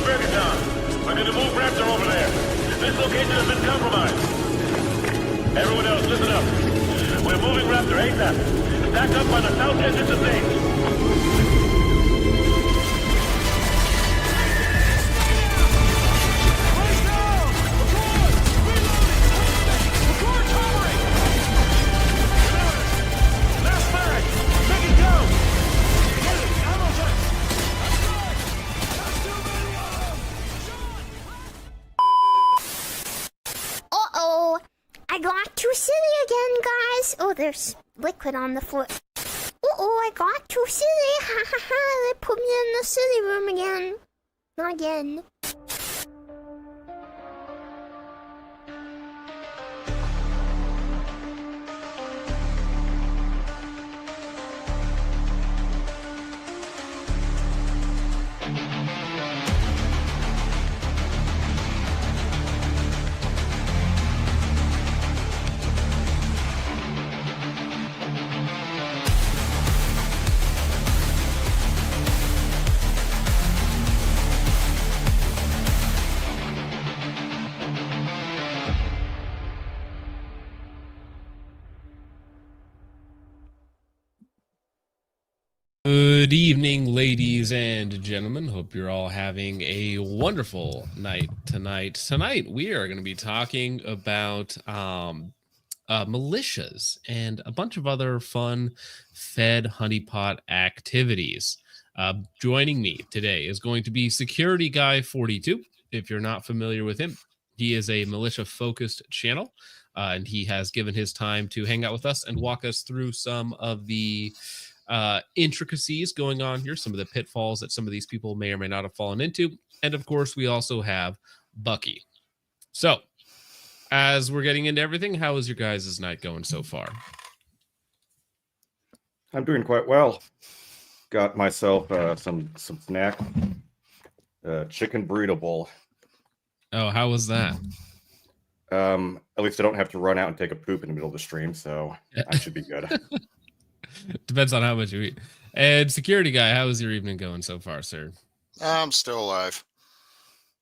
Target down. We're going to move Raptor over there. This location has been compromised. Everyone else, listen up. We're moving Raptor ASAP. Stack up on the south entrance of base. I got too silly again, guys. Oh, there's liquid on the floor. I got too silly. Ha ha ha. They put me in the silly room again. Not again. Good evening, ladies and gentlemen. Hope you're all having a wonderful night tonight. Tonight, we are going to be talking about militias and a bunch of other fun Fed honeypot activities. Joining me today is going to be Security Guy 42. If you're not familiar with him, he is a militia-focused channel, and he has given his time to hang out with us and walk us through some of the intricacies going on here, some of the pitfalls that some of these people may or may not have fallen into. And of course, we also have Bucky. So as we're getting into everything, how is your guys' night going so far? I'm doing quite well. Got myself some snack, chicken burrito bowl. Oh, how was that? At least I don't have to run out and take a poop in the middle of the stream, so I should be good. Depends on how much you eat. And Security Guy, how is your evening going so far, sir? I'm still alive.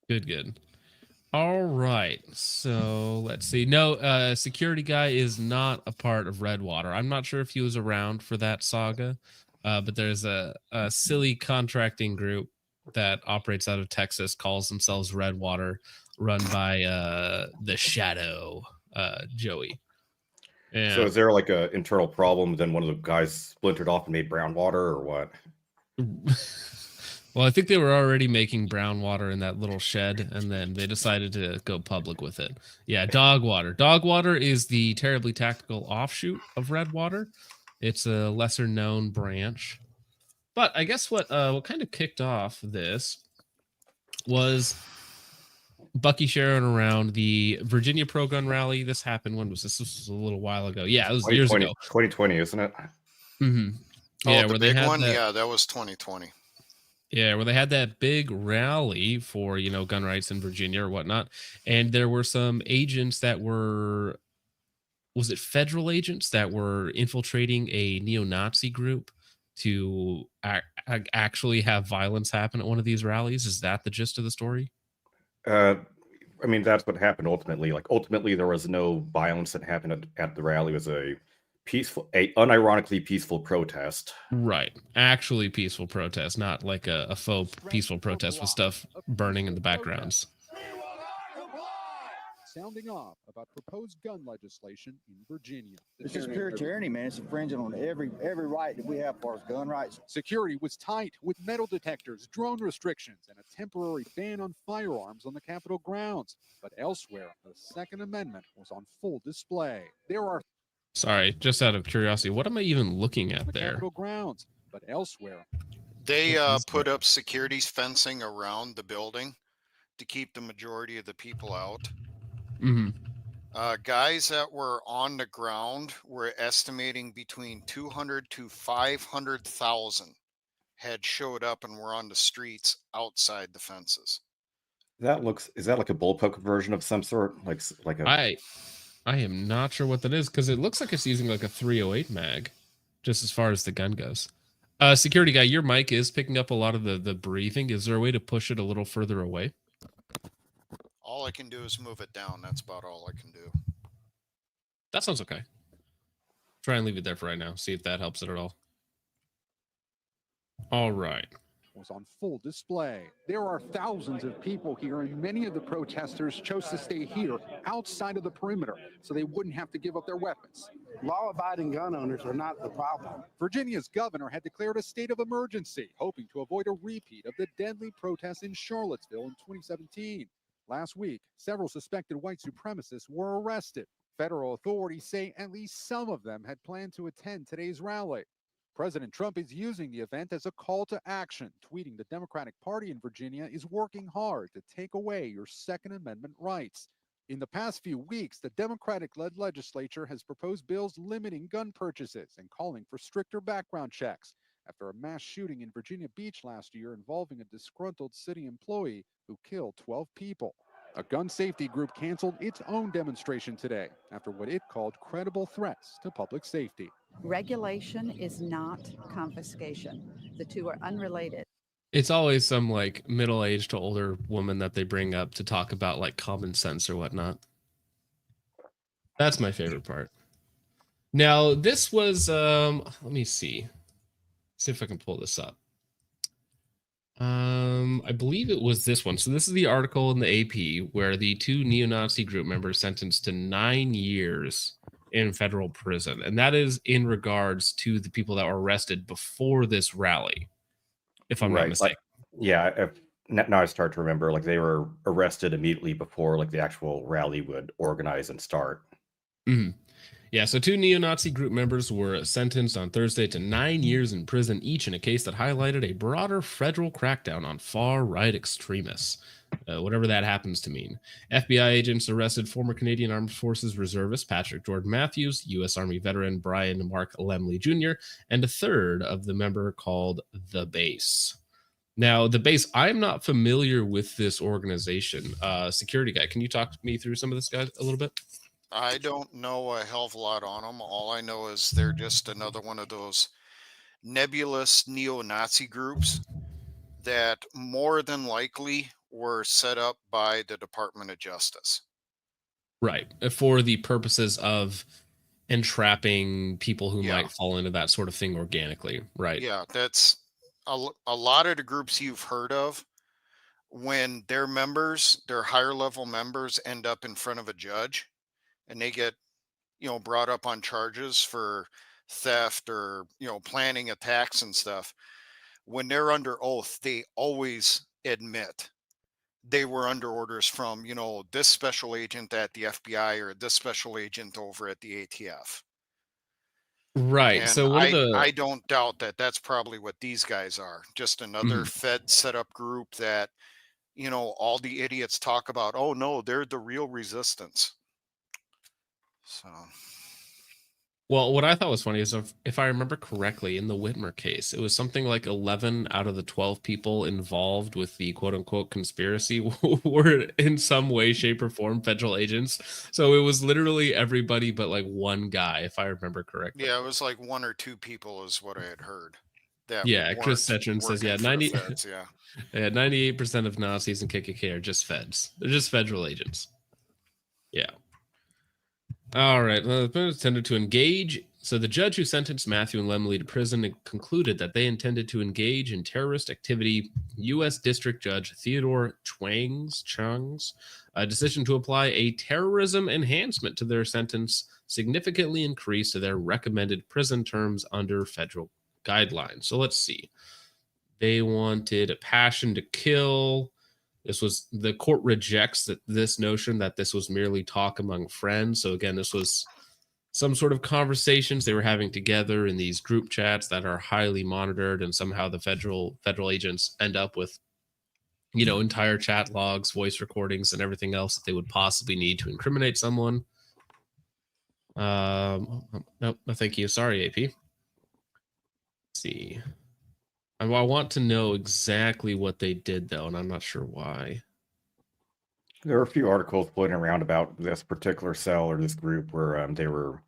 Good. All right. So let's see. No, Security Guy is not a part of Redwater. I'm not sure if he was around for that saga, but there's a silly contracting group that operates out of Texas, calls themselves Redwater, run by the Shadow, Joey. Yeah. So is there like an internal problem? Then one of the guys splintered off and made brown water, or what? Well, I think they were already making brown water in that little shed, and then they decided to go public with it. Yeah, dog water. Dog water is the terribly tactical offshoot of Redwater. It's a lesser known branch. But I guess what kind of kicked off this was Bucky sharing around the Virginia pro-gun rally. This happened, when was this? This was a little while ago. Yeah, it was years ago. 2020, isn't it? Mm-hmm. Yeah, the big one? Yeah, that was 2020. Yeah, where they had that big rally for, gun rights in Virginia or whatnot. And there were some agents that were, was it federal agents that were infiltrating a neo-Nazi group to actually have violence happen at one of these rallies? Is that the gist of the story? I mean, that's what happened ultimately. Like, ultimately, there was no violence that happened at the rally. It was a unironically peaceful protest. Right. Actually peaceful protest, not like a faux peaceful protest with stuff burning in the backgrounds. Sounding off about proposed gun legislation in Virginia. It's just pure tyranny, man. It's infringing on every right that we have for our gun rights. Security was tight with metal detectors, drone restrictions, and a temporary ban on firearms on the Capitol grounds. But elsewhere, the Second Amendment was on full display. There are... Sorry, just out of curiosity, what am I even looking at there? Capitol grounds, but elsewhere. They put up security's fencing around the building to keep the majority of the people out. Mm-hmm. Guys that were on the ground were estimating between 200 to 500,000 had showed up and were on the streets outside the fences. Is that like a bullpuck version of some sort? Like a... I am not sure what that is, because it looks like it's using like a 308 mag, just as far as the gun goes. Security guy, your mic is picking up a lot of the breathing. Is there a way to push it a little further away? All I can do is move it down. That's about all I can do. That sounds okay. Try and leave it there for right now. See if that helps it at all. All right. Was on full display. There are thousands of people here, and many of the protesters chose to stay here outside of the perimeter so they wouldn't have to give up their weapons. Law-abiding gun owners are not the problem. Virginia's governor had declared a state of emergency, hoping to avoid a repeat of the deadly protests in Charlottesville in 2017. Last week, several suspected white supremacists were arrested. Federal authorities say at least some of them had planned to attend today's rally. President Trump is using the event as a call to action, tweeting the Democratic Party in Virginia is working hard to take away your Second Amendment rights. In the past few weeks, the Democratic-led legislature has proposed bills limiting gun purchases and calling for stricter background checks after a mass shooting in Virginia Beach last year involving a disgruntled city employee who killed 12 people. A gun safety group canceled its own demonstration today after what it called credible threats to public safety. Regulation is not confiscation. The two are unrelated. It's always some like middle-aged to older woman that they bring up to talk about like common sense or whatnot. That's my favorite part. Now, this was let me see if I can pull this up. I believe it was this one. So this is the article in the AP where the two neo-Nazi group members sentenced to 9 years in federal prison. And that is in regards to the people that were arrested before this rally, if I'm not mistaken. Now I start to remember, like, they were arrested immediately before like the actual rally would organize and start. Mm-hmm. Yeah, so two neo-Nazi group members were sentenced on Thursday to 9 years in prison each in a case that highlighted a broader federal crackdown on far-right extremists, whatever that happens to mean. FBI agents arrested former Canadian Armed Forces reservist Patrick Jordan Matthews, U.S. Army veteran Brian Mark Lemley Jr., and a third of the member called The Base. Now, The Base, I'm not familiar with this organization. Security guy, can you talk me through some of this guy a little bit? I don't know a hell of a lot on them. All I know is they're just another one of those nebulous neo-Nazi groups that more than likely were set up by the Department of Justice. Right. For the purposes of entrapping people who might fall into that sort of thing organically. Right. Yeah, that's a lot of the groups you've heard of. When their members, their higher level members, end up in front of a judge and they get, brought up on charges for theft or, planning attacks and stuff, when they're under oath, they always admit they were under orders from, this special agent at the FBI or this special agent over at the ATF. Right. And So I don't doubt that that's probably what these guys are. Just another Fed setup group that, all the idiots talk about. Oh, no, they're the real resistance. So, well, what I thought was funny is if I remember correctly, in the Whitmer case, it was something like 11 out of the 12 people involved with the quote unquote conspiracy were in some way, shape, or form federal agents. So it was literally everybody but like one guy, if I remember correctly. Yeah, it was like 1 or 2 people is what I had heard. Yeah, Chris Setron says, 98% of Nazis in KKK are just feds. They're just federal agents. Yeah. All right. Well, the intended to engage. So the judge who sentenced Matthew and Lemley to prison concluded that they intended to engage in terrorist activity. U.S. District Judge Theodore Chang's decision to apply a terrorism enhancement to their sentence significantly increased their recommended prison terms under federal guidelines. So let's see. They wanted a passion to kill. The court rejects this notion that this was merely talk among friends. So again, this was some sort of conversations they were having together in these group chats that are highly monitored, and somehow the federal agents end up with, entire chat logs, voice recordings, and everything else that they would possibly need to incriminate someone. No, thank you. Sorry, AP. Let's see. I want to know exactly what they did, though, and I'm not sure why. There are a few articles floating around about this particular cell or this group where they were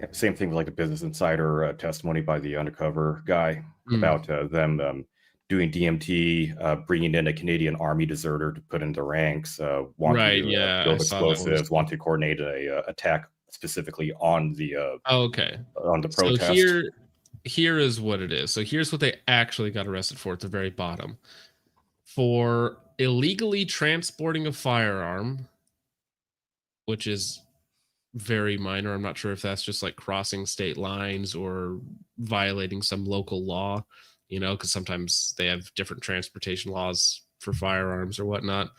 Yeah, same thing with like the Business Insider testimony by the undercover guy about them doing DMT, bringing in a Canadian Army deserter to put into ranks, wanting Right. to Yeah, I build saw that one. explosives, want to coordinate a attack specifically on the Okay. So protest. here is what it is. So here's what they actually got arrested for at the very bottom. For illegally transporting a firearm, which is very minor. I'm not sure if that's just like crossing state lines or violating some local law, because sometimes they have different transportation laws for firearms or whatnot.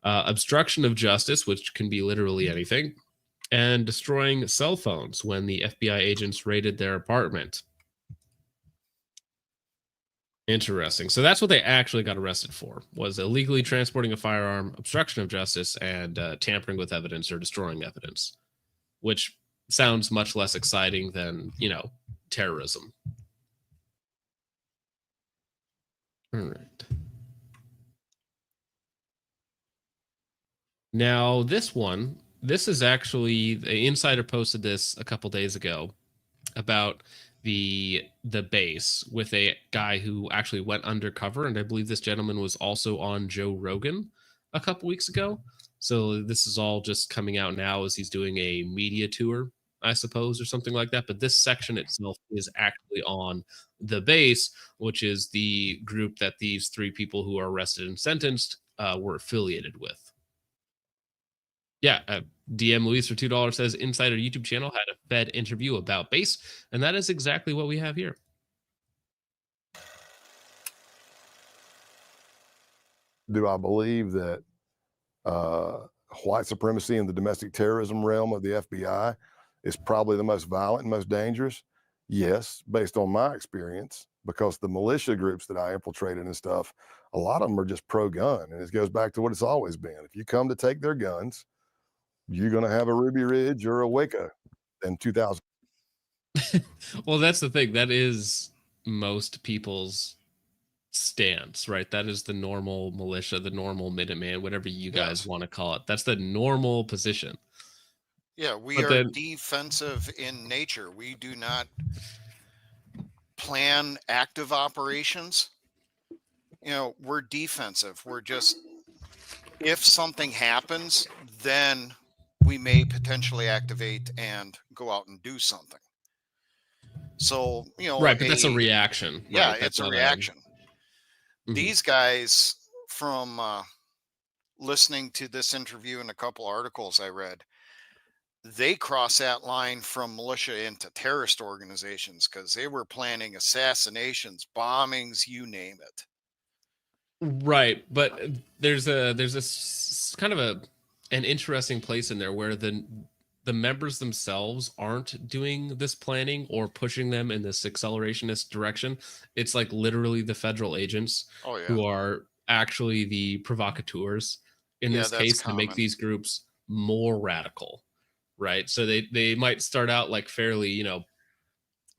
Obstruction of justice, which can be literally anything, and destroying cell phones when the FBI agents raided their apartment. Interesting. So that's what they actually got arrested for, was illegally transporting a firearm, obstruction of justice, and tampering with evidence or destroying evidence, which sounds much less exciting than, terrorism. All right. Now, this is actually, the Insider posted this a couple days ago about the base with a guy who actually went undercover, and I believe this gentleman was also on Joe Rogan a couple weeks ago. So this is all just coming out now as he's doing a media tour, I suppose, or something like that. But this section itself is actually on the base, which is the group that these 3 people who are arrested and sentenced were affiliated with. Yeah, DM Luis for $2 says Insider YouTube channel had a Fed interview about base, and that is exactly what we have here. Do I believe that white supremacy in the domestic terrorism realm of the FBI is probably the most violent and most dangerous? Yes, based on my experience, because the militia groups that I infiltrated and stuff, a lot of them are just pro-gun, and it goes back to what it's always been. If you come to take their guns, you're going to have a Ruby Ridge or a Waco in 2000. Well, that's the thing. That is most people's stance, right? That is the normal militia, the normal Minuteman, whatever you guys want to call it. That's the normal position. Yeah, we are defensive in nature. We do not plan active operations. We're defensive. We're just, if something happens, then we may potentially activate and go out and do something. So, right, but that's a reaction. Yeah, right? It's a reaction. These guys, from listening to this interview and a couple articles I read, they cross that line from militia into terrorist organizations because they were planning assassinations, bombings, you name it. Right, but there's this kind of an interesting place in there where the members themselves aren't doing this planning or pushing them in this accelerationist direction. It's like literally the federal agents who are actually the provocateurs in this case to make these groups more radical, right? So they might start out like fairly,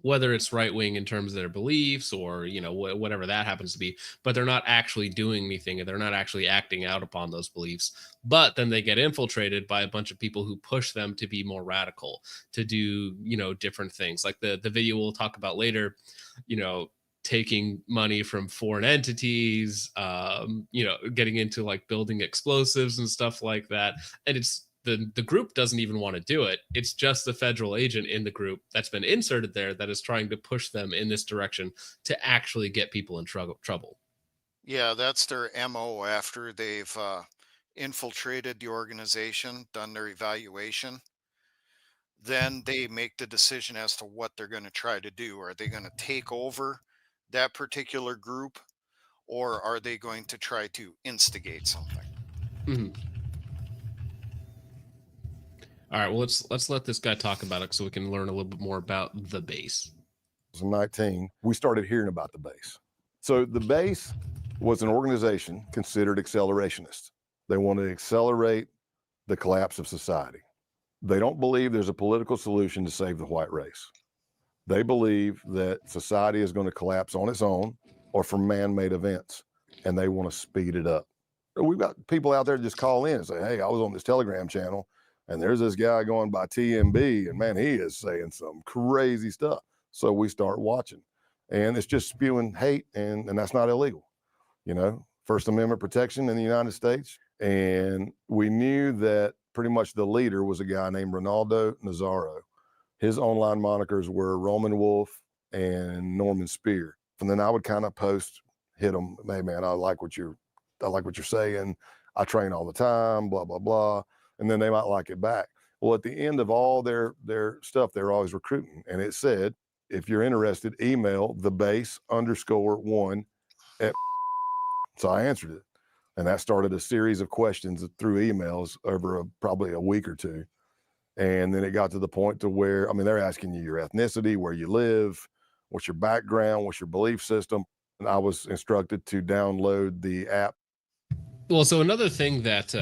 whether it's right wing in terms of their beliefs or whatever that happens to be, but they're not actually doing anything and they're not actually acting out upon those beliefs. But then they get infiltrated by a bunch of people who push them to be more radical, to do different things, like the video we'll talk about later, taking money from foreign entities, getting into like building explosives and stuff like that. And it's the group doesn't even want to do it. It's just the federal agent in the group that's been inserted there that is trying to push them in this direction to actually get people in trouble. Yeah, that's their MO after they've infiltrated the organization, done their evaluation. Then they make the decision as to what they're going to try to do. Are they going to take over that particular group, or are they going to try to instigate something? All right, well, let's let this guy talk about it so we can learn a little bit more about the base. 2019, we started hearing about the base. So the base was an organization considered accelerationist. They want to accelerate the collapse of society. They don't believe there's a political solution to save the white race. They believe that society is going to collapse on its own or from man-made events, and they want to speed it up. We've got people out there just call in and say, hey, I was on this Telegram channel. And there's this guy going by TMB, and man, he is saying some crazy stuff. So we start watching, and it's just spewing hate, and that's not illegal, you know, First Amendment protection in the United States. And we knew that pretty much the leader was a guy named Ronaldo Nazzaro. His online monikers were Roman Wolf and Norman Spear. And then I would kind of post, hit them, hey man, I like what you're saying. I train all the time, blah, blah, blah. And then they might like it back. Well, at the end of all their stuff, they're always recruiting. And it said, if you're interested, email thebase_1 at. So I answered it. And that started a series of questions through emails over probably a week or two. And then it got to the point to where, I mean, they're asking you your ethnicity, where you live, what's your background, what's your belief system. And I was instructed to download the app. Well, so another thing that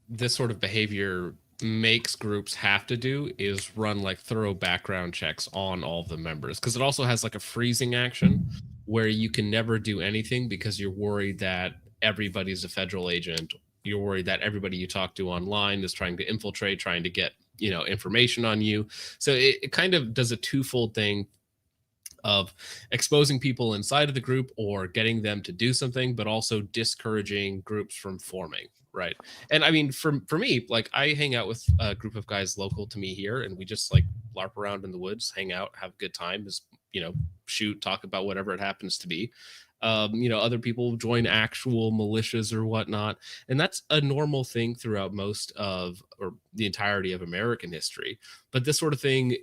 this sort of behavior makes groups have to do is run like thorough background checks on all the members, because it also has like a freezing action where you can never do anything because you're worried that everybody's a federal agent. You're worried that everybody you talk to online is trying to infiltrate, trying to get, you know, information on you. So it kind of does a twofold thing of exposing people inside of the group or getting them to do something, but also discouraging groups from forming. Right. And I mean, for me, like I hang out with a group of guys local to me here, and we just like LARP around in the woods, hang out, have a good time, just, you know, shoot, talk about whatever it happens to be. You know, other people join actual militias or whatnot. And that's a normal thing throughout most of, or the entirety of American history. But this sort of thing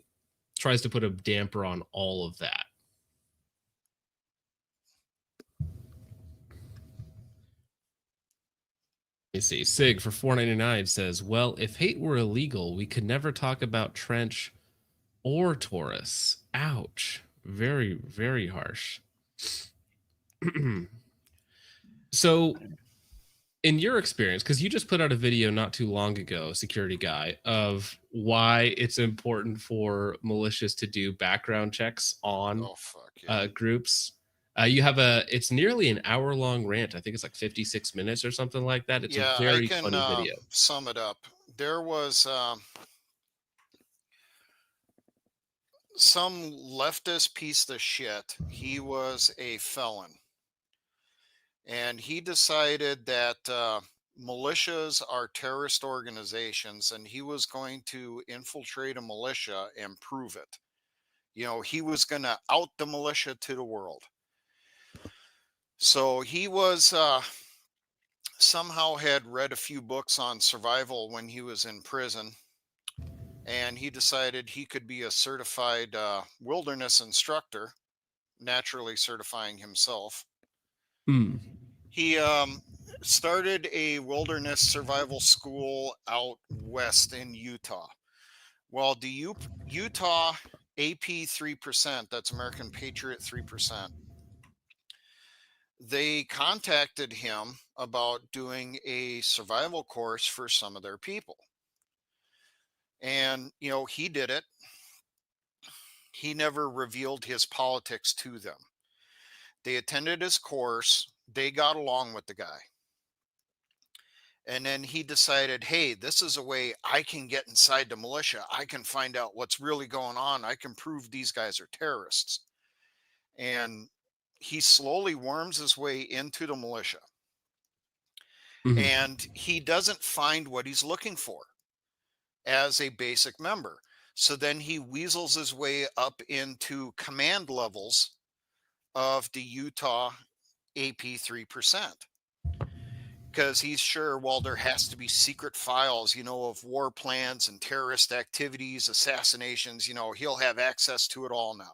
tries to put a damper on all of that. Let me see. Sig for $4.99 says, well, if hate were illegal, we could never talk about Trench or Taurus. Ouch. Very, very harsh. So in your experience, because you just put out a video not too long ago, security guy, of why it's important for militias to do background checks on groups. You have it's nearly an hour-long rant. I think it's like 56 minutes or something like that. It's a very funny video. Sum it up. There was some leftist piece of shit. He was a felon. And he decided that militias are terrorist organizations, and he was going to infiltrate a militia and prove it. You know, he was going to out the militia to the world. So he was somehow had read a few books on survival when he was in prison, and he decided he could be a certified wilderness instructor, naturally certifying himself. He started a wilderness survival school out west in Utah. Well, the Utah AP 3%, that's American Patriot 3%, they contacted him about doing a survival course for some of their people. And, you know, he did it. He never revealed his politics to them. They attended his course. They got along with the guy. And then he decided, hey, this is a way I can get inside the militia. I can find out what's really going on. I can prove these guys are terrorists. And he slowly worms his way into the militia. And he doesn't find what he's looking for as a basic member. So then he weasels his way up into command levels of the Utah AP 3%. Because he's sure, well, there has to be secret files, you know, of war plans and terrorist activities, assassinations, you know, he'll have access to it all now.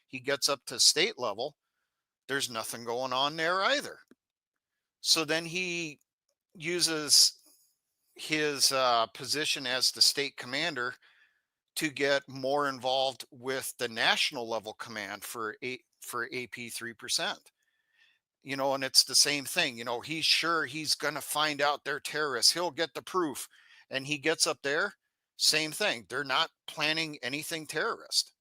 He gets up to state level. There's nothing going on there either. So then he uses his position as the state commander to get more involved with the national level command for AP 3%. You know, and it's the same thing. You know, he's sure he's going to find out they're terrorists. He'll get the proof. And he gets up there, same thing. They're not planning anything terrorist.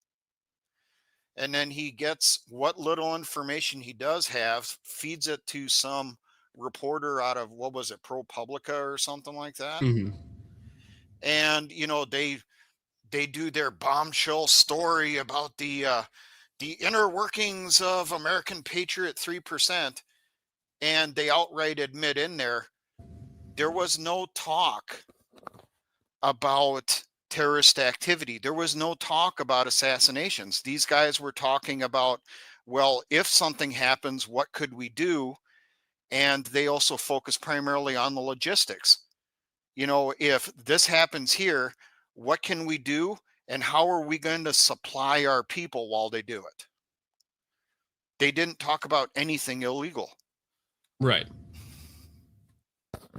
And then he gets what little information he does have, feeds it to some reporter out of, what was it, ProPublica or something like that. And they do their bombshell story about the inner workings of American Patriot 3%, and they outright admit in there was no talk about terrorist activity. There was no talk about assassinations. These guys were talking about, well, if something happens, what could we do? And they also focus primarily on the logistics. If this happens here, what can we do? And how are we going to supply our people while they do it? They didn't talk about anything illegal. Right.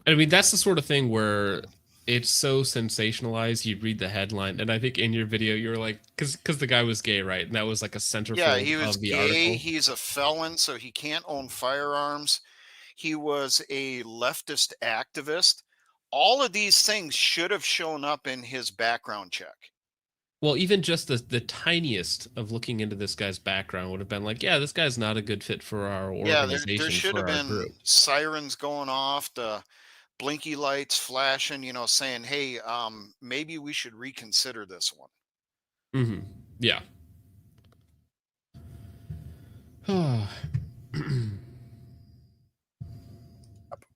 I mean, that's the sort of thing where it's so sensationalized. You read the headline, and I think in your video you were like, because the guy was gay, right? And that was like a centerfold Yeah, he was of the gay. article. He's a felon, so he can't own firearms. He was a leftist activist. All of these things should have shown up in his background check. Well, even just the tiniest of looking into this guy's background would have been like, yeah, this guy's not a good fit for our organization, Yeah, there should for have our been group. sirens going off, the blinky lights flashing, saying, hey, maybe we should reconsider this one. Mm-hmm. Yeah.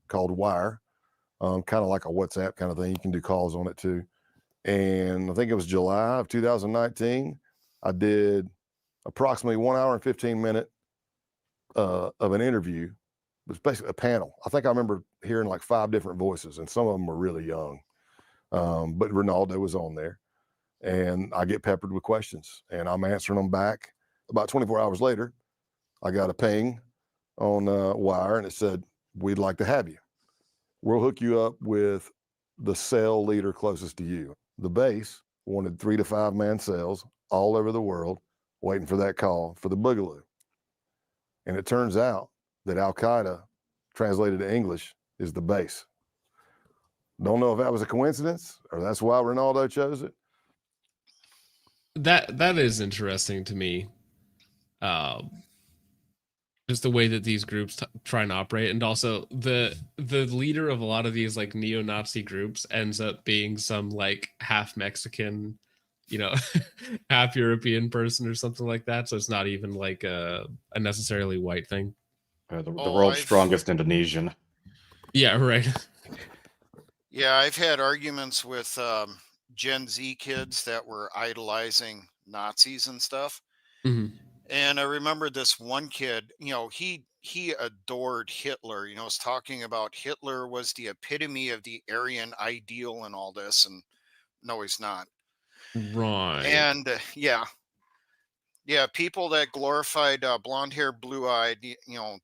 Called Wire, kind of like a WhatsApp kind of thing. You can do calls on it too. And I think it was July of 2019. I did approximately 1 hour and 15 minutes of an interview. It was basically a panel. I think I remember hearing like 5 different voices, and some of them were really young. But Ronaldo was on there, and I get peppered with questions, and I'm answering them back. About 24 hours later, I got a ping on Wire, and it said, "We'd like to have you. We'll hook you up with the cell leader closest to you." The base wanted 3 to 5 man cells all over the world, waiting for that call for the Boogaloo. And it turns out that Al-Qaeda, translated to English, is the base. Don't know if that was a coincidence or that's why Ronaldo chose it. That is interesting to me. Just the way that these groups try and operate, and also the leader of a lot of these like neo-Nazi groups ends up being some like half Mexican, half European person or something like that. So it's not even like a necessarily white thing. The world's strongest Indonesian. Yeah, right. Yeah, I've had arguments with Gen Z kids that were idolizing Nazis and stuff. Mm-hmm. And I remember this one kid, he adored Hitler, was talking about Hitler was the epitome of the Aryan ideal and all this. And no, he's not. Right. And yeah, people that glorified blonde hair, blue eyed,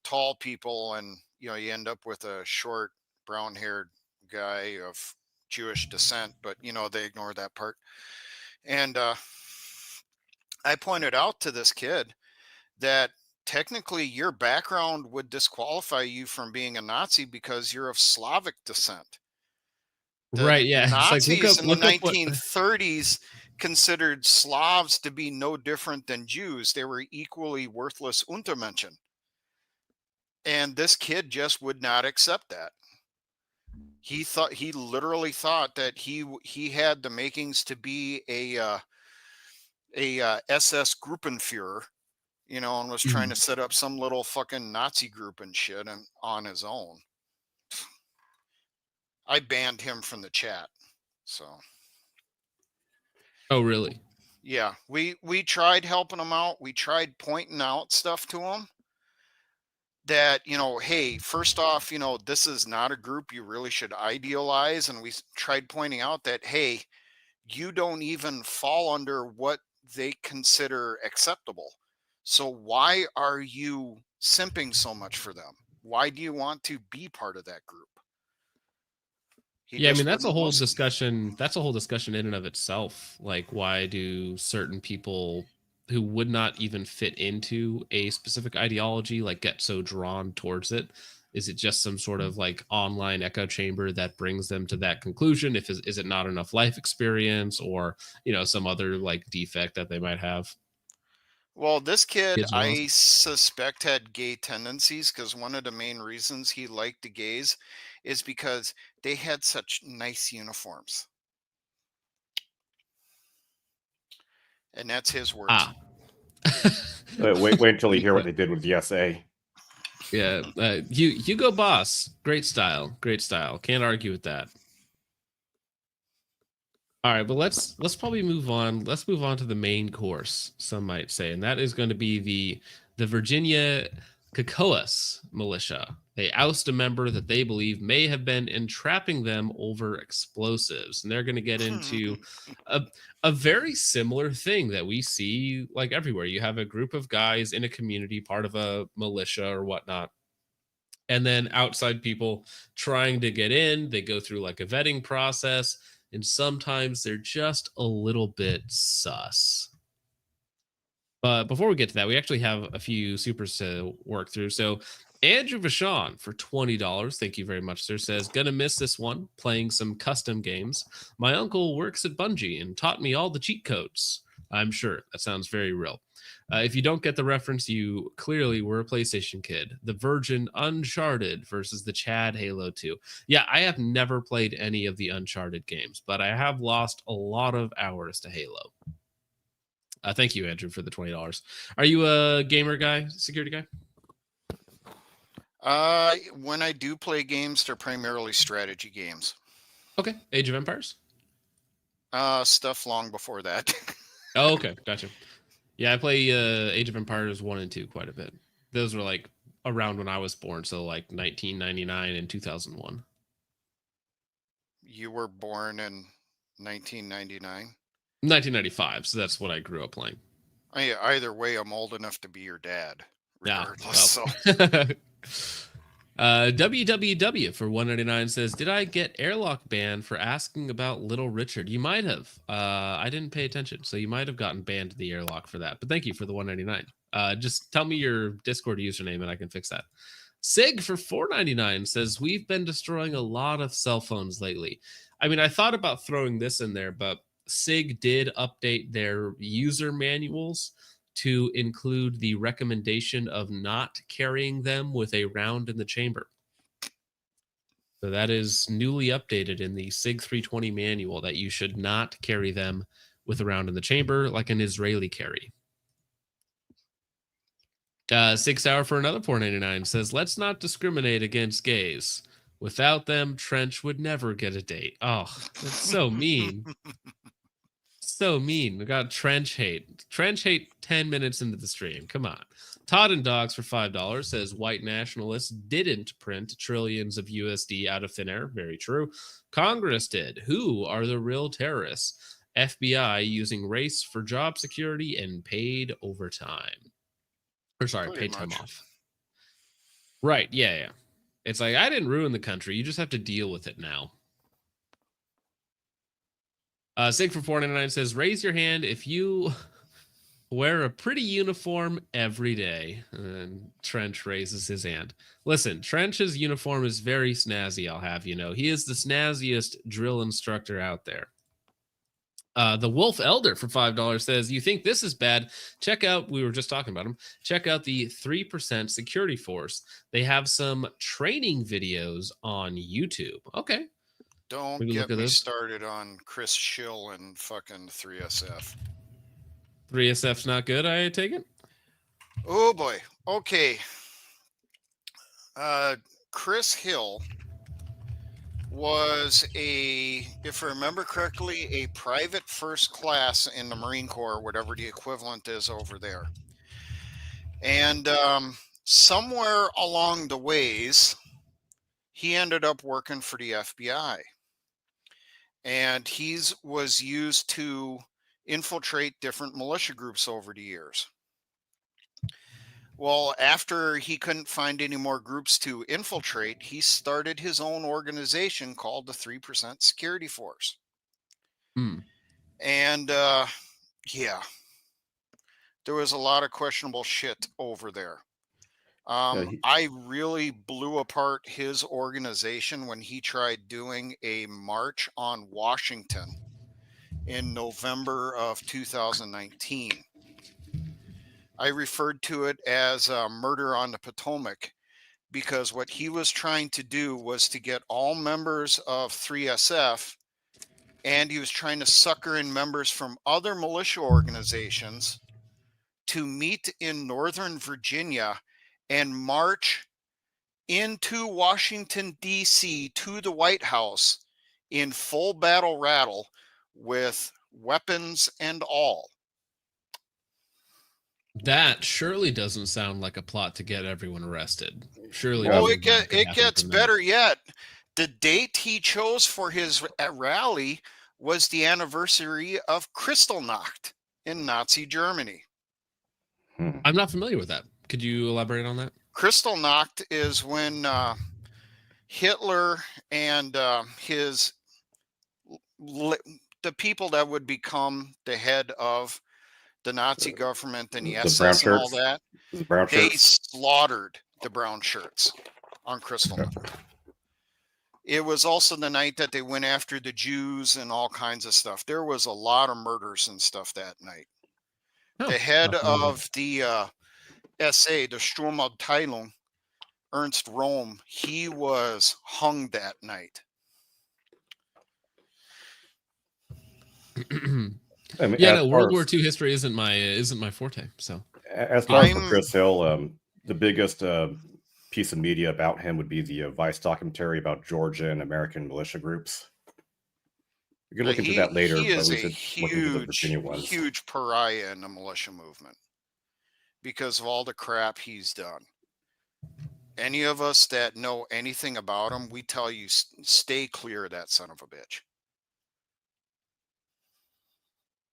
tall people. And, you end up with a short brown haired guy of Jewish descent, but, they ignore that part. And I pointed out to this kid that technically your background would disqualify you from being a Nazi because you're of Slavic descent. Right, yeah. Nazis it's like, in the 1930s considered Slavs to be no different than Jews. They were equally worthless Untermenschen. And this kid just would not accept that. He literally thought that he had the makings to be a SS Gruppenführer, and was trying to set up some little fucking Nazi group and shit and on his own. I banned him from the chat. So. Oh, really? Yeah, we tried helping him out. We tried pointing out stuff to him that, hey, first off, this is not a group you really should idealize. And we tried pointing out that, hey, you don't even fall under what they consider acceptable. So why are you simping so much for them? Why do you want to be part of that group? Yeah, I mean, that's a whole discussion. That's a whole discussion in and of itself. Like, why do certain people who would not even fit into a specific ideology like get so drawn towards it? Is it just some sort of like online echo chamber that brings them to that conclusion? Is it not enough life experience, or some other like defect that they might have? Well, this kid, I suspect, had gay tendencies, because one of the main reasons he liked the gays is because they had such nice uniforms. And that's his words. Ah. Wait until you hear what they did with the SA. Yeah, Hugo Boss, great style. Can't argue with that. All right, but let's probably move on. Let's move on to the main course, some might say, and that is going to be the Virginia Kekoas militia. They oust a member that they believe may have been entrapping them over explosives, and they're going to get into a very similar thing that we see like everywhere. You have a group of guys in a community, part of a militia or whatnot, and then outside people trying to get in. They go through like a vetting process, and sometimes they're just a little bit sus. But before we get to that, we actually have a few supers to work through. So Andrew Vachon for $20. Thank you very much, sir. Says, gonna miss this one, playing some custom games. My uncle works at Bungie and taught me all the cheat codes. I'm sure that sounds very real. If you don't get the reference, you clearly were a PlayStation kid. The Virgin Uncharted versus the Chad Halo 2. Yeah, I have never played any of the Uncharted games, but I have lost a lot of hours to Halo. Thank you, Andrew, for the $20. Are you a gamer guy, security guy? When I do play games, they're primarily strategy games. Okay. Age of Empires? Stuff long before that. Oh, okay. Gotcha. Yeah, I play Age of Empires 1 and 2 quite a bit. Those were like around when I was born, so like 1999 and 2001. You were born in 1999? 1995, so that's what I grew up playing. Either way, I'm old enough to be your dad. Regardless, yeah, well. So. WWW for $1.99 says, did I get airlock banned for asking about Little Richard? You might have. I didn't pay attention, so you might have gotten banned to the airlock for that. But thank you for the $1.99. Just tell me your Discord username and I can fix that. Sig for $4.99 says, we've been destroying a lot of cell phones lately. I mean, I thought about throwing this in there, but SIG did update their user manuals to include the recommendation of not carrying them with a round in the chamber. So that is newly updated in the SIG 320 manual, that you should not carry them with a round in the chamber like an Israeli carry. 6 Hour for another $4.99 says, let's not discriminate against gays. Without them, Trench would never get a date. Oh, that's so mean. So mean. We got Trench hate. Trench hate 10 minutes into the stream. Come on. Todd and Dogs for $5 says, white nationalists didn't print trillions of USD out of thin air. Very true. Congress did. Who are the real terrorists? FBI using race for job security and paid overtime. Or sorry, paid time off. Right. Yeah. It's like, I didn't ruin the country. You just have to deal with it now. Sig for $4.99 says, raise your hand if you wear a pretty uniform every day. And Trench raises his hand. Listen, Trench's uniform is very snazzy, I'll have you know. He is the snazziest drill instructor out there. The Wolf Elder for $5 says, you think this is bad? Check out, we were just talking about him, check out the 3% security force. They have some training videos on YouTube. Okay. Don't get me started on Chris Schill and fucking 3SF. 3SF's not good, I take it? Oh boy. Okay. Chris Hill was if I remember correctly, a private first class in the Marine Corps, whatever the equivalent is over there. And somewhere along the ways, he ended up working for the FBI. And he was used to infiltrate different militia groups over the years. Well, after he couldn't find any more groups to infiltrate, he started his own organization called the 3% Security Force. And yeah, there was a lot of questionable shit over there. I really blew apart his organization when he tried doing a march on Washington in November of 2019. I referred to it as murder on the Potomac because what he was trying to do was to get all members of 3SF and he was trying to sucker in members from other militia organizations to meet in Northern Virginia and march into Washington, D.C. to the White House in full battle rattle with weapons and all. That surely doesn't sound like a plot to get everyone arrested. Surely. Oh, nothing bad could it happen gets from that. better yet. The date he chose for his rally was the anniversary of Kristallnacht in Nazi Germany. I'm not familiar with that. Could you elaborate on that? Kristallnacht is when Hitler and the people that would become the head of the Nazi government and the SS and all that, they slaughtered the brown shirts on Kristallnacht. It was also the night that they went after the Jews and all kinds of stuff. There was a lot of murders and stuff that night. The head of the SA, the Sturmabteilung, Ernst Röhm, he was hung that night. I mean, yeah, no, World War II history isn't my forte. So, as far as for Chris Hill, the biggest piece of media about him would be the Vice documentary about Georgia and American militia groups. You can look into that later. He is but a huge pariah in the militia movement because of all the crap he's done. Any of us that know anything about him, we tell you, stay clear of that son of a bitch.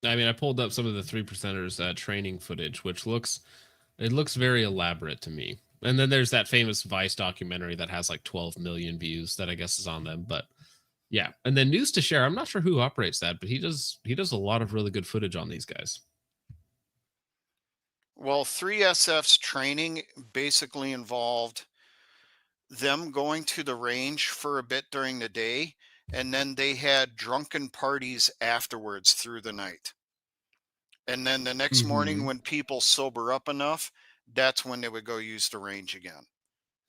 I mean, I pulled up some of the 3%ers training footage, which looks very elaborate to me. And then there's that famous Vice documentary that has like 12 million views that I guess is on them. But yeah, and then News to Share. I'm not sure who operates that, but he does a lot of really good footage on these guys. Well, 3SF's training basically involved them going to the range for a bit during the day, and then they had drunken parties afterwards through the night. And then the next morning when people sober up enough, that's when they would go use the range again.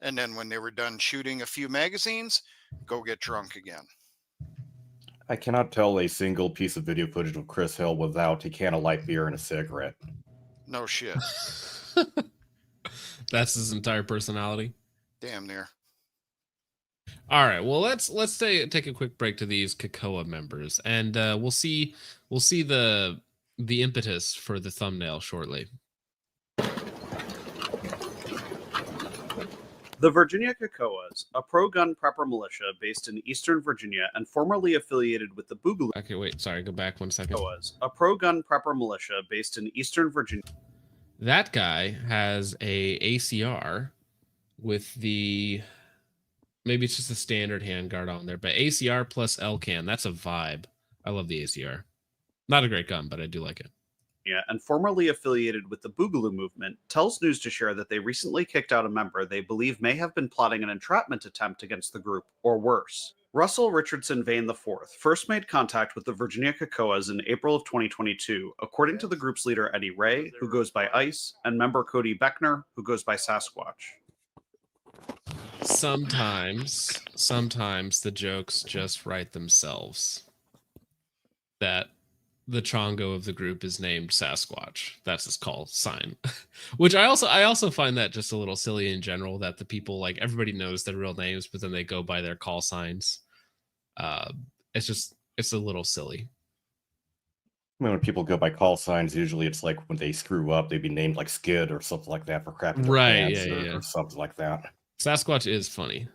And then when they were done shooting a few magazines, go get drunk again. I cannot tell a single piece of video footage of Chris Hill without a can of light beer and a cigarette. No shit. That's his entire personality. Damn near. All right. Well, let's take a quick break to these Kekoa members, and we'll see the impetus for the thumbnail shortly. The Virginia Kekoas, a pro-gun prepper militia based in Eastern Virginia and formerly affiliated with the Boogaloo. Okay, wait, sorry, go back 1 second. Kekoas, a pro-gun prepper militia based in Eastern Virginia. That guy has a ACR with the, maybe it's just a standard handguard on there, but ACR plus LCAN, that's a vibe. I love the ACR. Not a great gun, but I do like it. And formerly affiliated with the Boogaloo movement, tells News to Share that they recently kicked out a member they believe may have been plotting an entrapment attempt against the group, or worse. Russell Richardson Vane IV first made contact with the Virginia Kekoas in April of 2022, according to the group's leader Eddie Ray, who goes by Ice, and member Cody Beckner, who goes by Sasquatch. Sometimes the jokes just write themselves. That the Chongo of the group is named Sasquatch. That's his call sign. Which I also find that just a little silly in general, that the people, like, everybody knows their real names, but then they go by their call signs. It's a little silly. I mean, when people go by call signs, usually it's like when they screw up, they'd be named like Skid or something like that for crapping their pants or something like that. Sasquatch is funny.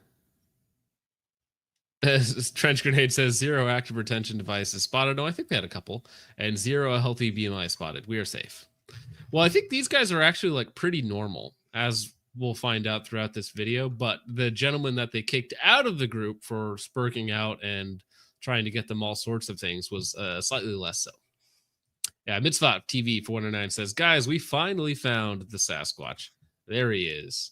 Trench Grenade says 0 active retention devices spotted. No, I think they had a couple. And 0 a healthy BMI spotted. We are safe. Well, I think these guys are actually like pretty normal, as we'll find out throughout this video. But the gentleman that they kicked out of the group for spurking out and trying to get them all sorts of things was slightly less so. Yeah, Mitzvah TV 409 says, guys, we finally found the Sasquatch. There he is.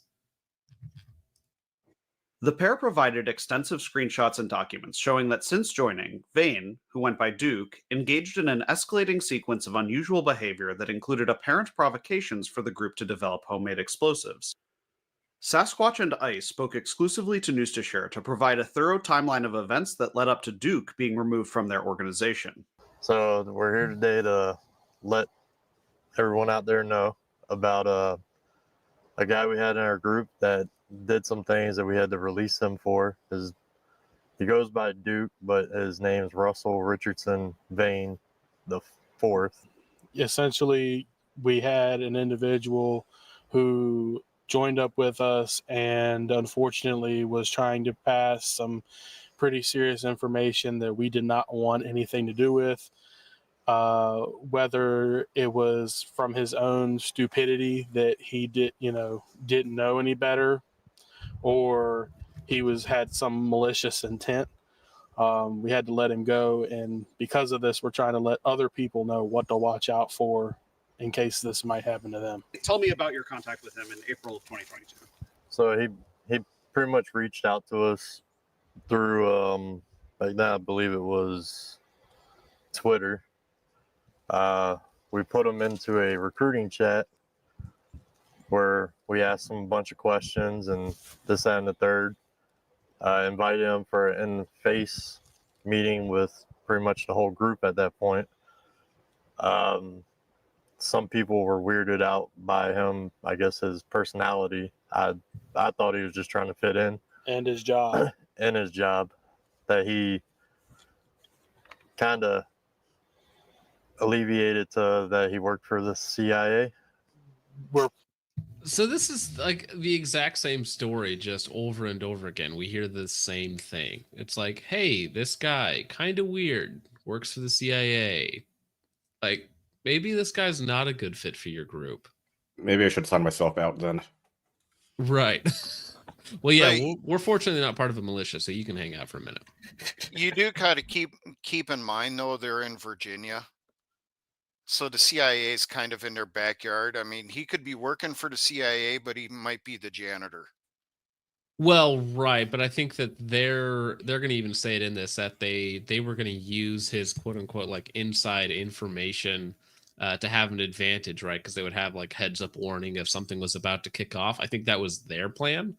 The pair provided extensive screenshots and documents showing that since joining, Vane, who went by Duke, engaged in an escalating sequence of unusual behavior that included apparent provocations for the group to develop homemade explosives. Sasquatch and ICE spoke exclusively to News to Share to provide a thorough timeline of events that led up to Duke being removed from their organization. So we're here today to let everyone out there know about a guy we had in our group that did some things that we had to release him for. He goes by Duke, but his name is Russell Richardson Vane the Fourth. Essentially, we had an individual who joined up with us and unfortunately was trying to pass some pretty serious information that we did not want anything to do with. Whether it was from his own stupidity that he didn't know any better, or he had some malicious intent. We had to let him go, and because of this, we're trying to let other people know what to watch out for in case this might happen to them. Tell me about your contact with him in April of 2022. So he pretty much reached out to us through back then I believe it was Twitter. We put him into a recruiting chat where we asked him a bunch of questions and this, that, and the third. Invited him for an in-face meeting with pretty much the whole group at that point. Some people were weirded out by him, I guess his personality. I thought he was just trying to fit in. And his job. And his job. That he kind of alleviated that he worked for the CIA. So this is like the exact same story, just over and over again. We hear the same thing. It's like, hey, this guy, kind of weird, works for the CIA. Like, maybe this guy's not a good fit for your group. Maybe I should sign myself out then. Right. Well, yeah, Right. we're fortunately not part of a militia, so you can hang out for a minute. You do kind of keep in mind, though, they're in Virginia. So the CIA is kind of in their backyard. I mean, he could be working for the CIA, but he might be the janitor. Well, right, but I think that they're going to even say it in this that they were going to use his quote unquote like inside information to have an advantage, right? Because they would have like heads up warning if something was about to kick off. I think that was their plan.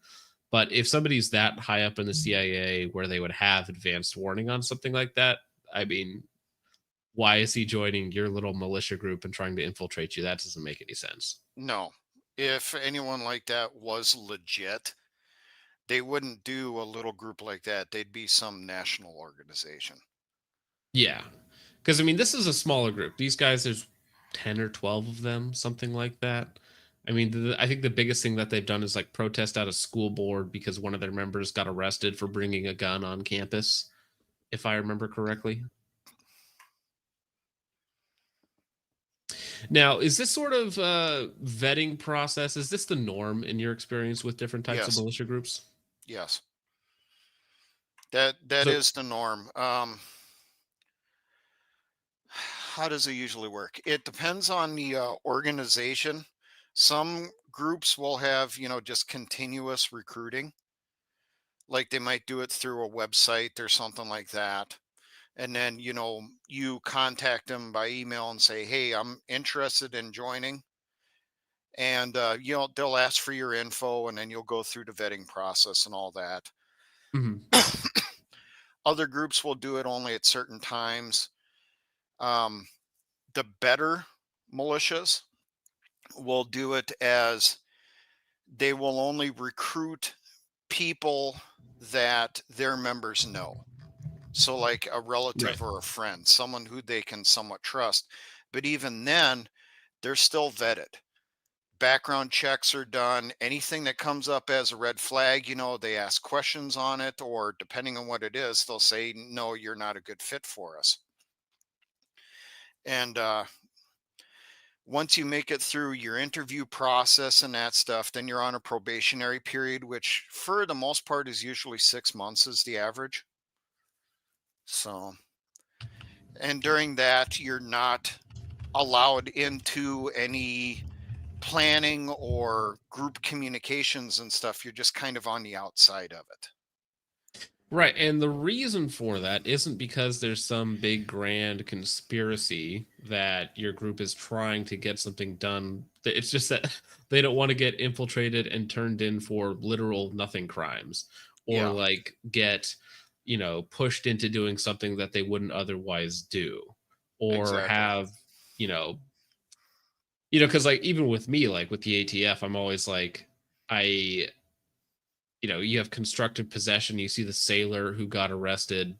But if somebody's that high up in the CIA where they would have advanced warning on something like that, I mean, why is he joining your little militia group and trying to infiltrate you? That doesn't make any sense. No. If anyone like that was legit, they wouldn't do a little group like that. They'd be some national organization. Yeah. Because, I mean, this is a smaller group. These guys, there's 10 or 12 of them, something like that. I mean, I think the biggest thing that they've done is like protest out a school board because one of their members got arrested for bringing a gun on campus, if I remember correctly. Now, is this sort of vetting process, is this the norm in your experience with different types of militia groups? Yes. That is the norm. How does it usually work? It depends on the organization. Some groups will have, just continuous recruiting. Like they might do it through a website or something like that. And then, you contact them by email and say, hey, I'm interested in joining. And, they'll ask for your info and then you'll go through the vetting process and all that. Mm-hmm. Other groups will do it only at certain times. The better militias will do it as they will only recruit people that their members know. So like a relative or a friend, someone who they can somewhat trust. But even then, they're still vetted. Background checks are done. Anything that comes up as a red flag, they ask questions on it, or depending on what it is, they'll say, no, you're not a good fit for us. And once you make it through your interview process and that stuff, then you're on a probationary period, which for the most part is usually 6 months is the average. So, and during that, you're not allowed into any planning or group communications and stuff. You're just kind of on the outside of it. Right. And the reason for that isn't because there's some big grand conspiracy that your group is trying to get something done. It's just that they don't want to get infiltrated and turned in for literal nothing crimes, or Yeah. like get, pushed into doing something that they wouldn't otherwise do, or Exactly. have, you know, because like even with me, like with the ATF, I'm always like, I you have constructive possession. You see the sailor who got arrested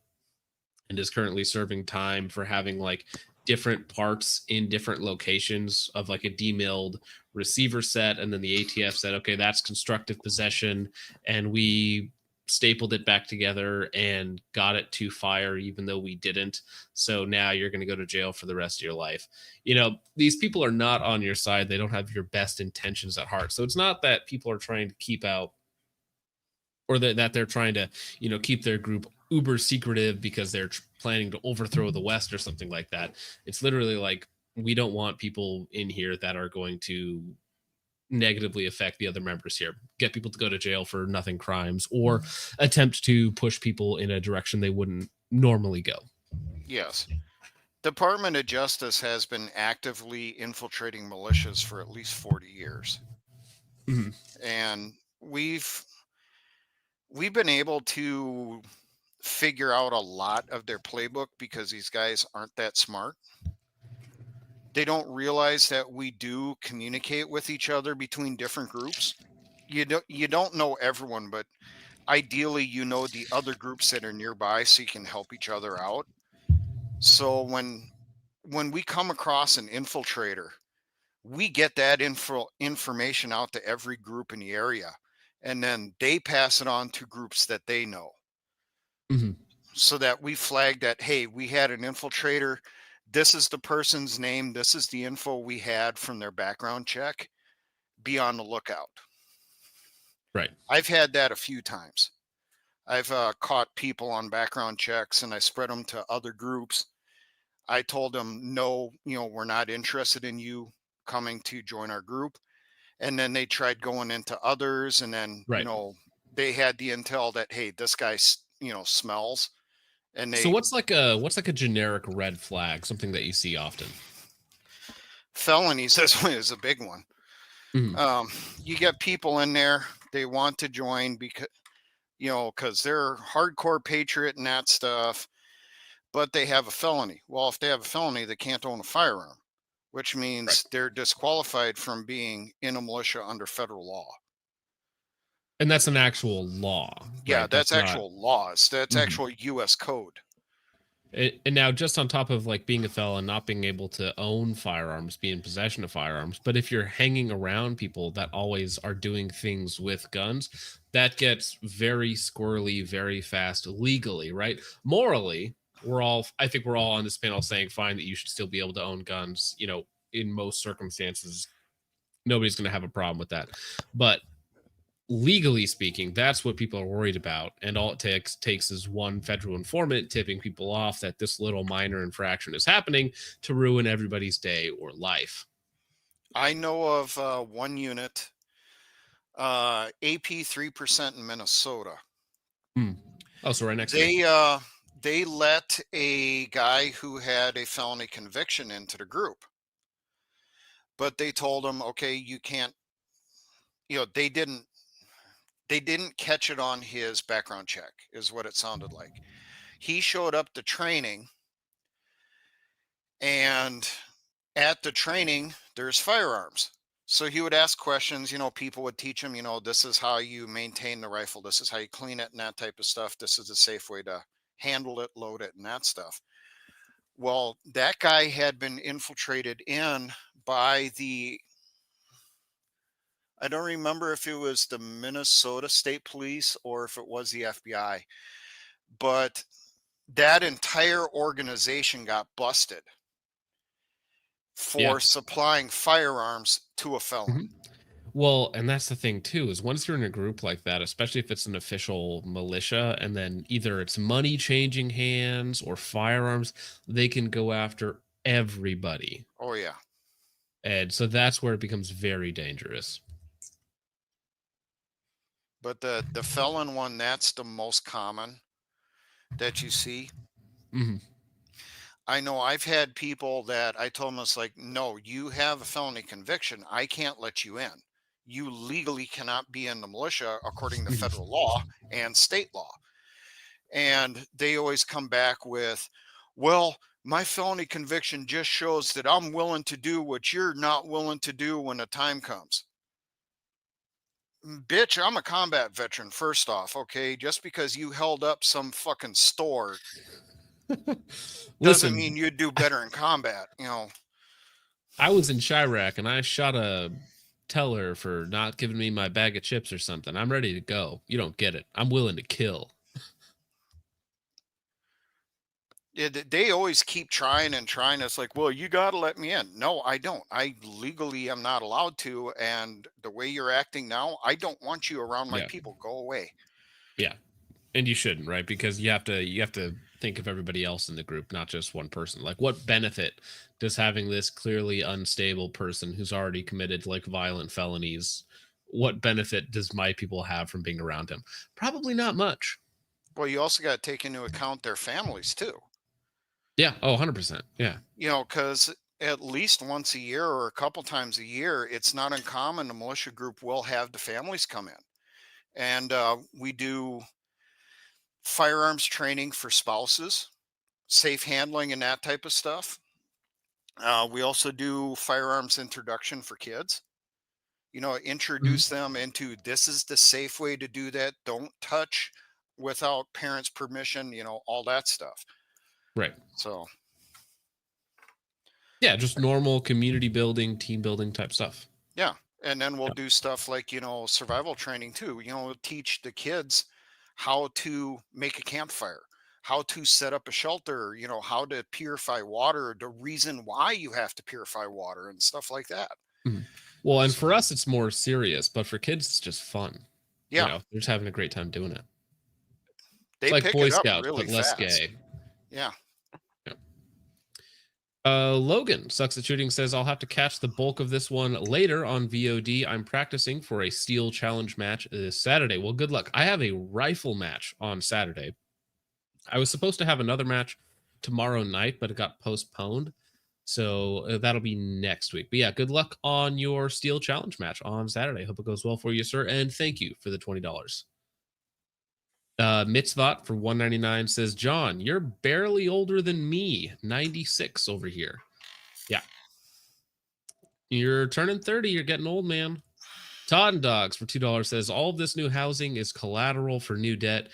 and is currently serving time for having like different parts in different locations of like a demilled receiver set. And then the ATF said, okay, that's constructive possession. And we stapled it back together and got it to fire, even though we didn't. So now you're going to go to jail for the rest of your life. These people are not on your side. They don't have your best intentions at heart. So it's not that people are trying to keep out, or that they're trying to, keep their group uber secretive because they're planning to overthrow the West or something like that. It's literally like, we don't want people in here that are going to negatively affect the other members here, get people to go to jail for nothing crimes, or attempt to push people in a direction they wouldn't normally go. Yes. Department of Justice has been actively infiltrating militias for at least 40 years. Mm-hmm. And we've been able to figure out a lot of their playbook because these guys aren't that smart. They don't realize that we do communicate with each other between different groups. You don't know everyone, but ideally you know the other groups that are nearby so you can help each other out. So when we come across an infiltrator, we get that information out to every group in the area, and then they pass it on to groups that they know. Mm-hmm. So that we flag that, hey, we had an infiltrator. This is the person's name. This is the info we had from their background check. Be on the lookout. Right. I've had that a few times. I've caught people on background checks and I spread them to other groups. I told them, no, we're not interested in you coming to join our group. And then they tried going into others. And then, right. They had the intel that, hey, this guy, smells. And so what's like a generic red flag, something that you see often? Felonies is a big one. Mm-hmm. You get people in there, they want to join because they're hardcore patriot and that stuff, but they have a felony. Well, if they have a felony, they can't own a firearm, which means they're disqualified from being in a militia under federal law. And that's an actual law. Yeah, right? that's actual laws. That's Mm-hmm. actual U.S. code. And now, just on top of like being a felon, not being able to own firearms, be in possession of firearms, but if you're hanging around people that always are doing things with guns, that gets very squirrely very fast legally, right? Morally, I think we're all on this panel saying fine that you should still be able to own guns, in most circumstances. Nobody's going to have a problem with that. But legally speaking, that's what people are worried about, and all it takes is one federal informant tipping people off that this little minor infraction is happening to ruin everybody's day or life. I know of one unit, AP 3% in Minnesota. Oh, so right next to me. They let a guy who had a felony conviction into the group, but they told him, okay, you can't. They didn't catch it on his background check, is what it sounded like. He showed up to training, and at the training, there's firearms. So he would ask questions, people would teach him, this is how you maintain the rifle. This is how you clean it and that type of stuff. This is a safe way to handle it, load it, and that stuff. Well, that guy had been infiltrated in by I don't remember if it was the Minnesota State Police or if it was the FBI, but that entire organization got busted for supplying firearms to a felon. Mm-hmm. Well, and that's the thing too, is once you're in a group like that, especially if it's an official militia, and then either it's money changing hands or firearms, they can go after everybody. Oh yeah. And so that's where it becomes very dangerous. But the felon one, that's the most common. that you see. Mm-hmm. I know I've had people that I told them, it's like, no, you have a felony conviction. I can't let you in. You legally cannot be in the militia according to federal law and state law. And they always come back with, well, my felony conviction just shows that I'm willing to do what you're not willing to do when the time comes. Bitch, I'm a combat veteran, first off, okay? Just because you held up some fucking store doesn't mean you'd do better in combat, you know. I was in Chirac and I shot a teller for not giving me my bag of chips or something. I'm ready to go. You don't get it. I'm willing to kill. They always keep trying and trying. It's like, well, you got to let me in. No, I don't. I legally am not allowed to. And the way you're acting now, I don't want you around my people. Go away. Yeah. And you shouldn't, right? Because you have to think of everybody else in the group, not just one person. Like, what benefit does having this clearly unstable person who's already committed like violent felonies, what benefit does my people have from being around him? Probably not much. Well, you also got to take into account their families too. Yeah. Oh, 100%. Yeah. You know, because at least once a year or a couple times a year, it's not uncommon the militia group will have the families come in. And we do firearms training for spouses, safe handling and that type of stuff. We also do firearms introduction for kids. You know, introduce them into, this is the safe way to do that. Don't touch without parents' permission, you know, all that stuff. Right. So yeah, just normal community building, team building type stuff. Yeah. And then we'll do stuff like, you know, survival training too. You know, we'll teach the kids how to make a campfire, how to set up a shelter, you know, how to purify water, the reason why you have to purify water and stuff like that. Well, and for us, it's more serious, but for kids, it's just fun. Yeah. You know, they're just having a great time doing it. They it's like pick Boy it up Scouts, really but less fast. gay. Yeah. Logan Sucks at Shooting says, I'll have to catch the bulk of this one later on VOD. I'm practicing for a steel challenge match this Saturday. Well, good luck. I have a rifle match on Saturday. I was supposed to have another match tomorrow night, but it got postponed. So that'll be next week. But yeah, good luck on your steel challenge match on Saturday. Hope it goes well for you, sir. And thank you for the $20. Mitzvot for $1.99 says, John, you're barely older than me. 96 over here. Yeah. You're turning 30. You're getting old, man. Todd and Dogs for $2 says, all of this new housing is collateral for new debt.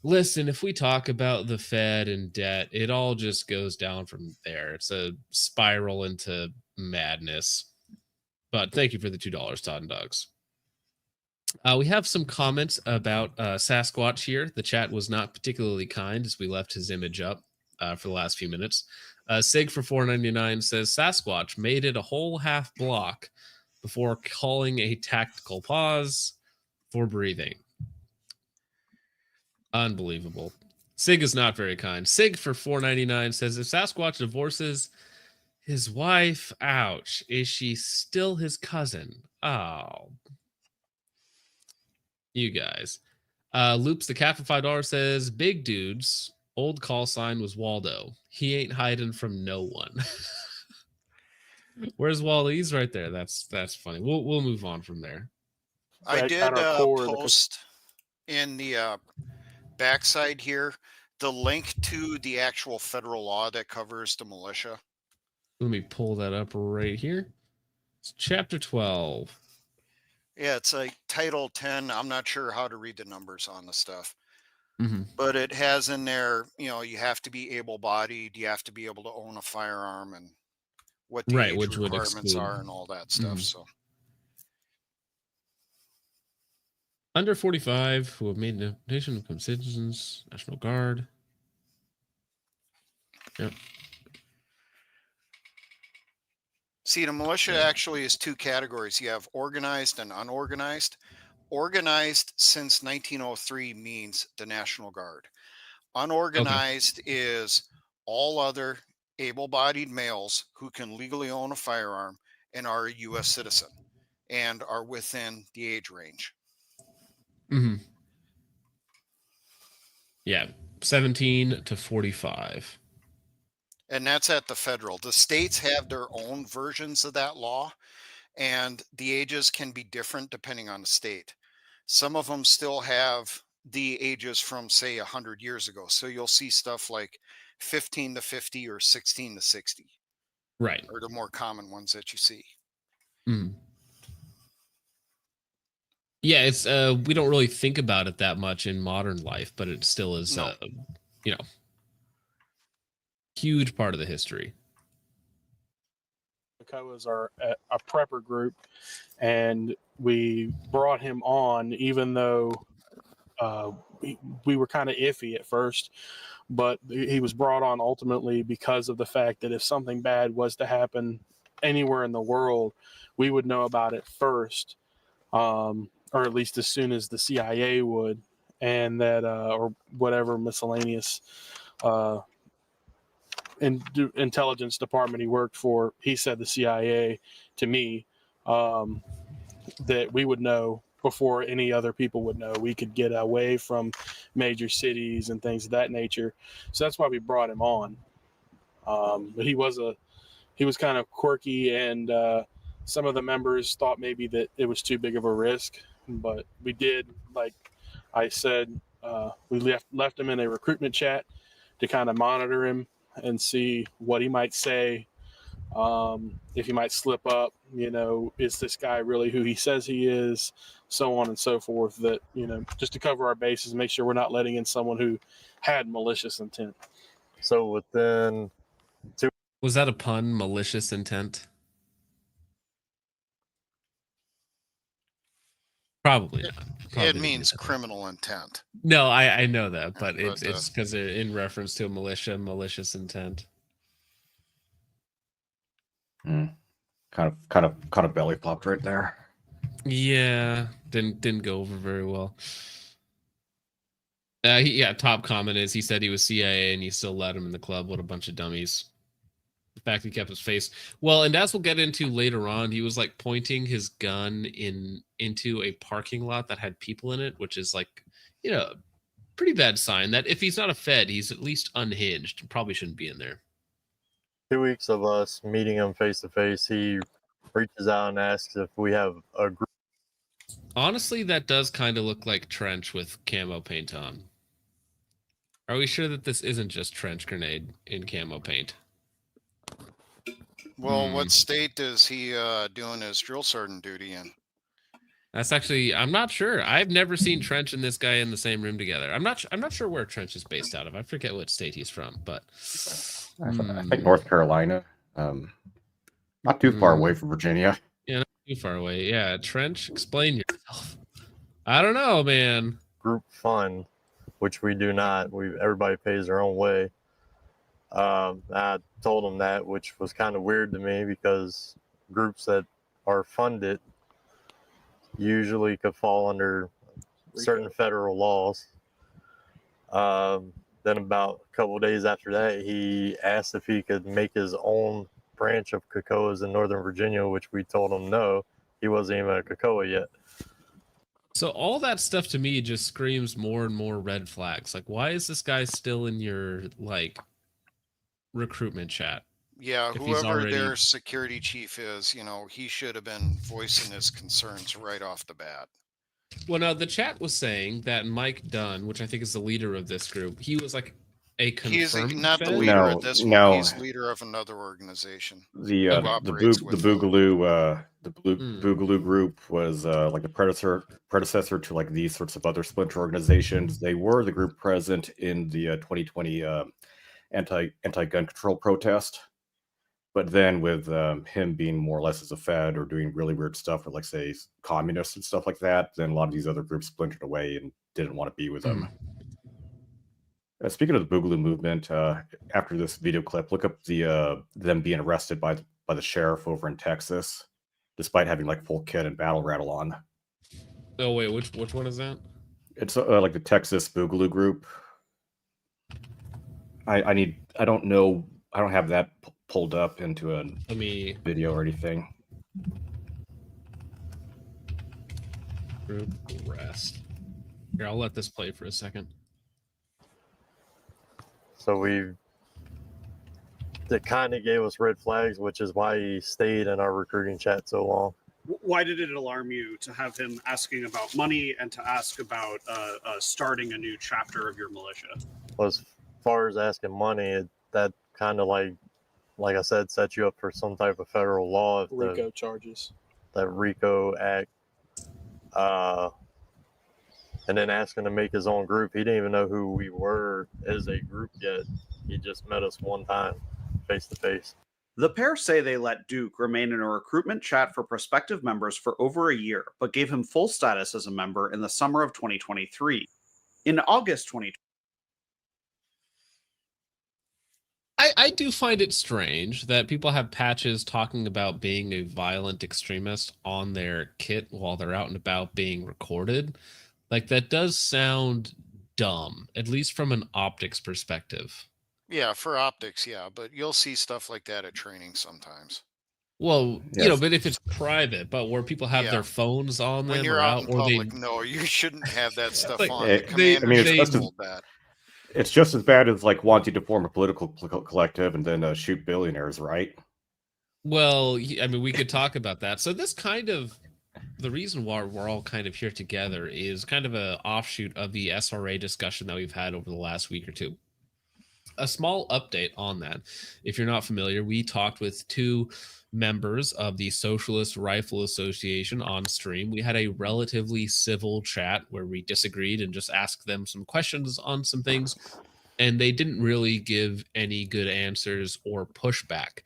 Listen, if we talk about the Fed and debt, it all just goes down from there. It's a spiral into madness. But thank you for the $2, Todd and Dogs. We have some comments about Sasquatch here. The chat was not particularly kind as we left his image up for the last few minutes. Sig for $4.99 says, Sasquatch made it a whole half block before calling a tactical pause for breathing. Unbelievable. Sig is not very kind. Sig for $4.99 says, if Sasquatch divorces his wife, ouch, is she still his cousin? Oh, you guys. Loops the cat for $5 says, big dudes, old call sign was Waldo. He ain't hiding from no one. Where's Waldo? He's right there. That's funny. We'll move on from there. I did post in the backside here the link to the actual federal law that covers the militia. Let me pull that up right here. It's chapter 12. Yeah, it's like title 10. I'm not sure how to read the numbers on the stuff. But it has in there, you know, you have to be able-bodied, you have to be able to own a firearm, and what the age which requirements are and all that stuff. So under 45 who have made a nation become citizens, National Guard. Yep. See, the militia actually is two categories. You have organized and unorganized. Organized since 1903 means the National Guard. Unorganized is all other able-bodied males who can legally own a firearm and are a U.S. citizen and are within the age range. Yeah. 17 to 45. And that's at the federal. The states have their own versions of that law, and the ages can be different depending on the state. Some of them still have the ages from, say, 100 years ago. So you'll see stuff like 15 to 50 or 16 to 60. Right. Are the more common ones that you see. Mm. Yeah, it's we don't really think about it that much in modern life, but it still is huge part of the history. Kekoas are a prepper group, and we brought him on even though we were kind of iffy at first, but he was brought on ultimately because of the fact that if something bad was to happen anywhere in the world, we would know about it first, or at least as soon as the CIA would, and that or whatever miscellaneous intelligence department he worked for. He said the CIA to me, that we would know before any other people would know. We could get away from major cities and things of that nature. So that's why we brought him on. But he was kind of quirky, and some of the members thought maybe that it was too big of a risk. But we did, like I said, we left him in a recruitment chat to kind of monitor him and see what he might say, if he might slip up, is this guy really who he says he is, so on and so forth, that, just to cover our bases, make sure we're not letting in someone who had malicious intent. So within two... Was that a pun, malicious intent? Probably not. It means criminal intent. No, I know that, but it's because in reference to a malicious intent. Kind of belly flopped right there. Yeah, didn't go over very well. Top comment is he said he was CIA and you still let him in the club. What a bunch of dummies. The fact he kept his face. Well, and as we'll get into later on, he was like pointing his gun into a parking lot that had people in it, which is like, pretty bad sign that if he's not a Fed, he's at least unhinged. Probably shouldn't be in there. 2 weeks of us meeting him face to face, he reaches out and asks if we have a group. Honestly, that does kind of look like Trench with camo paint on. Are we sure that this isn't just Trench Grenade in camo paint? Well, what state is he doing his drill sergeant duty in? That's actually, I'm not sure. I've never seen Trench and this guy in the same room together. I'm not sure where Trench is based out of. I forget what state he's from, but I think North Carolina. Not too far away from Virginia. Yeah, not too far away. Yeah, Trench, explain yourself. I don't know, man. Group fund, which we do not. Everybody pays their own way. I told him that, which was kind of weird to me because groups that are funded usually could fall under certain federal laws. Then about a couple of days after that, he asked if he could make his own branch of Kekoas in Northern Virginia, which we told him no, he wasn't even a Kekoa yet. So all that stuff to me just screams more and more red flags. Like, why is this guy still in your recruitment chat? Yeah, whoever their security chief is, he should have been voicing his concerns right off the bat. Well, now the chat was saying that Mike Dunn, which I think is the leader of this group, he was like a confirmed He's not the Fed? leader of this one. He's leader of another organization. The Boogaloo group was like the predecessor to like these sorts of other splinter organizations. They were the group present in the 2020 anti-gun control protest. But then with him being more or less as a Fed or doing really weird stuff with, like, say, communists and stuff like that, then a lot of these other groups splintered away and didn't want to be with him. Speaking of the Boogaloo movement, after this video clip, look up the them being arrested by the sheriff over in Texas, despite having like full kit and battle rattle on. Oh wait, which one is that? It's like the Texas Boogaloo group. I don't know. I don't have that pulled up into a video or anything. Group arrest. Here, I'll let this play for a second. So it kind of gave us red flags, which is why he stayed in our recruiting chat so long. Why did it alarm you to have him asking about money and to ask about starting a new chapter of your militia? Well, as far as asking money, that kind of like I said, sets you up for some type of federal law. RICO charges. That RICO Act. And then asking to make his own group. He didn't even know who we were as a group yet. He just met us one time, face to face. The pair say they let Duke remain in a recruitment chat for prospective members for over a year, but gave him full status as a member in the summer of 2023. In August 2020, I do find it strange that people have patches talking about being a violent extremist on their kit while they're out and about being recorded. Like, that does sound dumb, at least from an optics perspective. Yeah, for optics, yeah, but you'll see stuff like that at training sometimes. Well, Yes. you know, but if it's private, but where people have their phones on When them you're or out out, in or public, they no, you shouldn't have that stuff like, on. I The mean, commander it's should just hold that. It's just as bad as like wanting to form a political collective and then shoot billionaires, right? Well, I mean, we could talk about that. So this kind of, the reason why we're all kind of here together is kind of an offshoot of the SRA discussion that we've had over the last week or two. A small update on that. If you're not familiar, we talked with two members of the Socialist Rifle Association on stream. We had a relatively civil chat where we disagreed and just asked them some questions on some things, and they didn't really give any good answers or pushback.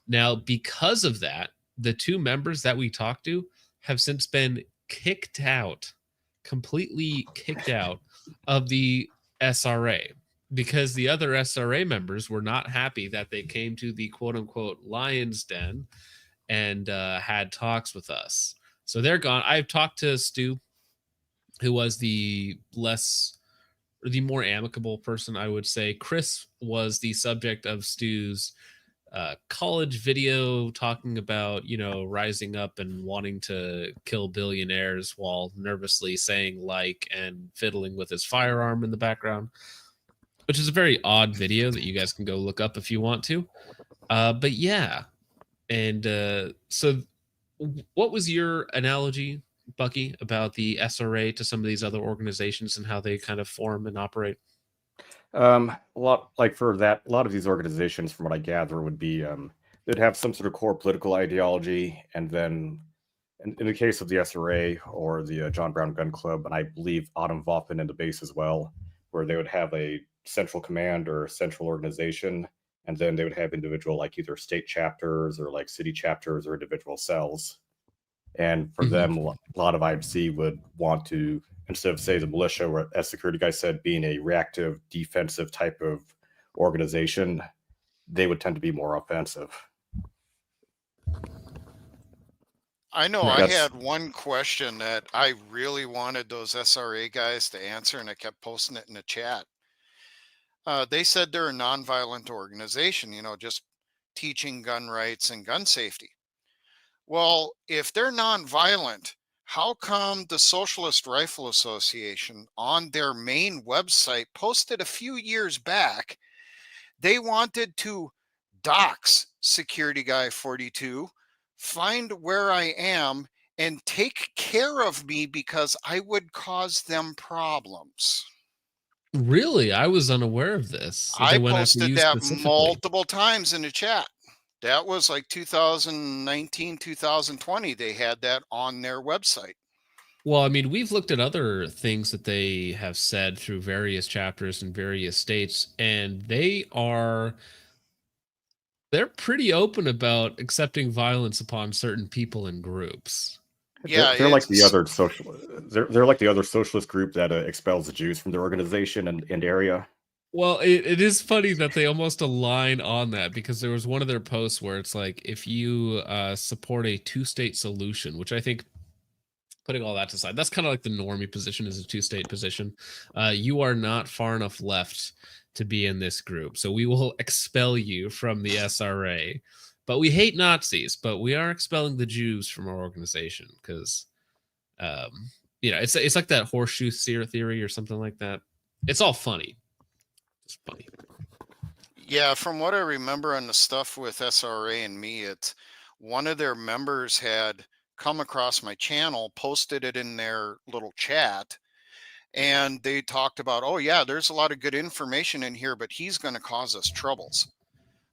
Now, because of that, the two members that we talked to have since been kicked out, completely kicked out of the SRA, because the other SRA members were not happy that they came to the quote-unquote lion's den and had talks with us. So they're gone. I've talked to Stu, who was the more amicable person, I would say. Chris was the subject of Stu's college video talking about, you know, rising up and wanting to kill billionaires while nervously saying like and fiddling with his firearm in the background, which is a very odd video that you guys can go look up if you want to. But yeah. And so what was your analogy, Bucky, about the SRA to some of these other organizations and how they kind of form and operate? A lot of these organizations, from what I gather, would be they'd have some sort of core political ideology, and then in the case of the SRA or the John Brown Gun Club, and I believe Atomwaffen in the base as well, where they would have a central command or central organization, and then they would have individual, like either state chapters or like city chapters or individual cells. And for them, a lot of IMC would want to, instead of, say, the militia, or as security guy said, being a reactive, defensive type of organization, they would tend to be more offensive. I know I had one question that I really wanted those SRA guys to answer, and I kept posting it in the chat. They said they're a nonviolent organization, you know, just teaching gun rights and gun safety. Well, if they're nonviolent, how come the Socialist Rifle Association on their main website posted a few years back they wanted to dox Security Guy 42, find where I am, and take care of me because I would cause them problems? Really? I was unaware of this. So I they went after posted you that specifically. multiple times in the chat. That was like 2019, 2020. They had that on their website. Well, I mean, we've looked at other things that they have said through various chapters in various states, and they're pretty open about accepting violence upon certain people and groups. Yeah, they're like the other they're like the other socialist group that expels the Jews from their organization and area. Well, it is funny that they almost align on that, because there was one of their posts where it's like, if you support a two-state solution, which I think, putting all that aside, that's kind of like the normie position, is a two-state position. You are not far enough left to be in this group, so we will expel you from the SRA. But we hate Nazis, but we are expelling the Jews from our organization because, you know, it's like that horseshoe theory or something like that. It's all funny. It's funny. Yeah, from what I remember on the stuff with SRA and me, it's one of their members had come across my channel, posted it in their little chat, and they talked about, oh yeah, there's a lot of good information in here, but he's going to cause us troubles.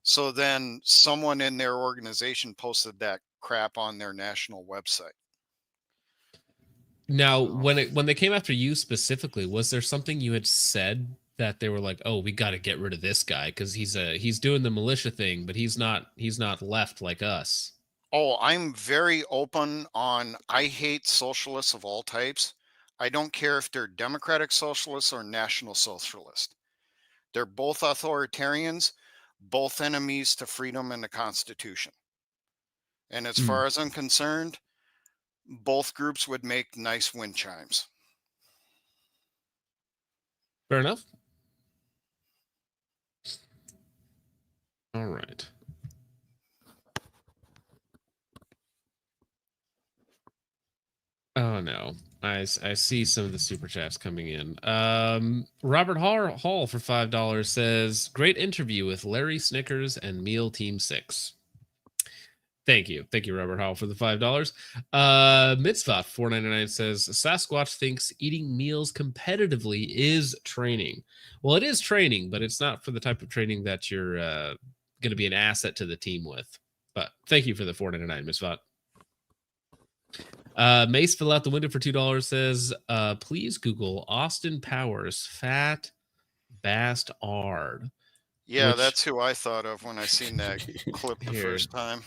So then someone in their organization posted that crap on their national website. Now, when they came after you specifically, was there something you had said that they were like, "Oh, we got to get rid of this guy because he's doing the militia thing, but he's not left like us." Oh, I'm very open on, I hate socialists of all types. I don't care if they're democratic socialists or national socialists. They're both authoritarians, both enemies to freedom and the Constitution. And as far as I'm concerned, both groups would make nice wind chimes. Fair enough. All right. Oh no. I see some of the super chats coming in. Robert Hall for $5 says, "Great interview with Larry Snickers and Meal Team 6." Thank you, Robert Hall, for the $5. Mitzvah 499 says, "Sasquatch thinks eating meals competitively is training." Well, it is training, but it's not for the type of training that you're going to be an asset to the team with. But thank you for the 499, Mitzvah. Mace fill out the window for $2 says, "Please Google Austin Powers fat bastard." Yeah, that's who I thought of when I seen that clip the Here. first time.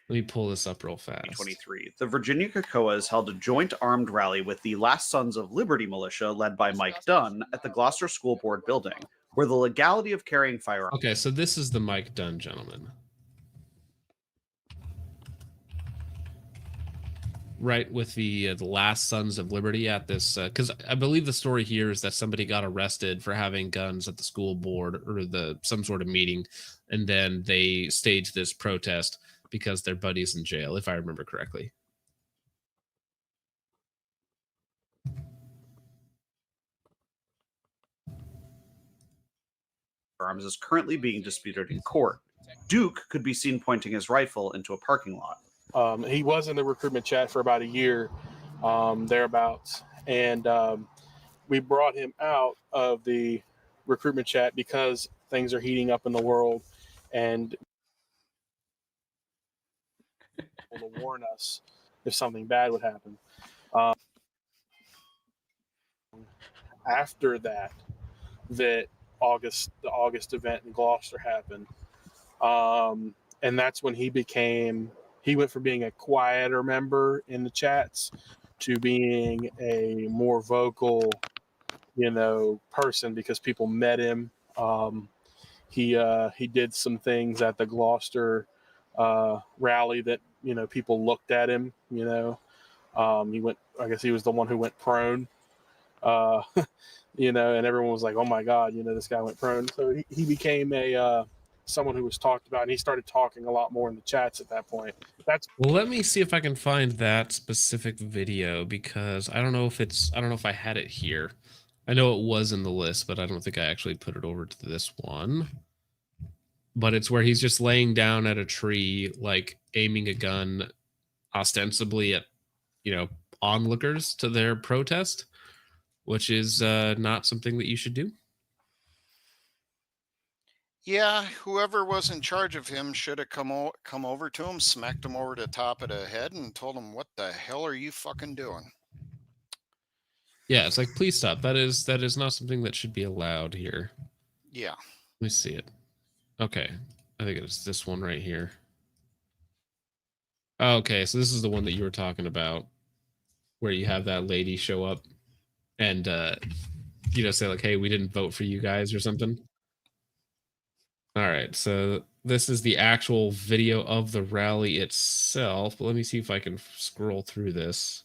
Let me pull this up real fast. 2023. The Virginia Kekoas held a joint armed rally with the Last Sons of Liberty militia led by Mike Dunn at the Gloucester School Board building, where the legality of carrying firearms... Okay, so this is the Mike Dunn gentleman. Right, with the Last Sons of Liberty at this, because I believe the story here is that somebody got arrested for having guns at the school board or some sort of meeting, and then they staged this protest because their buddy's in jail, if I remember correctly. Firearms is currently being disputed in court. Duke could be seen pointing his rifle into a parking lot. He was in the recruitment chat for about a year, thereabouts, and we brought him out of the recruitment chat because things are heating up in the world, and to warn us if something bad would happen. After that, the August event in Gloucester happened, and that's when he went from being a quieter member in the chats to being a more vocal, person because people met him. He did some things at the Gloucester rally that people looked at him. He went. I guess he was the one who went prone. And everyone was like, "Oh my God, this guy went prone." So he became someone who was talked about, and he started talking a lot more in the chats at that point. Well, let me see if I can find that specific video, because I don't know if I had it here. I know it was in the list, but I don't think I actually put it over to this one. But it's where he's just laying down at a tree, like aiming a gun ostensibly at, onlookers to their protest, which is not something that you should do. Yeah, whoever was in charge of him should have come over to him, smacked him over the top of the head, and told him, "What the hell are you fucking doing?" Yeah, it's like, please stop. That is not something that should be allowed here. Yeah. Let me see it. Okay, I think it's this one right here. Okay, so this is the one that you were talking about, where you have that lady show up and say like, "Hey, we didn't vote for you guys," or something. All right, so this is the actual video of the rally itself. But let me see if I can scroll through this.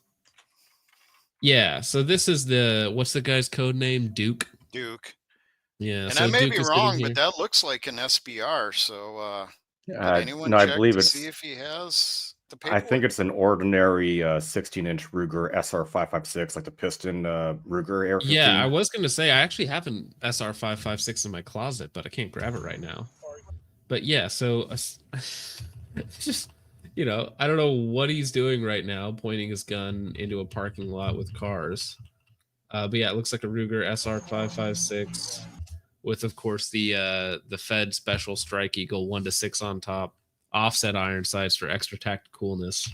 Yeah, so this is what's the guy's code name? Duke. Duke. Yeah, and so I may Duke be is wrong, getting but that looks like an SBR. So did anyone no, I check believe to it's see if he has the I think paperwork? it's an ordinary 16-inch Ruger SR556, like the piston Ruger AR-15. Yeah, I was going to say, I actually have an SR556 in my closet, but I can't grab it right now. But yeah, so just, you know, I don't know what he's doing right now, pointing his gun into a parking lot with cars. But yeah, it looks like a Ruger SR556 with, of course, the Fed Special Strike Eagle 1-6 on top, offset iron sights for extra tacticalness.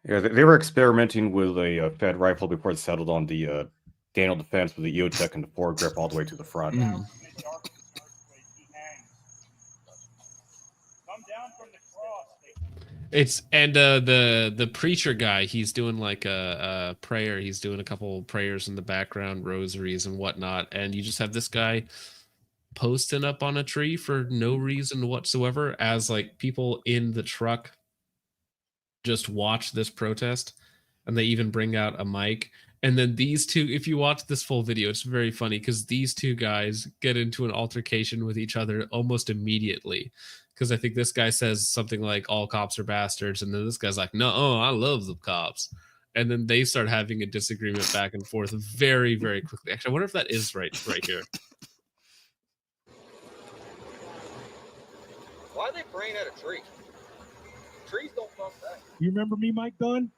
Yeah, they were experimenting with a Fed rifle before it settled on the Daniel Defense with the EOTech and the foregrip all the way to the front. Mm. It's and the preacher guy, he's doing like a prayer. He's doing a couple prayers in the background, rosaries and whatnot, and you just have this guy posting up on a tree for no reason whatsoever, as like people in the truck just watch this protest, and they even bring out a mic. And then these two, if you watch this full video, it's very funny because these two guys get into an altercation with each other almost immediately. Because I think this guy says something like all cops are bastards, and then this guy's like, no, I love the cops. And then they start having a disagreement back and forth very, very quickly. Actually, I wonder if that is right here. Why are they praying at a tree? Trees don't fuck that. You remember me, Mike Dunn?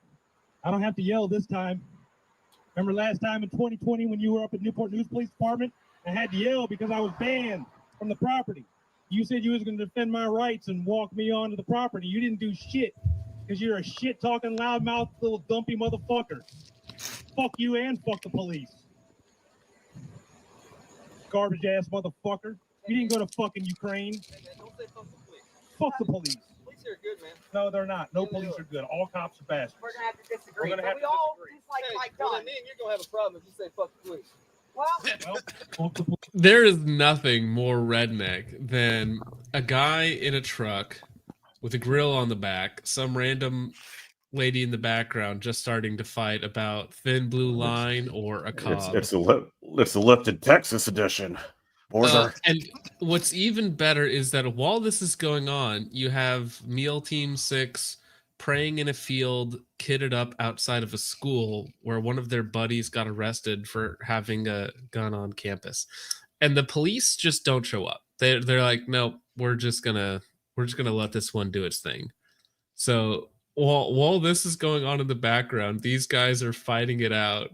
I don't have to yell this time. Remember last time in 2020 when you were up at Newport News Police Department? I had to yell because I was banned from the property. You said you was going to defend my rights and walk me onto the property. You didn't do shit because you're a shit-talking, loudmouth, little dumpy motherfucker. Fuck you and fuck the police. Garbage-ass motherfucker. You didn't go to fucking Ukraine. Hey, man, don't say fuck the police. Fuck the police. Police are good, man. No, they're not. No police are good. All cops are bastards. We're gonna have to disagree. We're gonna have to all disagree. dislike Mike Dunn. Well, then me and you're gonna have a problem if you say fuck the police. Well, There is nothing more redneck than a guy in a truck with a grill on the back, some random lady in the background just starting to fight about thin blue line or a cob. It's a lifted Texas edition. And what's even better is that while this is going on, you have MEAL Team 6 praying in a field, kitted up outside of a school where one of their buddies got arrested for having a gun on campus. And the police just don't show up. They're like, no, we're just gonna let this one do its thing. So while this is going on in the background, these guys are fighting it out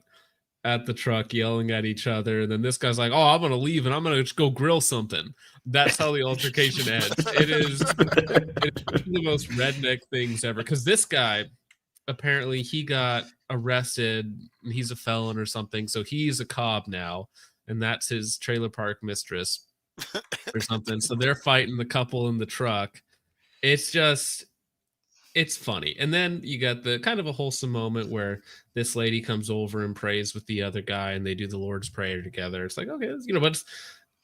at the truck, yelling at each other, and then this guy's like, oh, I'm gonna leave and I'm gonna just go grill something. That's how the altercation ends. It's the most redneck things ever, because this guy apparently he got arrested and he's a felon or something, so he's a cob now, and that's his trailer park mistress or something. So they're fighting the couple in the truck. It's funny. And then you got the kind of a wholesome moment where this lady comes over and prays with the other guy and they do the Lord's Prayer together. It's like, okay, but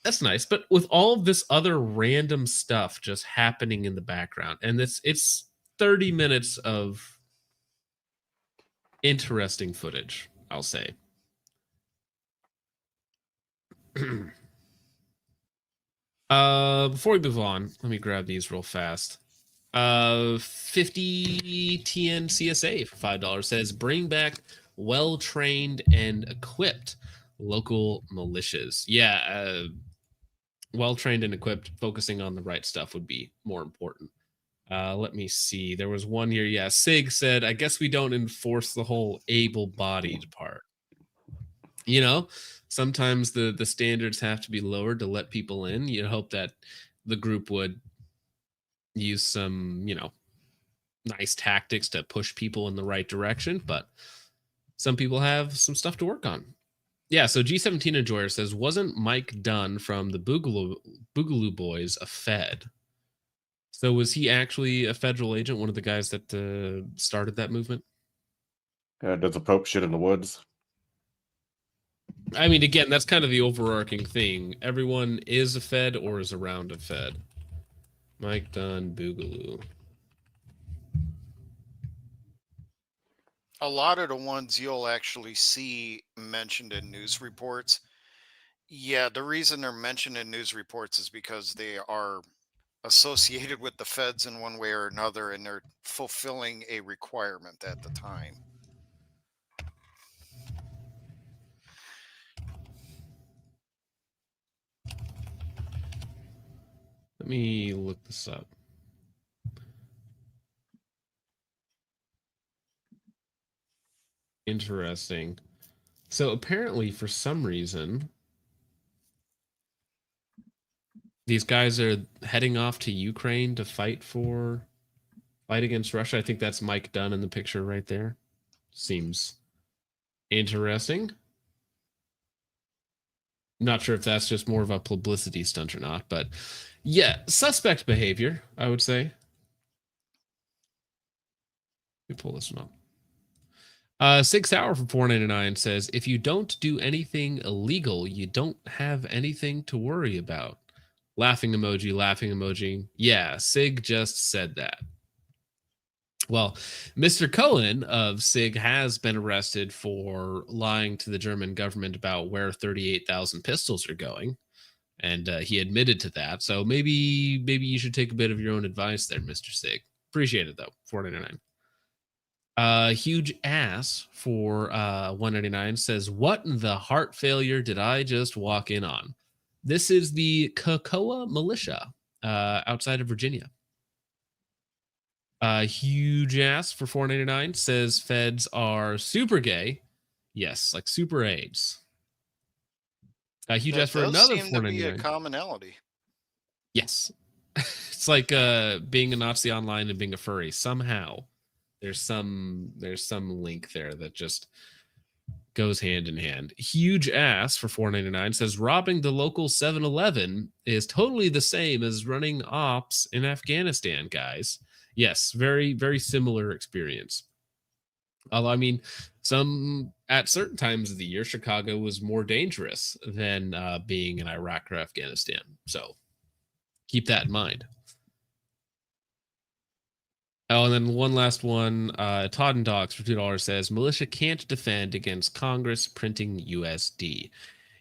that's nice. But with all of this other random stuff just happening in the background, and it's 30 minutes of interesting footage, I'll say. Before we move on, let me grab these real fast. 50 TN CSA for $5 says bring back well-trained and equipped local militias. Yeah, well-trained and equipped, focusing on the right stuff would be more important. Let me see. There was one here. Yeah, Sig said, I guess we don't enforce the whole able-bodied part. You know, sometimes the standards have to be lowered to let people in. You hope that the group would use some, nice tactics to push people in the right direction, but some people have some stuff to work on. Yeah, so G17 Enjoyer says, wasn't Mike Dunn from the Boogaloo Boys a Fed? So was he actually a federal agent, one of the guys that started that movement? Does the Pope shit in the woods? I mean, again, that's kind of the overarching thing. Everyone is a Fed or is around a Fed. Mike Dunn, Boogaloo. A lot of the ones you'll actually see mentioned in news reports. Yeah, the reason they're mentioned in news reports is because they are associated with the feds in one way or another, and they're fulfilling a requirement at the time. Let me look this up. Interesting. So apparently, for some reason, these guys are heading off to Ukraine to fight against Russia. I think that's Mike Dunn in the picture right there. Seems interesting. Not sure if that's just more of a publicity stunt or not, but yeah, suspect behavior, I would say. Let me pull this one up. 6 Hour from $4.99 says, if you don't do anything illegal, you don't have anything to worry about. Laughing emoji, laughing emoji. Yeah, Sig just said that. Well, Mr. Cohen of SIG has been arrested for lying to the German government about where 38,000 pistols are going. And he admitted to that. So maybe you should take a bit of your own advice there, Mr. SIG. Appreciate it, though. $4.99. Huge ass for $1.99 says, what in the heart failure did I just walk in on? This is the Kekoas Militia outside of Virginia. Huge ass for $4.99 says feds are super gay. Yes, like super AIDS. Huge ass for another $4.99. Seem to be a $4.99. commonality. Yes. It's like being a Nazi online and being a furry. Somehow there's some link there that just goes hand in hand. Huge ass for $4.99 says robbing the local 7-Eleven is totally the same as running ops in Afghanistan, guys. Yes, very, very similar experience. Although, I mean, at certain times of the year, Chicago was more dangerous than being in Iraq or Afghanistan. So keep that in mind. Oh, and then one last one. Todd and Dogs for $2 says, militia can't defend against Congress printing USD.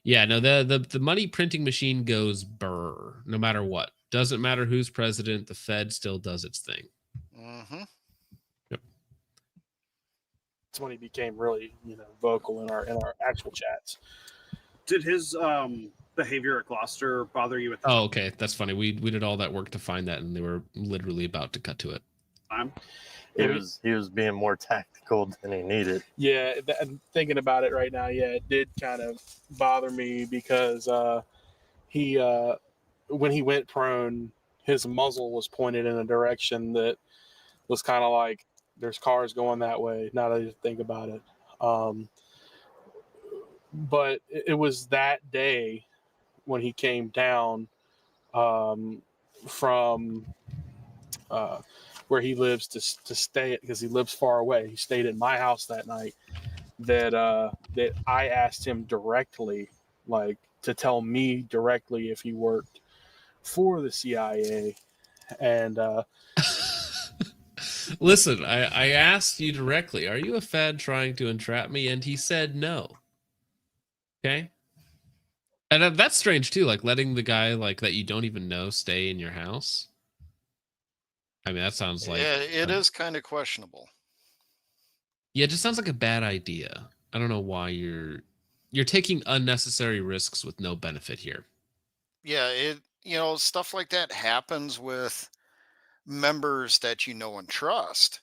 Yeah, no, the money printing machine goes burr no matter what. Doesn't matter who's president, the Fed still does its thing. Mm-hmm. Yep. That's when he became really, vocal in our actual chats. Did his behavior at Gloucester bother you? Oh, okay, that's funny. We did all that work to find that, and they were literally about to cut to it. He was being more tactical than he needed. Yeah, I'm thinking about it right now. Yeah, it did kind of bother me because he when he went prone, his muzzle was pointed in a direction that was kind of like there's cars going that way. Now that I think about it, but it was that day when he came down from where he lives to stay, because he lives far away. He stayed at my house that night. That I asked him directly, like to tell me directly if he worked for the CIA, and listen, I asked you directly, are you a Fed trying to entrap me? And he said no. Okay. And that's strange too, like letting the guy like that you don't even know stay in your house. I mean, that sounds like... Yeah, it is kind of questionable. Yeah, it just sounds like a bad idea. I don't know why you're taking unnecessary risks with no benefit here. Yeah, stuff like that happens with members that you know and trust,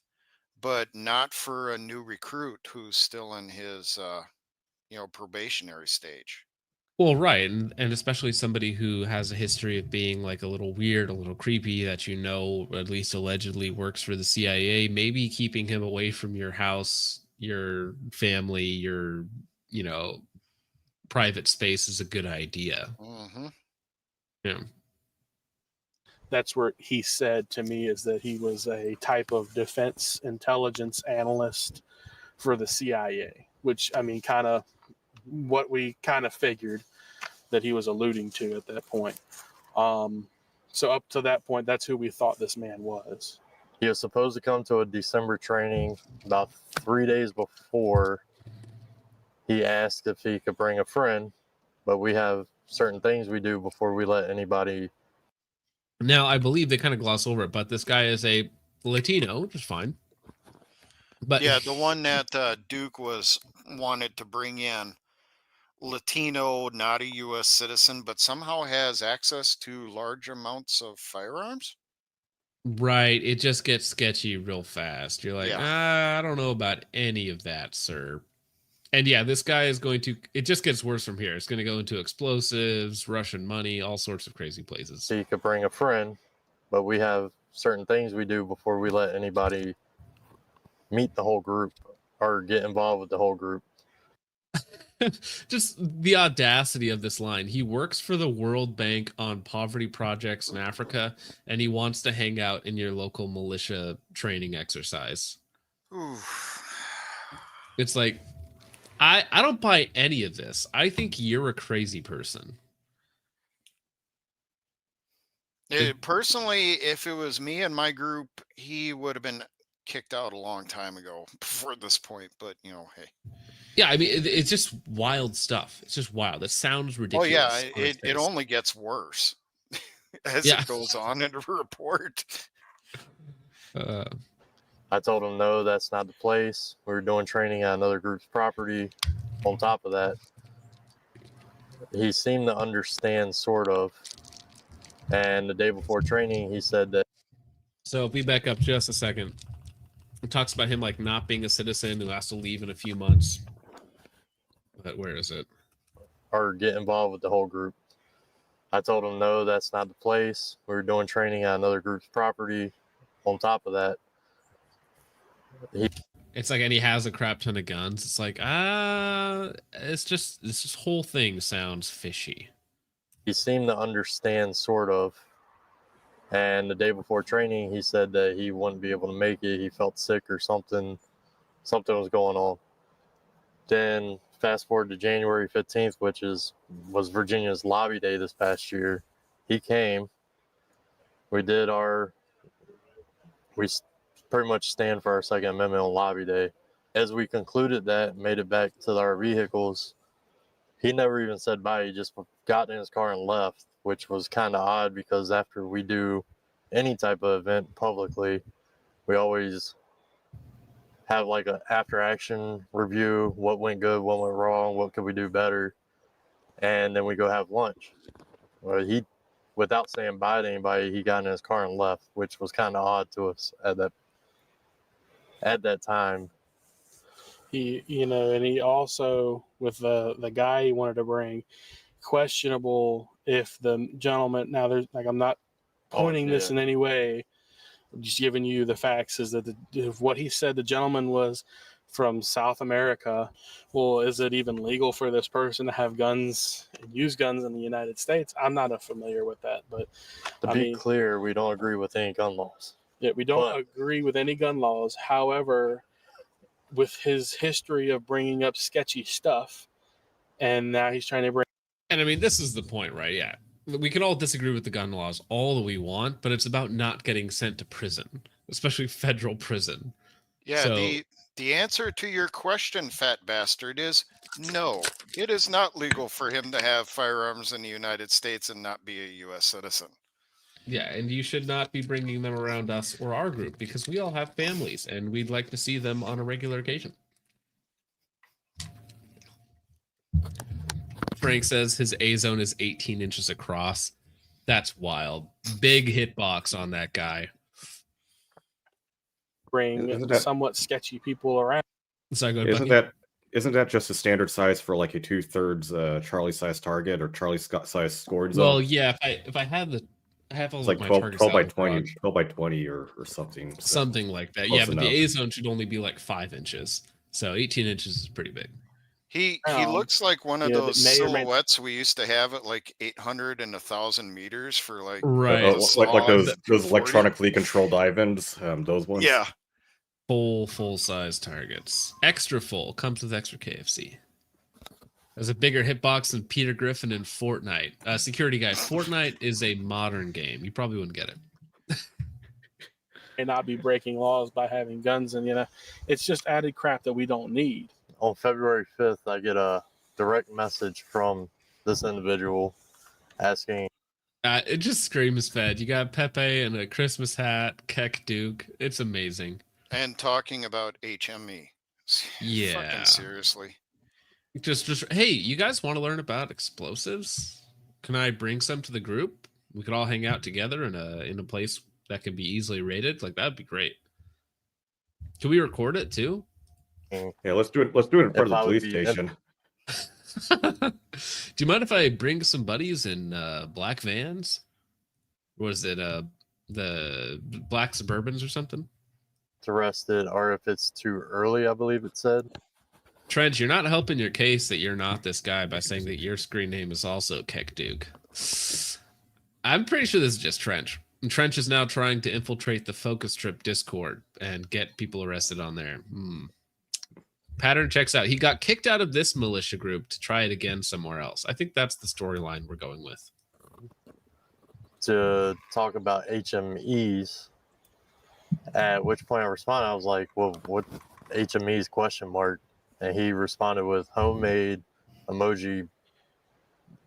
but not for a new recruit who's still in his probationary stage. Well, right, and especially somebody who has a history of being like a little weird, a little creepy, that at least allegedly works for the CIA. Maybe keeping him away from your house, your family, your private space is a good idea. Mm-hmm. Yeah. That's where he said to me is that he was a type of defense intelligence analyst for the CIA, which, I mean, kind of what we kind of figured that he was alluding to at that point. So up to that point, that's who we thought this man was. He was supposed to come to a December training. About 3 days before, he asked if he could bring a friend, but we have certain things we do before we let anybody Now, I believe they kind of gloss over it, but this guy is a Latino, which is fine. But yeah, the one that Duke wanted to bring in, Latino, not a U.S. citizen, but somehow has access to large amounts of firearms. right, it just gets sketchy real fast. You're like, Yeah. I don't know about any of that, sir. And yeah, this guy is going to, it just gets worse from here. It's going to go into explosives, Russian money, all sorts of crazy places. So you could bring a friend, but we have certain things we do before we let anybody meet the whole group or get involved with the whole group. Just the audacity of this line. He works for the World Bank on poverty projects in Africa, and he wants to hang out in your local militia training exercise. It's like, I don't buy any of this. I think you're a crazy person. Personally, if it was me and my group, he would have been kicked out a long time ago before this point. But hey. Yeah, I mean, it's just wild stuff. It's just wild. It sounds ridiculous. Oh yeah, it only gets worse as it goes on in the report. I told him, no, that's not the place. We were doing training on another group's property. On top of that, he seemed to understand, sort of. And the day before training, he said that. So if we back up just a second, it talks about him like not being a citizen who has to leave in a few months. But where is it? Or get involved with the whole group. I told him, no, that's not the place. We were doing training on another group's property. On top of that, it's like, and he has a crap ton of guns. It's like, it's just, this whole thing sounds fishy. He seemed to understand, sort of. And the day before training, he said that he wouldn't be able to make it. He felt sick or something. Something was going on. Then fast forward to January 15th, which was Virginia's lobby day this past year. He came. We pretty much stand for our Second Amendment on lobby day. As we concluded that, made it back to our vehicles, he never even said bye. He just got in his car and left, which was kind of odd because after we do any type of event publicly, we always have like an after action review, what went good, what went wrong, what could we do better, and then we go have lunch. Well, he, without saying bye to anybody, he got in his car and left, which was kind of odd to us at that time. He, and he also, with the guy he wanted to bring, questionable if the gentleman, now there's like, I'm not pointing this in any way, I'm just giving you the facts, is that what he said, the gentleman was from South America. Well, is it even legal for this person to have guns and use guns in the United States? I'm not familiar with that, but to be clear, we don't agree with any gun laws. Yeah, we don't agree with any gun laws. However, with his history of bringing up sketchy stuff, and now he's trying to bring. And I mean, this is the point, right? Yeah. We can all disagree with the gun laws all that we want, but it's about not getting sent to prison, especially federal prison. Yeah, so, the answer to your question, fat bastard, is no. It is not legal for him to have firearms in the United States and not be a U.S. citizen. Yeah, and you should not be bringing them around us or our group because we all have families and we'd like to see them on a regular occasion. Frank says his A zone is 18 inches across. That's wild. Big hitbox on that guy. Bring somewhat sketchy people around. Sorry, go ahead, Isn't that just a standard size for like a 2/3 Charlie size target or Charlie size scored zone? Well, yeah. If I have the all like my 12 by 20, 12 by 20 or something. So something like that. Yeah, but the A zone should only be like 5 inches. So 18 inches is pretty big. He looks like one of those silhouettes we used to have at like 800 and 1,000 meters for like like those electronically controlled dive-ins, those ones. Yeah, full size targets, extra full, comes with extra KFC. There's a bigger hitbox than Peter Griffin in Fortnite. Security guy, Fortnite is a modern game. You probably wouldn't get it. And not be breaking laws by having guns, and it's just added crap that we don't need. On February 5th, I get a direct message from this individual asking It just screams Fed. You got Pepe and a Christmas hat, Keck Duke. It's amazing. And talking about HME. Yeah. Fucking seriously. Just hey, you guys want to learn about explosives? Can I bring some to the group? We could all hang out together in a place that can be easily rated. Like that'd be great. Can we record it too? Yeah, let's do it. Let's do it in front If of I the would police be- station. Do you mind if I bring some buddies in black vans? Was it the black Suburbans or something? It's arrested, or if it's too early, I believe it said. Trent, you're not helping your case that you're not this guy by saying that your screen name is also Keck Duke. I'm pretty sure this is just Trench. And Trench is now trying to infiltrate the Focus Trip Discord and get people arrested on there. Pattern checks out. He got kicked out of this militia group to try it again somewhere else. I think that's the storyline we're going with. To talk about HMEs, at which point I responded, I was like, well, what HMEs question mark? And he responded with homemade emoji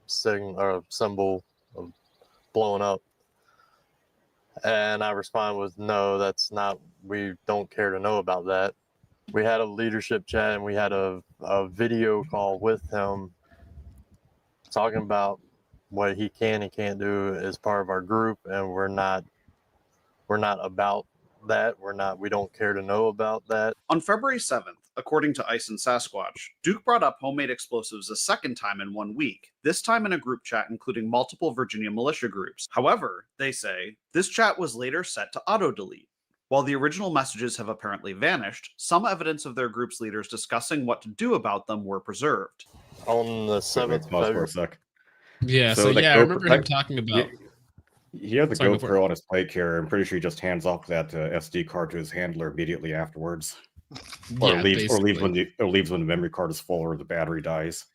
symbol of blowing up. And I responded with, no, that's not, we don't care to know about that. We had a leadership chat and we had a video call with him talking about what he can and can't do as part of our group, and we're not about that. We don't care to know about that. On February 7th, according to Ice and Sasquatch, Duke brought up homemade explosives a second time in 1 week, this time in a group chat including multiple Virginia militia groups. However, they say, this chat was later set to auto-delete. While the original messages have apparently vanished, some evidence of their group's leaders discussing what to do about them were preserved. On the 7th Pause for a sec. Yeah, so the yeah, I GoPro remember him talking about... He had the Sorry, go for GoPro on his plate carrier. I'm pretty sure he just hands off that SD card to his handler immediately afterwards, or Yeah, leaves basically. when the memory card is full or the battery dies.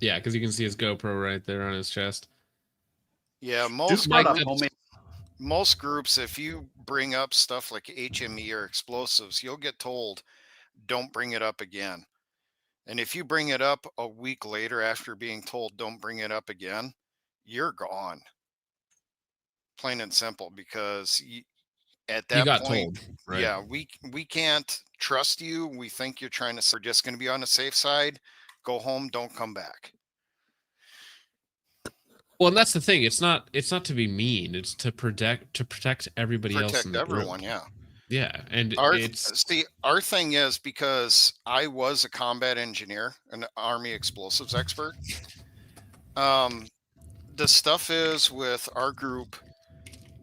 Yeah, because you can see his GoPro right there on his chest. Yeah, most groups, if you bring up stuff like HME or explosives, you'll get told, don't bring it up again. And if you bring it up a week later after being told don't bring it up again, you're gone. Plain and simple, because at that You got point, told, right? yeah, we can't trust you. We think you're trying to, we're just going to be on the safe side. Go home, don't come back. Well, and that's the thing. It's not to be mean. It's to protect everybody else in the everyone, group. yeah. Yeah, and our thing is, because I was a combat engineer, an Army explosives expert. The stuff is with our group,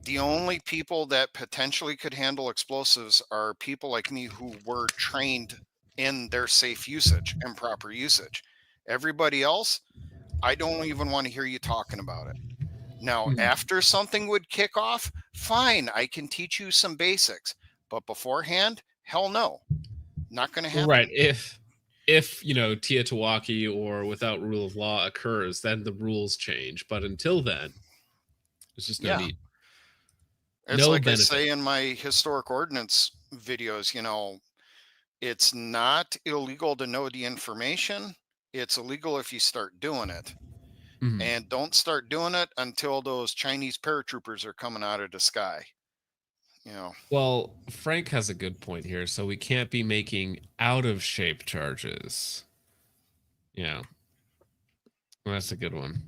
the only people that potentially could handle explosives are people like me who were trained in their safe usage and proper usage. Everybody else, I don't even want to hear you talking about it. Now, after something would kick off, fine, I can teach you some basics. But beforehand, hell no. Not going to happen. Right. If Teotihuacan or without rule of law occurs, then the rules change. But until then, there's just no need. It's no like benefit. I say in my historic ordnance videos, it's not illegal to know the information. It's illegal if you start doing it. And don't start doing it until those Chinese paratroopers are coming out of the sky. Well, Frank has a good point here. So we can't be making out of shape charges. Yeah. Well, that's a good one.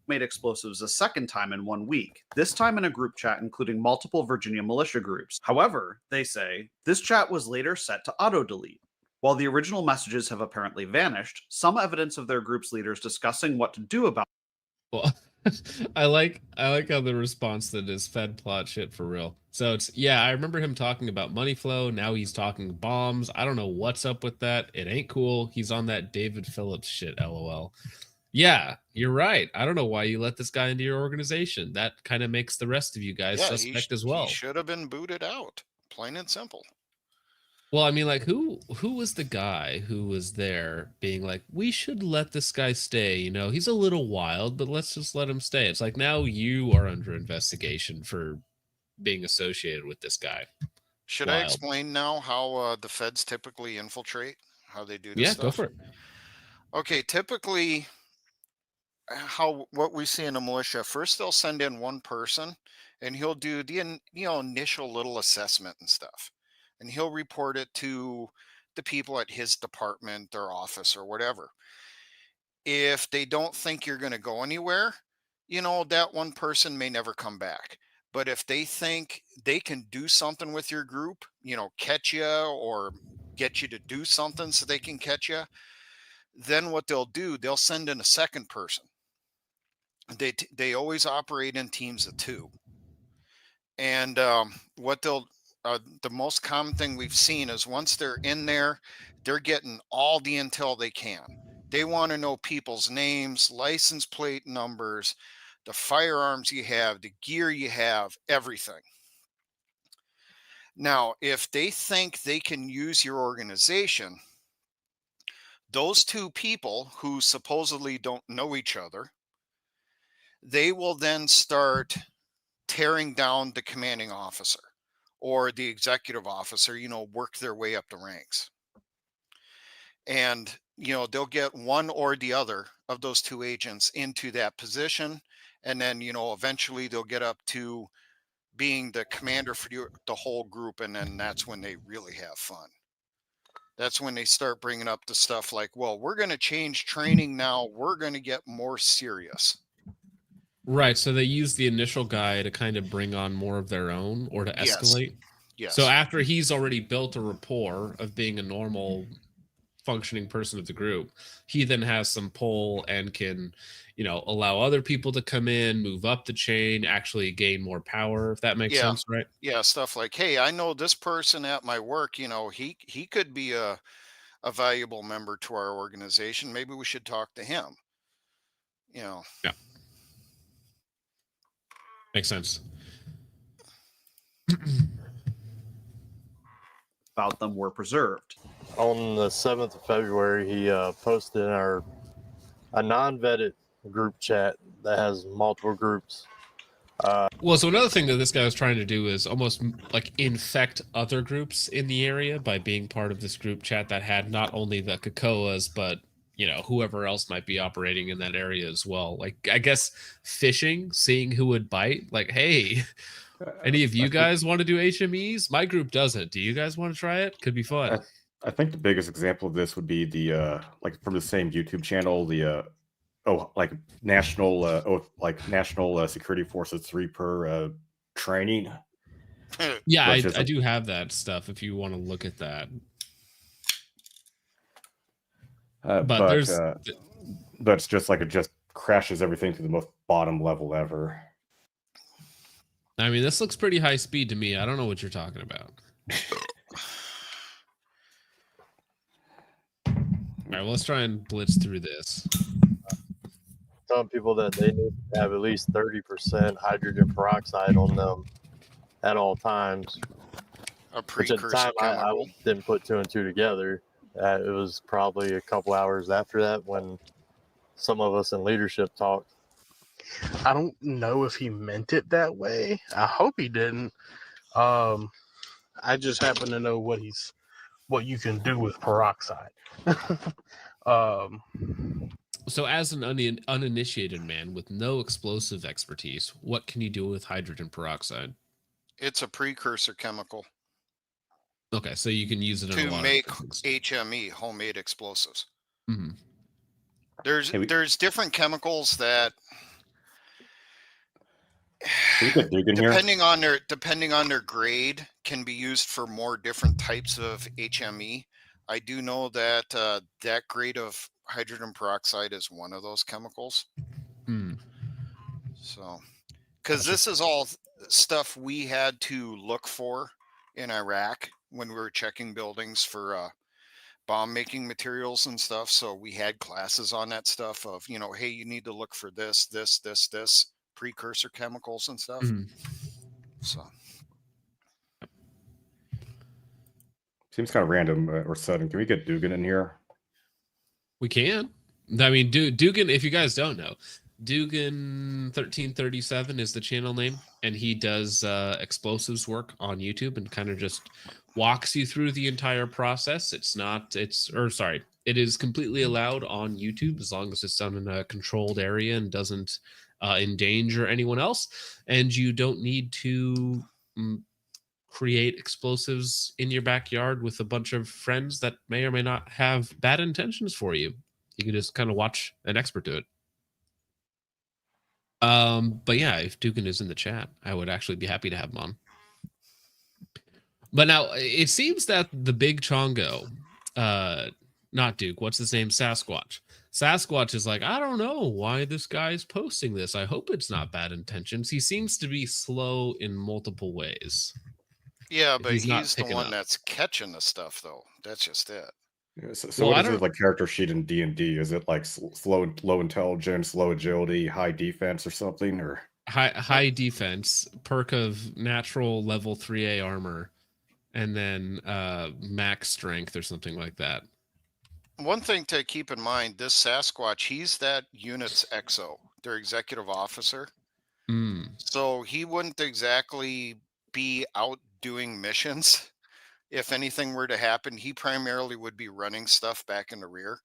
Made explosives a second time in 1 week, this time in a group chat including multiple Virginia militia groups. However, they say, this chat was later set to auto-delete. While the original messages have apparently vanished, some evidence of their group's leaders discussing what to do about. Well, I like how the response that is Fed plot shit for real. So it's, yeah, I remember him talking about money flow. Now he's talking bombs. I don't know what's up with that. It ain't cool. He's on that David Phillips shit, LOL. Yeah, you're right. I don't know why you let this guy into your organization. That kind of makes the rest of you guys suspect as well. He should have been booted out, plain and simple. Well, I mean, like, who was the guy who was there being like, we should let this guy stay? He's a little wild, but let's just let him stay. It's like, now you are under investigation for being associated with this guy. Should I explain now how the feds typically infiltrate? How they do this stuff? Yeah, go for it. Okay, typically, what we see in the militia. First, they'll send in one person, and he'll do the initial little assessment and stuff, and he'll report it to the people at his department or office or whatever. If they don't think you're going to go anywhere, that one person may never come back. But if they think they can do something with your group, catch you or get you to do something so they can catch you, then what they'll do, they'll send in a second person. They always operate in teams of 2. And what the most common thing we've seen is once they're in there, they're getting all the intel they can. They want to know people's names, license plate numbers, the firearms you have, the gear you have, everything. Now, if they think they can use your organization, those 2 people who supposedly don't know each other, they will then start tearing down the commanding officer or the executive officer, work their way up the ranks. And, they'll get one or the other of those 2 agents into that position. And then, eventually they'll get up to being the commander for the whole group. And then that's when they really have fun. That's when they start bringing up the stuff like, well, we're going to change training now. We're going to get more serious. Right. So they use the initial guy to kind of bring on more of their own or to escalate. Yes. So after he's already built a rapport of being a normal functioning person of the group, he then has some pull and can, allow other people to come in, move up the chain, actually gain more power, if that makes sense, right? Yeah, stuff like, hey, I know this person at my work, he could be a valuable member to our organization. Maybe we should talk to him. Yeah. Makes sense. About them were preserved. On the 7th of February, he posted in a non-vetted group chat that has multiple groups. Well, so another thing that this guy was trying to do is almost like infect other groups in the area by being part of this group chat that had not only the Kekoas, but whoever else might be operating in that area as well. Like, I guess fishing, seeing who would bite. Like, hey, any of you guys want to do HMEs? My group doesn't. Do you guys want to try it? Could be fun. I think the biggest example of this would be the like from the same YouTube channel, the National Security Forces Reaper training. Yeah, I do have that stuff if you want to look at that. But it's just like it just crashes everything to the most bottom level ever. I mean, this looks pretty high speed to me. I don't know what you're talking about. All right, well, let's try and blitz through this. Telling people that they need to have at least 30% hydrogen peroxide on them at all times. A precursor Which at the time I didn't put 2 and 2 together. It was probably a couple hours after that when some of us in leadership talked. I don't know if he meant it that way. I hope he didn't. I just happen to know what you can do with peroxide. So as an uninitiated man with no explosive expertise, what can you do with hydrogen peroxide? It's a precursor chemical. Okay, so you can use it in a lot make of things. HME, homemade explosives. Mm-hmm. There's different chemicals that depending on their grade can be used for more different types of HME. I do know that that grade of hydrogen peroxide is one of those chemicals. So, because this is all stuff we had to look for in Iraq when we were checking buildings for bomb making materials and stuff. So we had classes on that stuff of, hey, you need to look for this precursor chemicals and stuff. So seems kind of random or sudden. Can we get Dugan in here? We can. I mean, Dugan, if you guys don't know, Dugan1337 is the channel name, and he does explosives work on YouTube and kind of just walks you through the entire process. It is completely allowed on YouTube as long as it's done in a controlled area and doesn't endanger anyone else. And you don't need to create explosives in your backyard with a bunch of friends that may or may not have bad intentions for you. You can just kind of watch an expert do it. But yeah, if Dugan is in the chat, I would actually be happy to have him on. But now it seems that the big Chongo, not Duke, what's his name? Sasquatch. Sasquatch is like, I don't know why this guy's posting this. I hope it's not bad intentions. He seems to be slow in multiple ways. Yeah, but He's not he's the picking one up. that's catching the stuff, though. That's just it. Yeah, so what is his like character sheet in D&D? Is it like low intelligence, low agility, high defense, or something? Or high defense, perk of natural level 3A armor, and then max strength or something like that. One thing to keep in mind, this Sasquatch, he's that unit's XO, their executive officer. So he wouldn't exactly be out doing missions. If anything were to happen, he primarily would be running stuff back in the rear.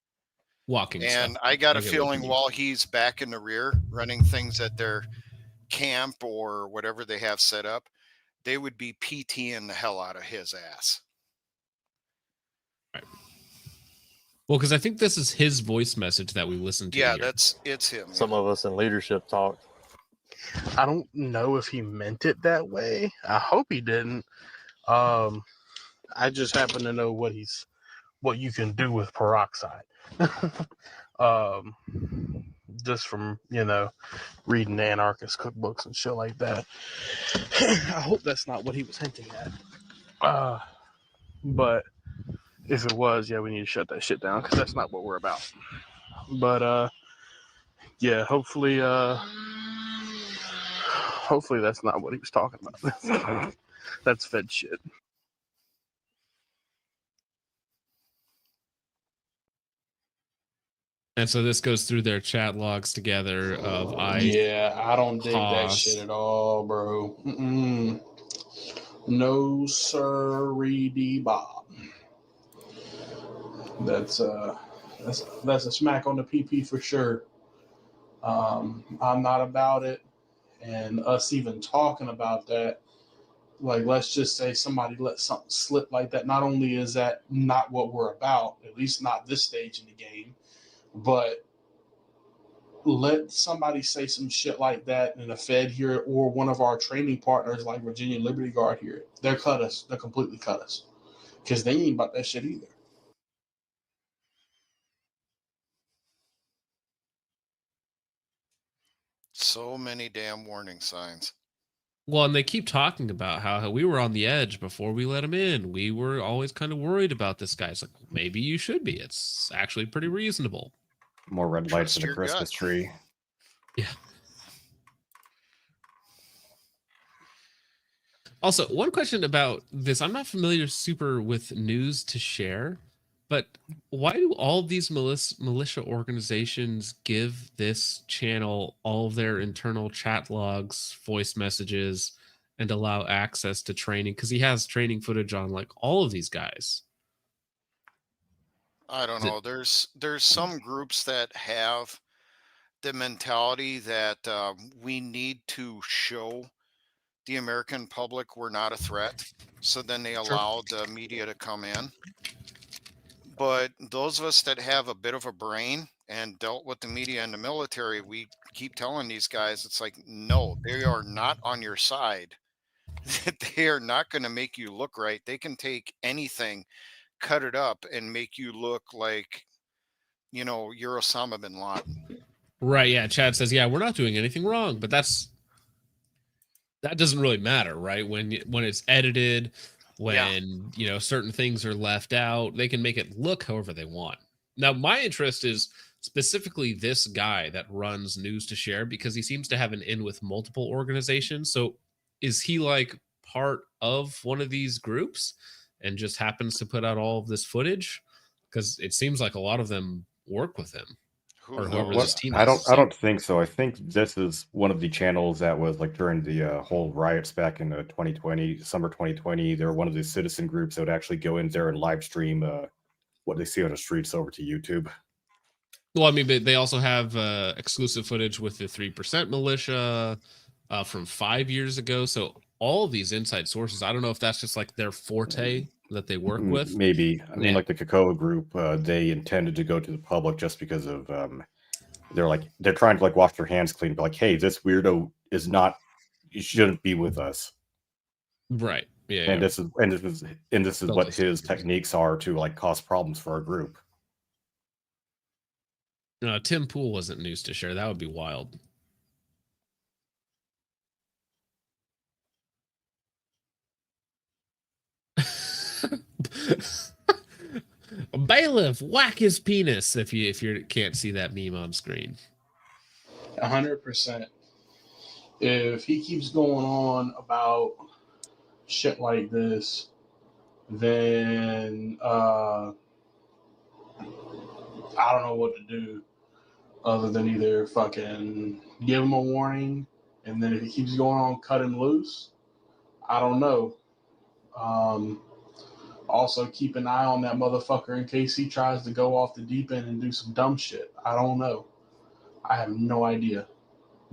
Walking and stuff. I got I a get what feeling you mean. while he's back in the rear running things at their camp or whatever they have set up, they would be PTing the hell out of his ass. Right. Well, because I think this is his voice message that we listened to. Yeah, here. it's him. Some of us in leadership talk. I don't know if he meant it that way. I hope he didn't. I just happen to know what you can do with peroxide. Just from, reading anarchist cookbooks and shit like that. I hope that's not what he was hinting at. But if it was, yeah, we need to shut that shit down because that's not what we're about. But yeah, hopefully that's not what he was talking about. That's Fed shit. And so this goes through their chat logs together of Yeah, I don't dig that shit at all, bro. No sirree Bob. That's a smack on the PP for sure. I'm not about it, and us even talking about that, like, let's just say somebody let something slip like that. Not only is that not what we're about, at least not this stage in the game, but let somebody say some shit like that in a Fed here or one of our training partners like Virginia Liberty Guard here. They'll cut us. They'll completely cut us because they ain't about that shit either. So many damn warning signs. Well, and they keep talking about how we were on the edge before we let him in. We were always kind of worried about this guy. It's like, maybe you should be. It's actually pretty reasonable. More red lights than a Christmas tree. Yeah. Also, one question about this. I'm not familiar super with news to share, but why do all of these militia organizations give this channel all of their internal chat logs, voice messages, and allow access to training? Because he has training footage on like all of these guys. I don't know. There's some groups that have the mentality that we need to show the American public we're not a threat. So then they allow the media to come in. But those of us that have a bit of a brain and dealt with the media and the military, we keep telling these guys, it's like, no, they are not on your side. They are not going to make you look right. They can take anything, cut it up, and make you look like, you're Osama bin Laden. Right, yeah. Chad says, yeah, we're not doing anything wrong, but that doesn't really matter, right? When it's edited, when certain things are left out, they can make it look however they want. Now, my interest is specifically this guy that runs News to Share because he seems to have an in with multiple organizations. So is he like part of one of these groups and just happens to put out all of this footage? Because it seems like a lot of them work with him. or whoever What? this team I is. don't think so. I think this is one of the channels that was like during the whole riots back in 2020, summer 2020. They're one of the citizen groups that would actually go in there and live stream what they see on the streets over to YouTube. Well, I mean, they also have exclusive footage with the 3% militia from 5 years ago. So all of these inside sources, I don't know if that's just like their forte that they work with. Maybe. I mean, Yeah. like the Kekoa group, they intended to go to the public just because of they're trying to like wash their hands clean, but like, hey, this weirdo is not, you shouldn't be with us. Right. Yeah. And this is They'll what just- his techniques are to like cause problems for our group. Tim Pool wasn't news to share. That would be wild. Bailiff, whack his penis if you can't see that meme on screen. 100%. If he keeps going on about shit like this, then I don't know what to do other than either fucking give him a warning, and then if he keeps going on, cut him loose. I don't know. Also, keep an eye on that motherfucker in case he tries to go off the deep end and do some dumb shit. I don't know. I have no idea.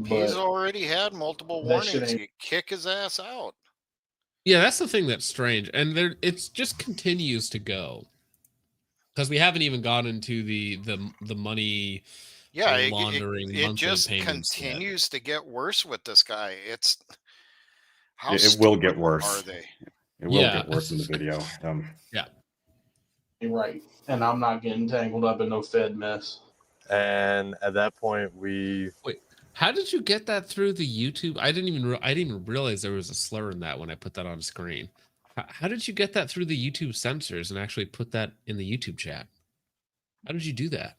He's But already had multiple that shit warnings. ain't- You kick his ass out. Yeah, that's the thing that's strange, and it just continues to go because we haven't even gotten into the money Yeah, laundering it monthly just payments yet. continues to get worse with this guy. It's how It will get stupid worse. are they? It will Yeah. get worse in the video. Yeah. You're right. And I'm not getting tangled up in no Fed mess. And at that point, we Wait, how did you get that through the YouTube? I didn't even realize there was a slur in that when I put that on screen. How did you get that through the YouTube censors and actually put that in the YouTube chat? How did you do that?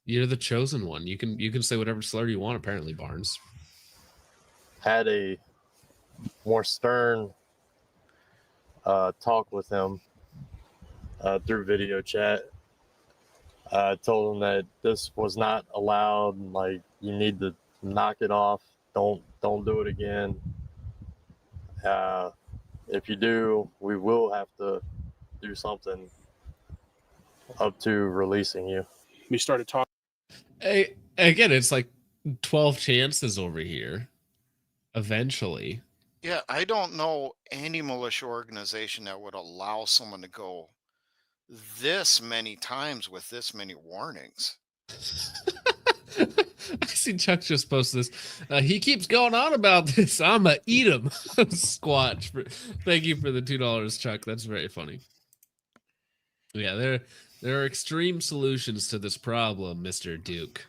You're the chosen one. You can say whatever slur you want, apparently, Barnes. had a more stern talk with him through video chat. I told him that this was not allowed. Like, you need to knock it off. Don't do it again. If you do, we will have to do something up to releasing you. We started talking. Hey, again, it's like 12 chances over here. Eventually. Yeah, I don't know any militia organization that would allow someone to go this many times with this many warnings. I see Chuck just posted this. He keeps going on about this. I'ma eat him. Squatch. Thank you for the $2, Chuck. That's very funny. Yeah, there are extreme solutions to this problem, Mr. Duke.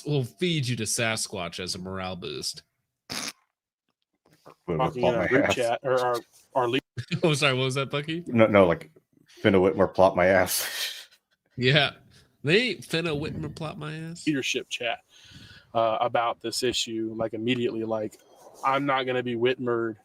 We'll feed you to Sasquatch as a morale boost. Talking in our group chat or our lead. Oh, sorry. What was that, Bucky? No, like Finna Whitmer plot my ass. Yeah, they Finna Whitmer plot my ass. Leadership chat about this issue, like immediately, like, I'm not going to be Whitmered.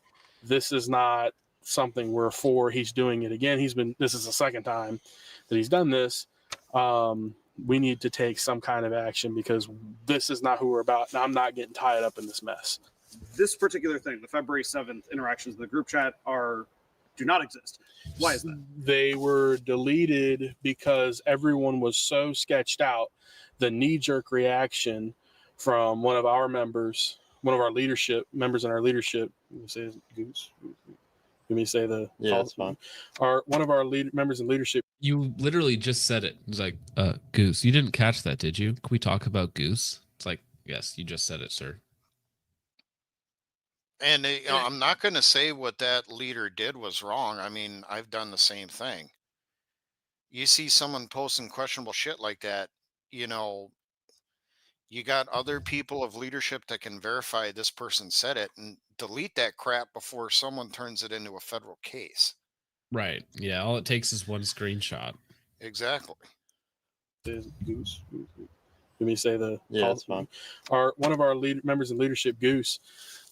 This is not something we're for. He's doing it again. This is the second time that he's done this. We need to take some kind of action because this is not who we're about. And I'm not getting tied up in this mess. This particular thing, the February 7th interactions in the group chat do not exist. Why is that? They were deleted because everyone was so sketched out. The knee-jerk reaction from one of our members, one of our leadership members in our leadership, let me say Goose. Let me say the that's fine. One of our members in leadership. You literally just said it. It's like, Goose, you didn't catch that, did you? Can we talk about Goose? It's like, yes, you just said it, sir. And I'm not going to say what that leader did was wrong. I mean, I've done the same thing. You see someone posting questionable shit like that, you got other people of leadership that can verify this person said it and delete that crap before someone turns it into a federal case. Right. Yeah. All it takes is one screenshot. Exactly. Goose. Let me say the that's fine. One of our members in leadership, Goose,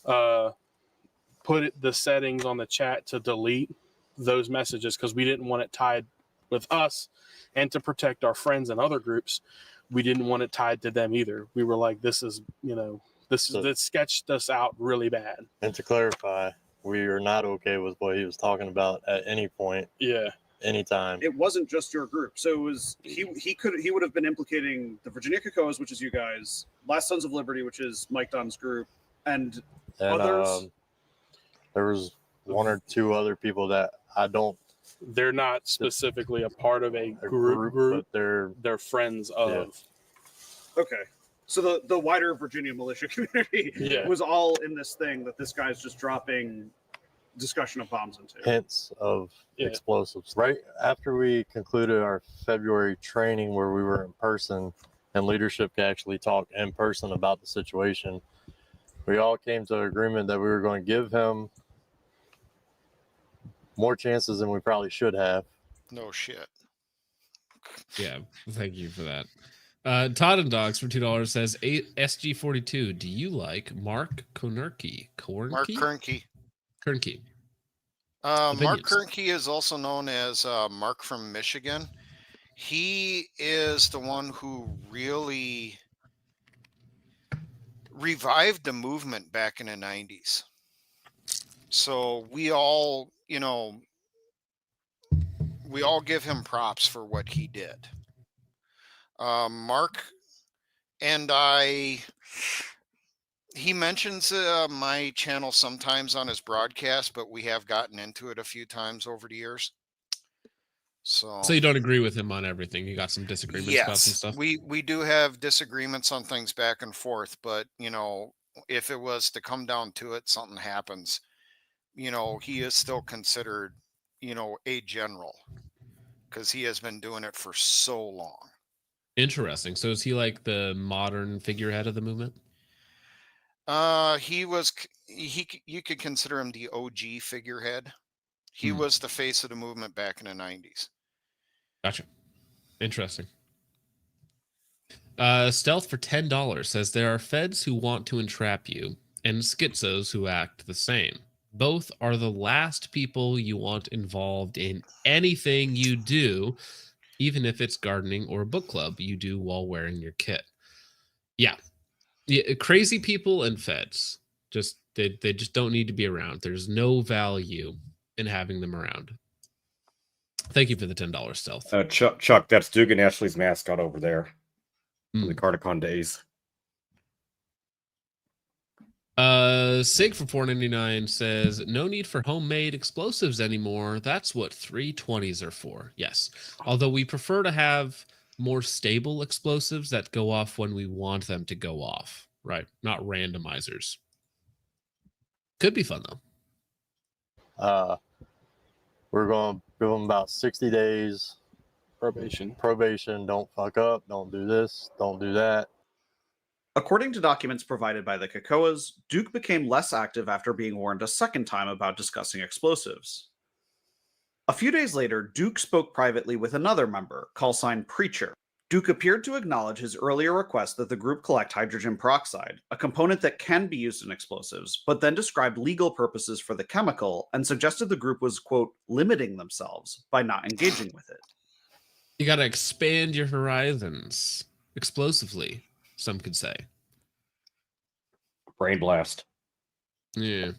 put the settings on the chat to delete those messages because we didn't want it tied with us, and to protect our friends and other groups. we didn't want it tied to them either. We were like, this sketched us out really bad. And to clarify, we are not okay with what he was talking about at any point. Yeah. Anytime. It wasn't just your group. So it was he would have been implicating the Virginia Kekoas, which is you guys, Last Sons of Liberty, which is Mike Dunn's group, and others. There was one or two other people that I don't. They're not specifically a part of a group, but they're friends of. Yeah. Okay. So the wider Virginia militia community was all in this thing that this guy's just dropping discussion of bombs into. Hints of explosives. Right after we concluded our February training where we were in person and leadership could actually talk in person about the situation, we all came to an agreement that we were going to give him more chances than we probably should have. No shit. Yeah, thank you for that. Todd and Dogs for $2 says, SG42, do you like Mark Konerke? Mark Kernke. Kernke. Mark Kernke is also known as Mark from Michigan. He is the one who really revived the movement back in the 90s. So we all give him props for what he did. Mark and he mentions my channel sometimes on his broadcast, but we have gotten into it a few times over the years. So you don't agree with him on everything. You got some disagreements about some stuff. We do have disagreements on things back and forth, but if it was to come down to it, something happens, he is still considered, a general because he has been doing it for so long. Interesting. So is he like the modern figurehead of the movement? You could consider him the OG figurehead. He was the face of the movement back in the 90s. Gotcha. Interesting. Stealth for $10 says there are feds who want to entrap you and schizos who act the same. Both are the last people you want involved in anything you do, even if it's gardening or book club you do while wearing your kit. Yeah, crazy people and feds they just don't need to be around. There's no value in having them around. Thank you for the $10 Stealth. Chuck, that's Dugan Ashley's mascot over there from the Cardicon days. Sig for $4.99 says no need for homemade explosives anymore. That's what 320s are for. Yes, although we prefer to have more stable explosives that go off when we want them to go off, right? Not randomizers. Could be fun though. We're going to give them about 60 days probation. Don't fuck up. Don't do this. Don't do that. According to documents provided by the Kekoas, Duke became less active after being warned a second time about discussing explosives. A few days later, Duke spoke privately with another member, callsign Preacher. Duke appeared to acknowledge his earlier request that the group collect hydrogen peroxide, a component that can be used in explosives, but then described legal purposes for the chemical and suggested the group was, quote, limiting themselves by not engaging with it. You got to expand your horizons explosively, some could say. Brain blast. Yeah.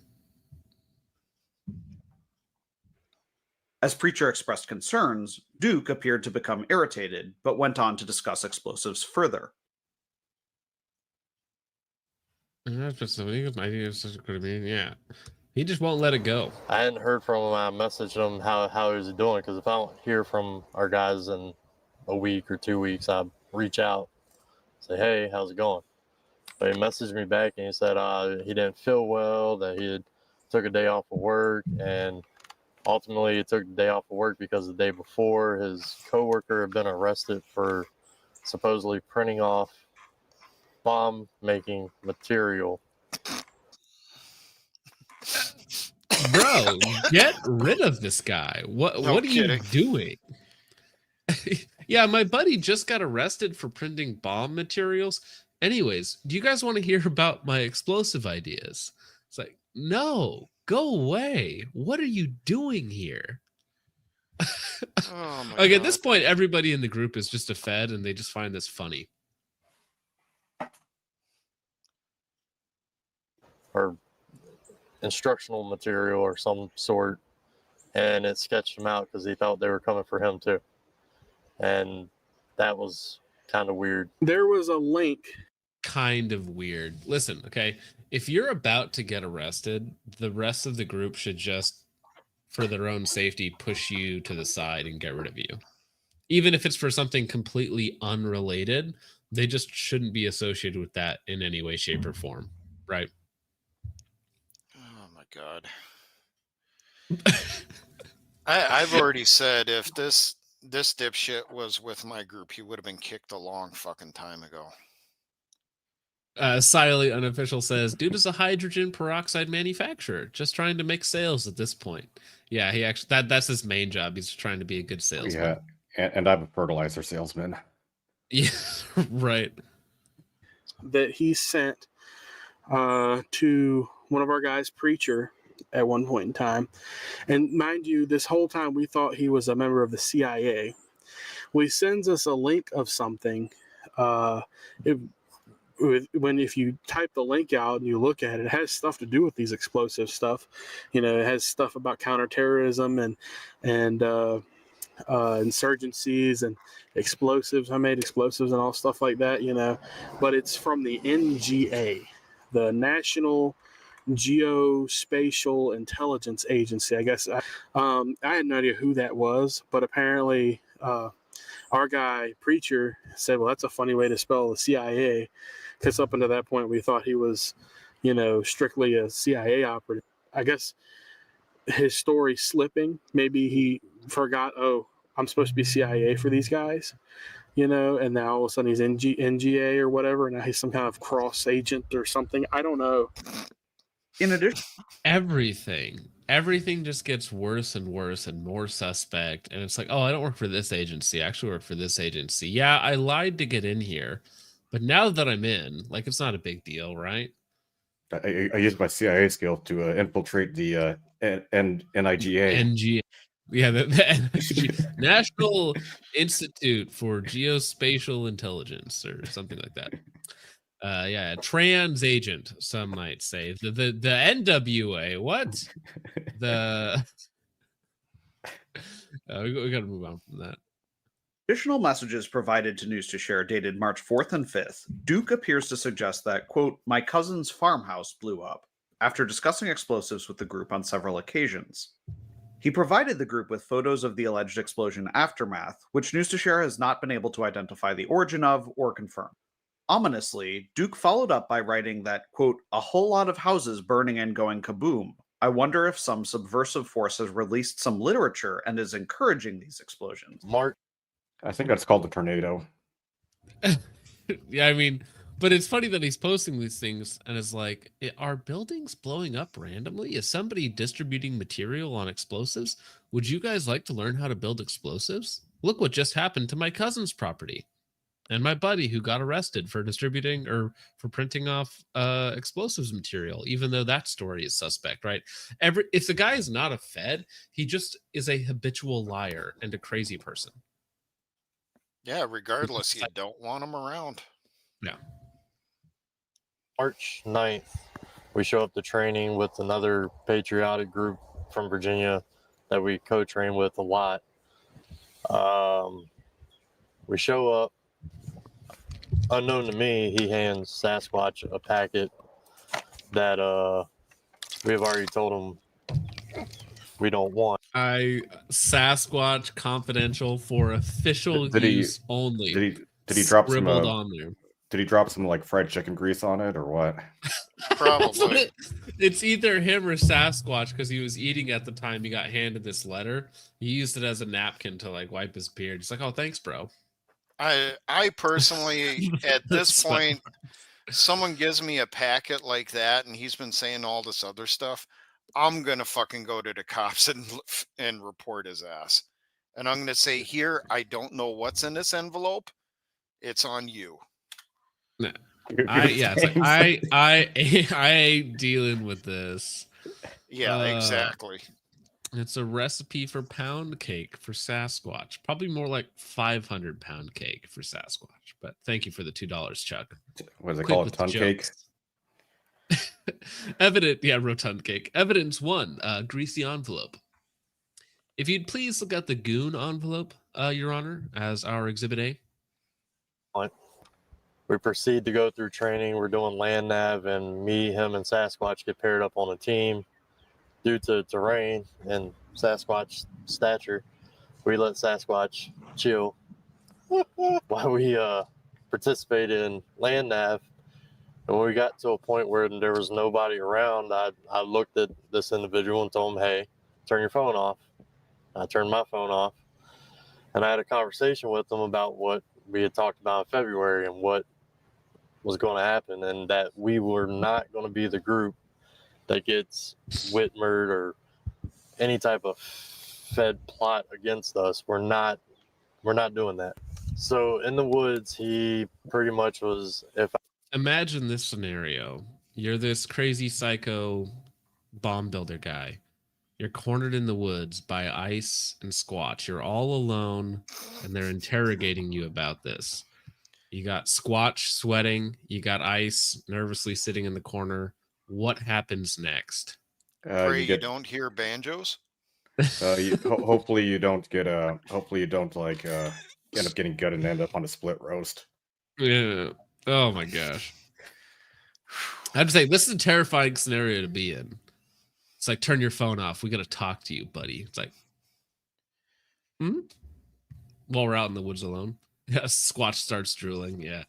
As Preacher expressed concerns, Duke appeared to become irritated, but went on to discuss explosives further. Yeah. He just won't let it go. I hadn't heard from him. I messaged him how he was doing, because if I don't hear from our guys in a week or 2 weeks, I reach out, say, hey, how's it going? But he messaged me back and he said he didn't feel well, that he had took a day off of work, and ultimately he took the day off of work because the day before his coworker had been arrested for supposedly printing off bomb making material. Bro, get rid of this guy. What are you doing? Yeah, my buddy just got arrested for printing bomb materials. Anyways, do you guys want to hear about my explosive ideas? It's like, no, go away. What are you doing here? Oh my Like, God. at this point, everybody in the group is just a fed, and they just find this funny. or instructional material or some sort, and it sketched him out because he thought they were coming for him too. And that was kind of weird. There was a link. Kind of weird. Listen, okay, if you're about to get arrested, the rest of the group should just, for their own safety, push you to the side and get rid of you. Even if it's for something completely unrelated, they just shouldn't be associated with that in any way, shape, or form, right? Oh my God. I've already said if this dipshit was with my group, he would have been kicked a long fucking time ago. Silently Unofficial says, dude is a hydrogen peroxide manufacturer, just trying to make sales at this point. Yeah, he actually that's his main job. He's trying to be a good salesman. Yeah, and I'm a fertilizer salesman. Yeah, right. That he sent to one of our guys, Preacher, at one point in time. And mind you, this whole time we thought he was a member of the CIA. Well, he sends us a link of something. If you type the link out and you look at it, it has stuff to do with these explosive stuff. You know, it has stuff about counterterrorism and insurgencies and explosives. I made explosives and all stuff like that, you know. But it's from the NGA, the National Geospatial Intelligence Agency. I guess I had no idea who that was, but apparently our guy Preacher said, well, that's a funny way to spell the CIA, because up until that point we thought he was, you know, strictly a CIA operative. I guess his story slipping, maybe he forgot, oh, I'm supposed to be CIA for these guys, you know, and now all of a sudden he's NGA or whatever, and now he's some kind of cross agent or something. I don't know. In addition, everything just gets worse and worse and more suspect. And it's like, oh, I don't work for this agency. I actually work for this agency. Yeah, I lied to get in here, but now that I'm in, like, it's not a big deal, right? I used my CIA skill to infiltrate the NIGA. Yeah, the National Institute for Geospatial Intelligence or something like that. Yeah, trans agent, some might say. The NWA. What? We got to move on from that. Additional messages provided to News to Share dated March 4th and 5th. Duke appears to suggest that, quote, my cousin's farmhouse blew up after discussing explosives with the group on several occasions. He provided the group with photos of the alleged explosion aftermath, which News to Share has not been able to identify the origin of or confirm. Ominously, Duke followed up by writing that, quote, a whole lot of houses burning and going kaboom. I wonder if some subversive force has released some literature and is encouraging these explosions. Mark, I think that's called the tornado. Yeah, I mean, but it's funny that he's posting these things and is like, are buildings blowing up randomly? Is somebody distributing material on explosives? Would you guys like to learn how to build explosives? Look what just happened to my cousin's property. And my buddy who got arrested for distributing or for printing off explosives material, even though that story is suspect, right? If the guy is not a Fed, he just is a habitual liar and a crazy person. Yeah, regardless, you don't want him around. Yeah. March 9th, we show up to training with another patriotic group from Virginia that we co-train with a lot. We show up. Unknown to me, he hands Sasquatch a packet that we have already told him we don't want. Sasquatch confidential for official use only. Did he drop some on there? Did he drop some like fried chicken grease on it or what? Probably. It's either him or Sasquatch, because he was eating at the time he got handed this letter. He used it as a napkin to like wipe his beard. He's like, oh, thanks, bro. I personally, at this point, someone gives me a packet like that and he's been saying all this other stuff, I'm going to fucking go to the cops and report his ass. And I'm going to say, here, I don't know what's in this envelope. It's on you. No. I ain't dealing with this. Yeah, exactly. It's a recipe for pound cake for Sasquatch. Probably more like 500 pound cake for Sasquatch. But thank you for the $2, Chuck. What is it called? Ton cake? Rotund cake. Evidence 1, greasy envelope. If you'd please look at the goon envelope, Your Honor, as our Exhibit A. We proceed to go through training. We're doing land nav, and me, him, and Sasquatch get paired up on a team. Due to terrain and Sasquatch stature, we let Sasquatch chill while we participate in land nav. And when we got to a point where there was nobody around, I looked at this individual and told him, hey, turn your phone off. I turned my phone off. And I had a conversation with him about what we had talked about in February and what was going to happen, and that we were not going to be the group that gets Whitmered or any type of Fed plot against us. We're not doing that. So in the woods, he pretty much was, Imagine this scenario. You're this crazy psycho bomb builder guy. You're cornered in the woods by Ice and Squatch. You're all alone, and they're interrogating you about this. You got Squatch sweating. You got Ice nervously sitting in the corner. What happens next? Pray you don't hear banjos. Hopefully you don't get hopefully you don't like end up getting gutted and end up on a split roast. Yeah. Oh my gosh. I'd say this is a terrifying scenario to be in. It's like, turn your phone off. We got to talk to you, buddy. It's like, while we're out in the woods alone. Yeah, Squatch starts drooling. Yeah.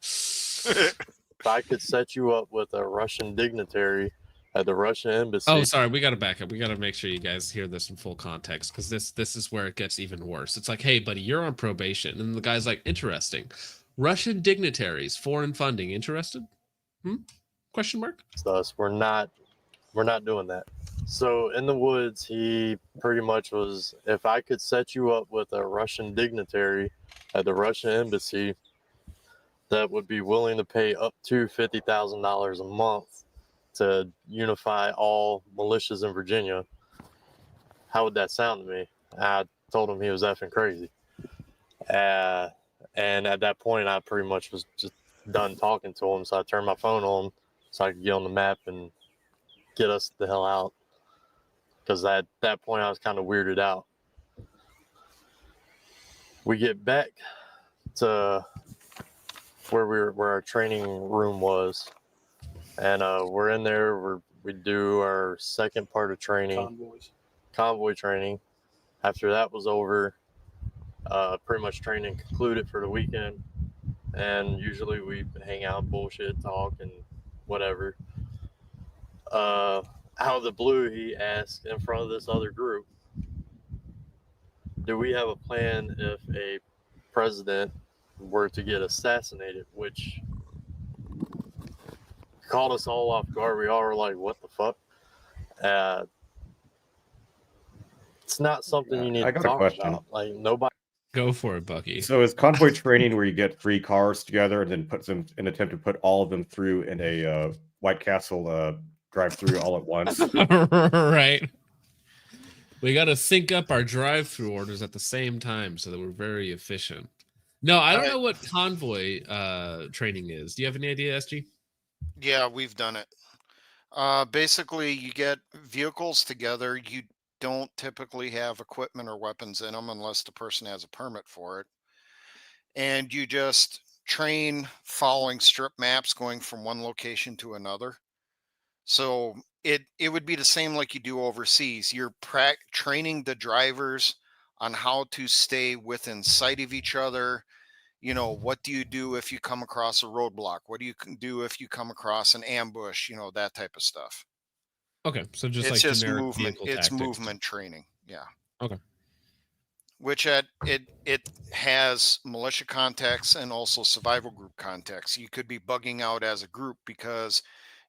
if I could set you up with a Russian dignitary at the Russian embassy. Oh, sorry. We got to back up. We got to make sure you guys hear this in full context, because this is where it gets even worse. It's like, hey, buddy, you're on probation. And the guy's like, interesting. Russian dignitaries, foreign funding, interested? Question mark? Us. We're not doing that. So in the woods, he pretty much was, if I could set you up with a Russian dignitary at the Russian embassy that would be willing to pay up to $50,000 a month to unify all militias in Virginia, how would that sound to me? I told him he was effing crazy. And at that point, I pretty much was just done talking to him. So I turned my phone on so I could get on the map and get us the hell out. Because at that point, I was kind of weirded out. We get back to where our training room was, and we're in there. We do our second part of training, convoy training. After that was over, pretty much training concluded for the weekend, and usually we hang out, bullshit, talk, and whatever. Out of the blue, he asked in front of this other group, do we have a plan if a president were to get assassinated? Which caught us all off guard. We all were like, what the fuck? It's not something you need to talk about. Like, nobody. Go for it, Bucky. So is convoy training where you get 3 cars together and then put them in an attempt to put all of them through in a White Castle drive-through all at once? Right. We got to sync up our drive-through orders at the same time so that we're very efficient. No, I don't know what convoy training is. Do you have any idea, SG? Yeah, we've done it. Basically, you get vehicles together. You don't typically have equipment or weapons in them unless the person has a permit for it. And you just train following strip maps going from one location to another. So it would be the same like you do overseas. You're training the drivers on how to stay within sight of each other. You know, what do you do if you come across a roadblock? What do you do if you come across an ambush? You know, that type of stuff. Okay, so just It's like just generic movement. vehicle It's tactics. movement training. Yeah. Okay. Which it has militia context and also survival group context. You could be bugging out as a group because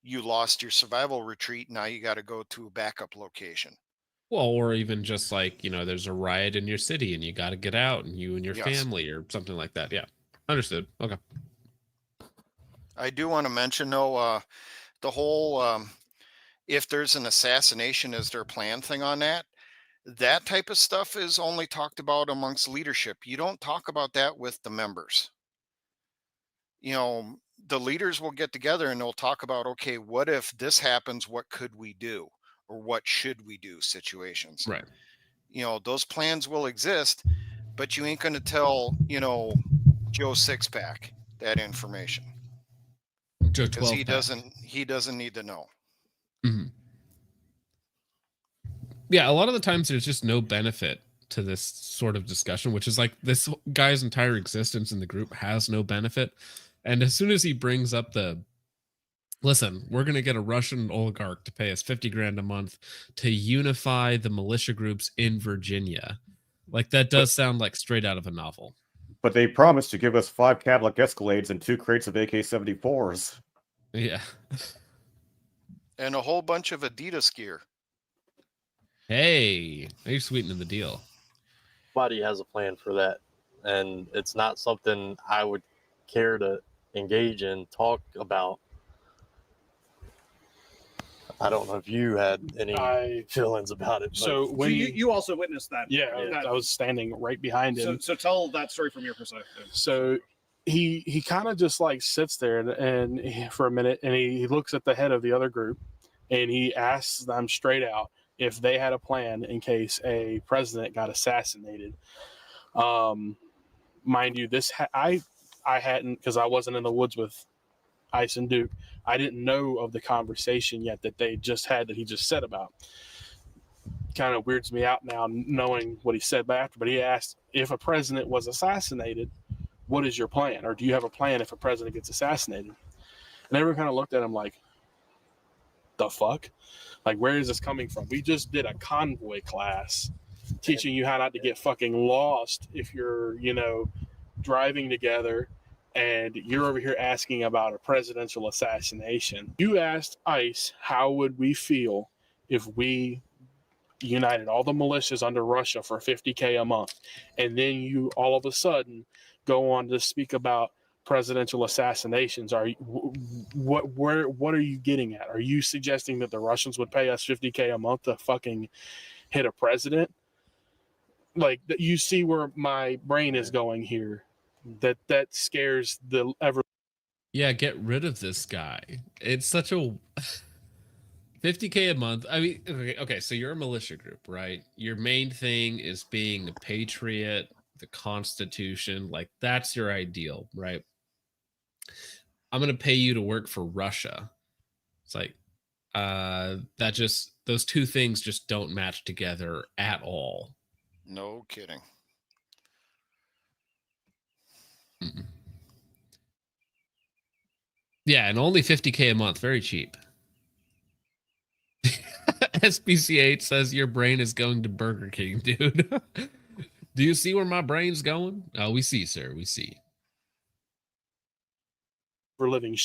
you lost your survival retreat. Now you got to go to a backup location. Well, or even just like, you know, there's a riot in your city and you got to get out, and you and your Yes. family or something like that. Yeah. Understood. Okay. I do want to mention, though, the whole if there's an assassination, is there a plan thing on that? That type of stuff is only talked about amongst leadership. You don't talk about that with the members. You know, the leaders will get together and they'll talk about, okay, what if this happens? What could we do? Or what should we do situations? Right. You know, those plans will exist, but you ain't going to tell, you know, Joe Sixpack that information. Joe Because 12 he doesn't need to know. Mm-hmm. Yeah, a lot of the times there's just no benefit to this sort of discussion, which is like this guy's entire existence in the group has no benefit. And as soon as he brings up listen, we're going to get a Russian oligarch to pay us 50 grand a month to unify the militia groups in Virginia. Like that does sound like straight out of a novel. But they promised to give us 5 Cadillac Escalades and 2 crates of AK-74s. Yeah. And a whole bunch of Adidas gear. Hey, you're sweetening the deal. Nobody has a plan for that. And it's not something I would care to engage in, talk about. I don't know if you had any feelings about it. So when you also witnessed that. Yeah, I was standing right behind him. So tell that story from your perspective. So he kind of just like sits there and for a minute, and he looks at the head of the other group, and he asks them straight out if they had a plan in case a president got assassinated. Mind you, I hadn't, because I wasn't in the woods with Ice and Duke. I didn't know of the conversation yet that they just had, that he just said about. Kind of weirds me out now knowing what he said after, but he asked if a president was assassinated, what is your plan? Or do you have a plan if a president gets assassinated? And everyone kind of looked at him like, the fuck? Like, where is this coming from? We just did a convoy class teaching you how not to get fucking lost if you're, you know, driving together, and you're over here asking about a presidential assassination. You asked ICE, how would we feel if we united all the militias under Russia for $50K a month? And then you all of a sudden go on to speak about presidential assassinations. What are you getting at? Are you suggesting that the Russians would pay us $50K a month to fucking hit a president? Like, you see where my brain is going here. That scares the ever. Yeah, get rid of this guy. It's such a 50K a month. I mean, okay, so you're a militia group, right? Your main thing is being the patriot, the Constitution, like that's your ideal, right? I'm gonna pay you to work for Russia. It's like that just, those two things just don't match together at all. No kidding. Mm-mm. Yeah, and only 50K a month, very cheap. SPC8 says your brain is going to Burger King, dude. Do you see where my brain's going? Oh, we see, sir. We see. For living.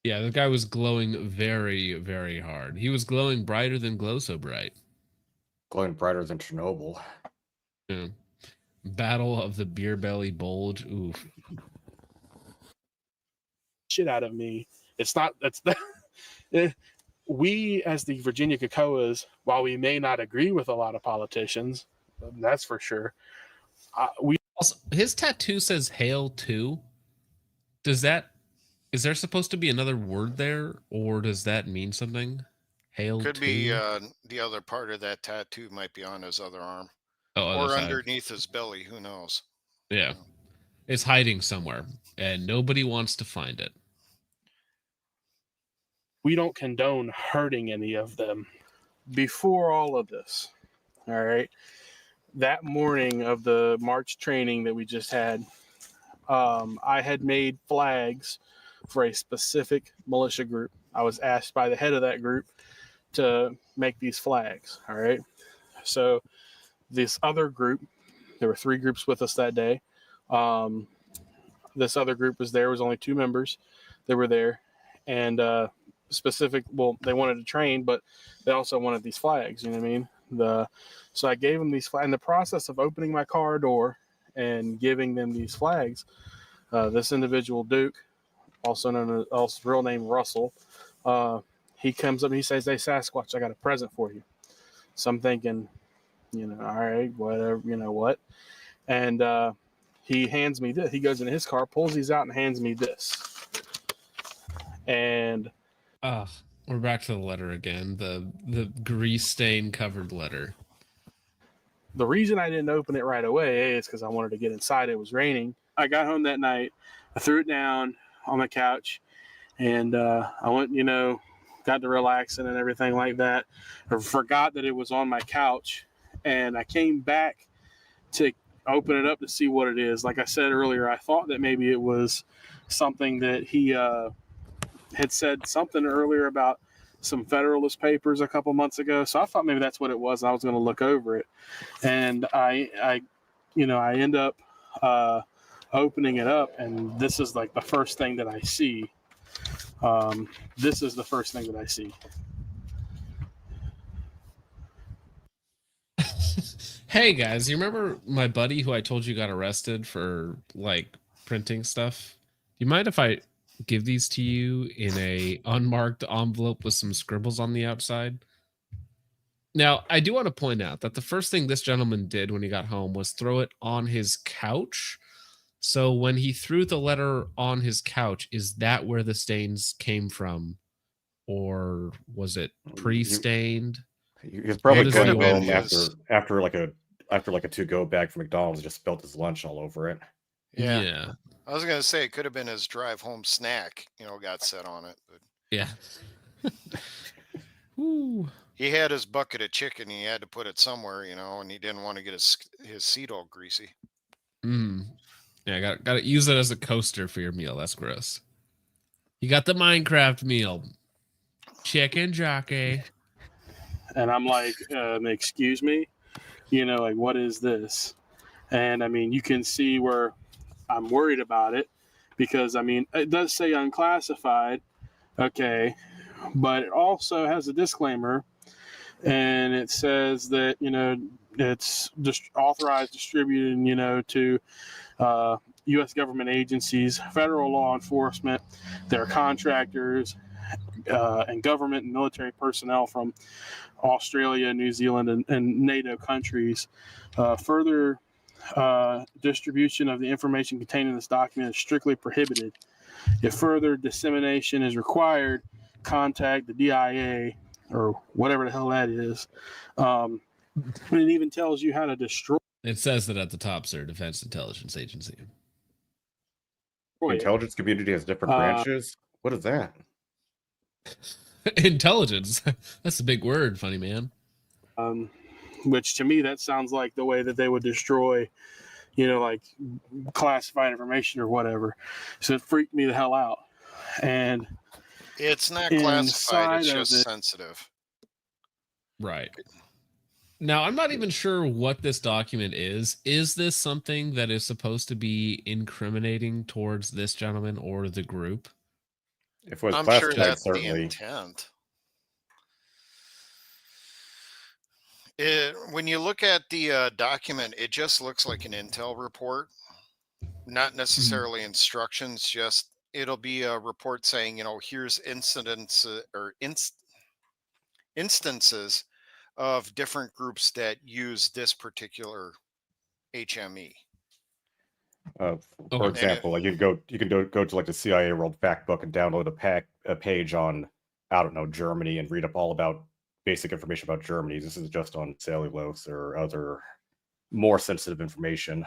Yeah, the guy was glowing very, very hard. He was glowing brighter than Glow So Bright. Glowing brighter than Chernobyl. Yeah. Battle of the Beer Belly Bulge. Oof. Shit out of me. It's not. That's that. We, as the Virginia Kekoas, while we may not agree with a lot of politicians, that's for sure. We also, his tattoo says "Hail to." Does that? Is there supposed to be another word there, or does that mean something? Hail Could to? be the other part of that tattoo might be on his other arm, or underneath his belly. Who knows? Yeah, it's hiding somewhere, and nobody wants to find it. We don't condone hurting any of them. Before all of this, all right, that morning of the March training that we just had, I had made flags for a specific militia group. I was asked by the head of that group to make these flags, all right? So this other group, there were 3 groups with us that day. This other group was there, was only 2 members that were there. And they wanted to train, but they also wanted these flags, you know what I mean? So I gave them these flags. In the process of opening my car door and giving them these flags, this individual, Duke, also known as his real name Russell, he comes up and he says, "Hey, Sasquatch, I got a present for you." So I'm thinking, you know, all right, whatever, you know what? And he hands me this. He goes in his car, pulls these out, and hands me this. And we're back to the letter again. The grease stain covered letter. the reason I didn't open it right away is because I wanted to get inside. It was raining. I got home that night. I threw it down on the couch, and I went, got to relaxing and everything like that. I forgot that it was on my couch, and I came back to open it up to see what it is. Like I said earlier, I thought that maybe it was something that he had said something earlier about some Federalist papers a couple months ago. So I thought maybe that's what it was. I was going to look over it, and I end up opening it up, and this is like the first thing that I see. This is the first thing that I see. Hey guys, you remember my buddy who I told you got arrested for like printing stuff? You mind if I give these to you in a unmarked envelope with some scribbles on the outside? Now, I do want to point out that the first thing this gentleman did when he got home was throw it on his couch. So when he threw the letter on his couch, is that where the stains came from? Or was it pre-stained? He's probably going home after like a to-go bag from McDonald's, just spilled his lunch all over it. Yeah. I was gonna say it could have been his drive home snack, got set on it. But yeah. Ooh. He had his bucket of chicken. He had to put it somewhere, and he didn't want to get his seat all greasy. Yeah, got to use it as a coaster for your meal. That's gross. You got the Minecraft meal, chicken jockey. And I'm like, excuse me, like, what is this? And I mean, you can see where I'm worried about it because, I mean, it does say unclassified. Okay. But it also has a disclaimer, and it says that, it's just authorized, distributed, to U.S. government agencies, federal law enforcement, their contractors, and government and military personnel from Australia, New Zealand, and NATO countries. Further distribution of the information contained in this document is strictly prohibited. If further dissemination is required, contact the DIA or whatever the hell that is. It even tells you how to destroy. It says that at the top, sir, Defense Intelligence Agency. The intelligence community has different branches. What is that? Intelligence. That's a big word, funny man. Which to me, that sounds like the way that they would destroy, like classified information or whatever. So it freaked me the hell out. And it's not classified, it's just sensitive. Right. Now, I'm not even sure what this document is. Is this something that is supposed to be incriminating towards this gentleman or the group? If it was I'm sure that's certainly the intent. When you look at the document, it just looks like an intel report, not necessarily instructions. Just it'll be a report saying, here's incidents or instances of different groups that use this particular HME. For example, like you can go to like the CIA World Fact Book and download a page on, I don't know, Germany and read up all about basic information about Germany. This is just on cellulose or other more sensitive information.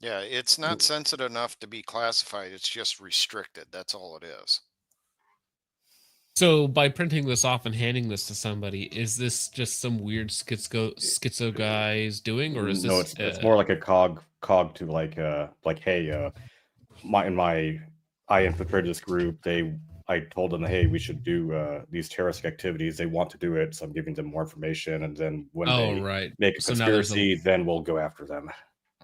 Yeah, it's not sensitive enough to be classified. It's just restricted. That's all it is. So by printing this off and handing this to somebody, is this just some weird schizo guy's doing, or is this? No, it's more like a cog to like hey, I infiltrated this group. I told them, hey, we should do these terrorist activities. They want to do it, so I'm giving them more information. And then when they make a conspiracy, then we'll go after them.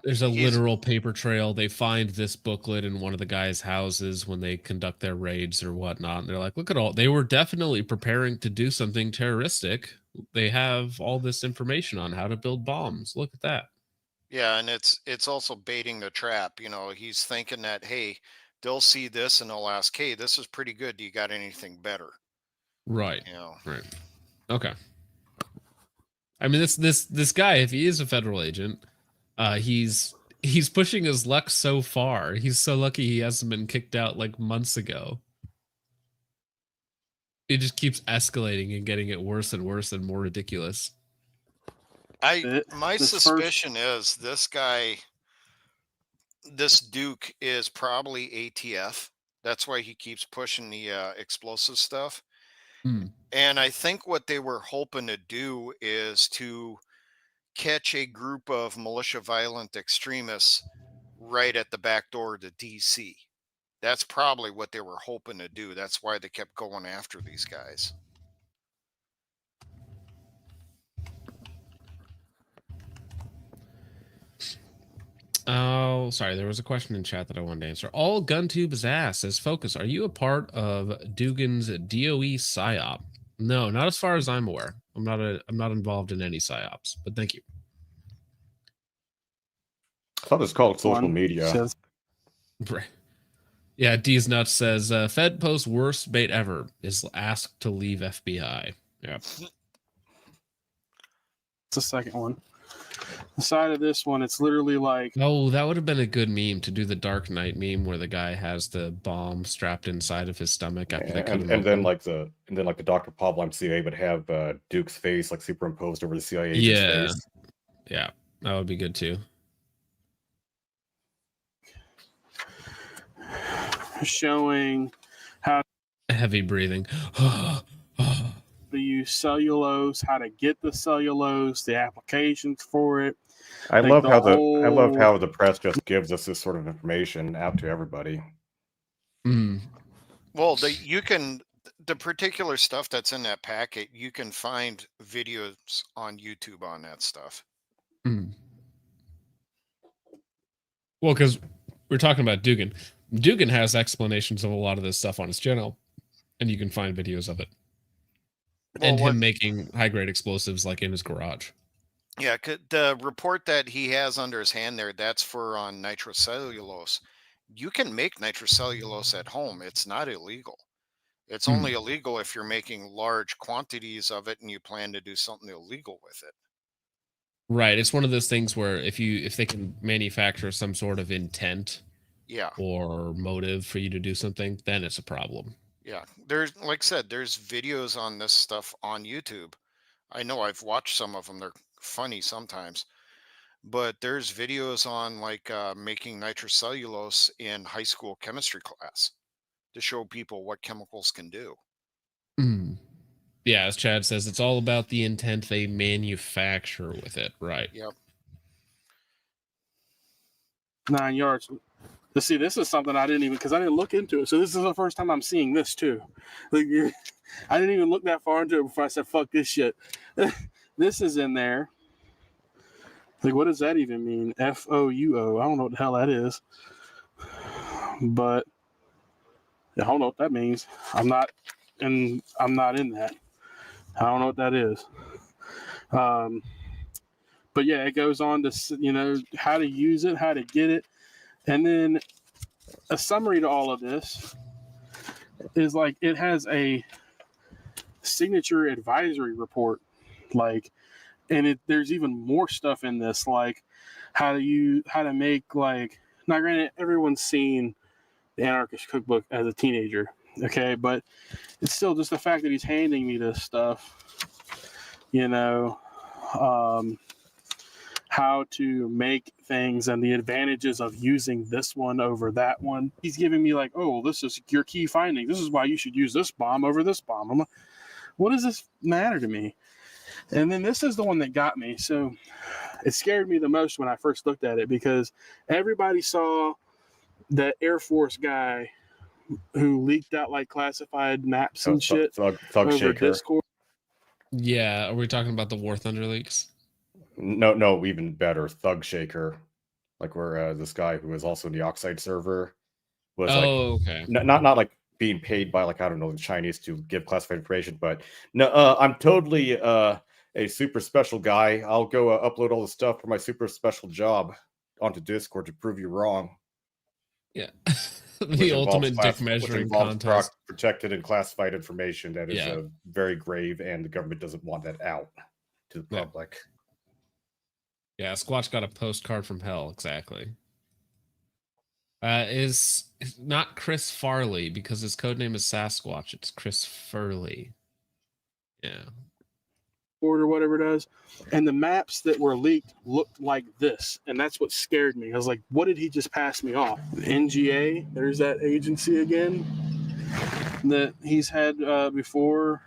There's a literal paper trail. They find this booklet in one of the guys' houses when they conduct their raids or whatnot. And they're like, look at all. They were definitely preparing to do something terroristic. They have all this information on how to build bombs. Look at that. Yeah, and it's also baiting the trap. He's thinking that, hey, they'll see this and they'll ask, hey, this is pretty good. Do you got anything better? Right. Right. Okay. I mean, this guy, if he is a federal agent, he's pushing his luck so far. He's so lucky he hasn't been kicked out like months ago. It just keeps escalating and getting it worse and worse and more ridiculous. My suspicion is this guy, this Duke, is probably ATF. That's why he keeps pushing the explosive stuff. And I think what they were hoping to do is to catch a group of militia violent extremists right at the back door to DC. That's probably what they were hoping to do. That's why they kept going after these guys. Oh, sorry. There was a question in chat that I wanted to answer. All GunTube's ass says, Focus, are you a part of Dugan's DOE PSYOP? No, not as far as I'm aware. I'm not involved in any PSYOPs, but thank you. I thought it's called social media. Right. Yeah, D's Nuts says, Fed posts worst bait ever is asked to leave FBI. Yeah. It's the second one. The side of this one, it's literally like... Oh, that would have been a good meme to do the Dark Knight meme where the guy has the bomb strapped inside of his stomach after they cut him and then like the Dr. Pablo MCA would have Duke's face like superimposed over the CIA agent's face. Yeah, that would be good too. Showing how heavy breathing. To use cellulose, how to get the cellulose, the applications for it. I love how the press just gives us this sort of information out to everybody. Well, the particular stuff that's in that packet, you can find videos on YouTube on that stuff. Well, because we're talking about Dugan. Dugan has explanations of a lot of this stuff on his channel, and you can find videos of it. And him making high-grade explosives like in his garage. Yeah, the report that he has under his hand there, that's for on nitrocellulose. You can make nitrocellulose at home. It's not illegal. It's only illegal if you're making large quantities of it and you plan to do something illegal with it. Right. It's one of those things where if they can manufacture some sort of intent or motive for you to do something, then it's a problem. Yeah, there's, like I said, there's videos on this stuff on YouTube. I know I've watched some of them. They're funny sometimes. But there's videos on like making nitrocellulose in high school chemistry class to show people what chemicals can do. Yeah, as Chad says, it's all about the intent they manufacture with it. Right. Yep. 9 yards. See, this is something I didn't even, because I didn't look into it. So this is the first time I'm seeing this too. Like, I didn't even look that far into it before I said, fuck this shit. This is in there. Like, what does that even mean? FOUO. I don't know what the hell that is. But I don't know what that means. I'm not in that. I don't know what that is. But yeah, it goes on to, how to use it, how to get it. And then a summary to all of this is like, it has a signature advisory report, and there's even more stuff in this, like how to make, like, now granted, everyone's seen the Anarchist Cookbook as a teenager, okay, but it's still just the fact that he's handing me this stuff, how to make things and the advantages of using this one over that one. He's giving me like, oh, this is your key finding. This is why you should use this bomb over this bomb. I'm like, what does this matter to me? And then this is the one that got me. So it scared me the most when I first looked at it, because everybody saw that Air Force guy who leaked out like classified maps and shit Thug over Shaker. Discord. Yeah, are we talking about the War Thunder leaks? No, even better, Thug Shaker, like where this guy who was also in the Oxide server was okay. not like being paid by, like, I don't know, the Chinese to give classified information, but no, I'm totally a super special guy. I'll go upload all the stuff for my super special job onto Discord to prove you wrong. Yeah. The ultimate dick measuring contest. Protected and classified information that is very grave, and the government doesn't want that out to the public. Yeah, Squatch got a postcard from hell, exactly. Is not Chris Farley because his code name is Sasquatch. It's Chris Furley. Yeah. Or whatever it is. And the maps that were leaked looked like this. And that's what scared me. I was like, what did he just pass me off? NGA, there's that agency again that he's had before.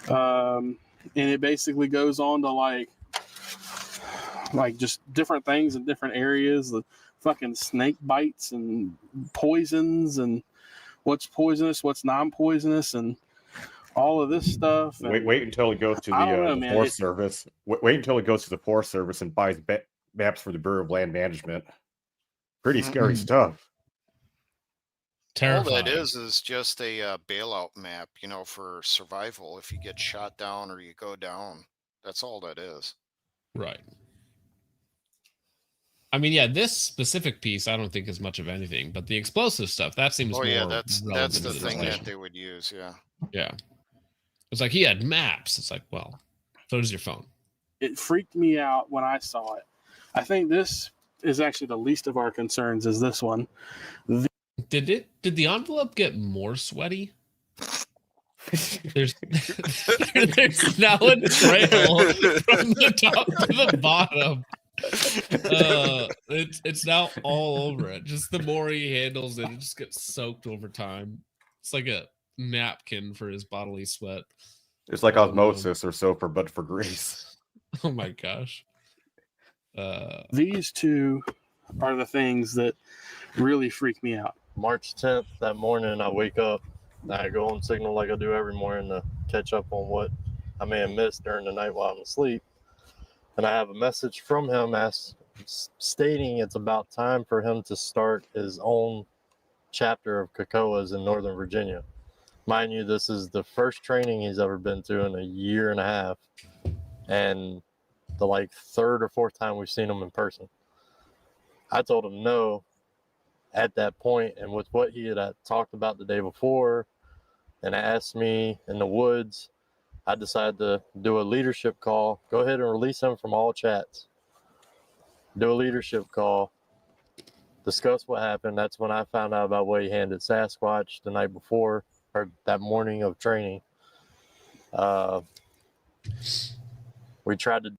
And it basically goes on to like just different things in different areas, the fucking snake bites and poisons and what's poisonous, what's non-poisonous, and all of this stuff. Wait until it goes to the Forest Service. Wait until it goes to the Forest Service and buys maps for the Bureau of Land Management. Pretty scary stuff. Terrifying. All that is just a bailout map, for survival. If you get shot down or you go down, that's all that is. Right. I mean, yeah, this specific piece I don't think is much of anything, but the explosive stuff, that seems more that's relevant the to thing discussion. that they would use, yeah. Yeah. It's like he had maps. It's like, well, so does your phone. It freaked me out when I saw it. I think this is actually the least of our concerns is this one. Did the envelope get more sweaty? There's now a trail from the top to the bottom. It's now all over it. Just the more he handles it, it just gets soaked over time. It's like a napkin for his bodily sweat. It's like osmosis or sulfur, but for grease. Oh my gosh. These two are the things that really freak me out. March 10th, that morning, I wake up and I go on Signal like I do every morning to catch up on what I may have missed during the night while I'm asleep. And I have a message from him stating it's about time for him to start his own chapter of Kekoas in Northern Virginia. Mind you, this is the first training he's ever been to in a year and a half, and the third or fourth time we've seen him in person. I told him no at that point, and with what he had talked about the day before and asked me in the woods, I decided to do a leadership call. Go ahead and release him from all chats. Do a leadership call. Discuss what happened. That's when I found out about what he handed Sasquatch the night before, or that morning of training. We tried to.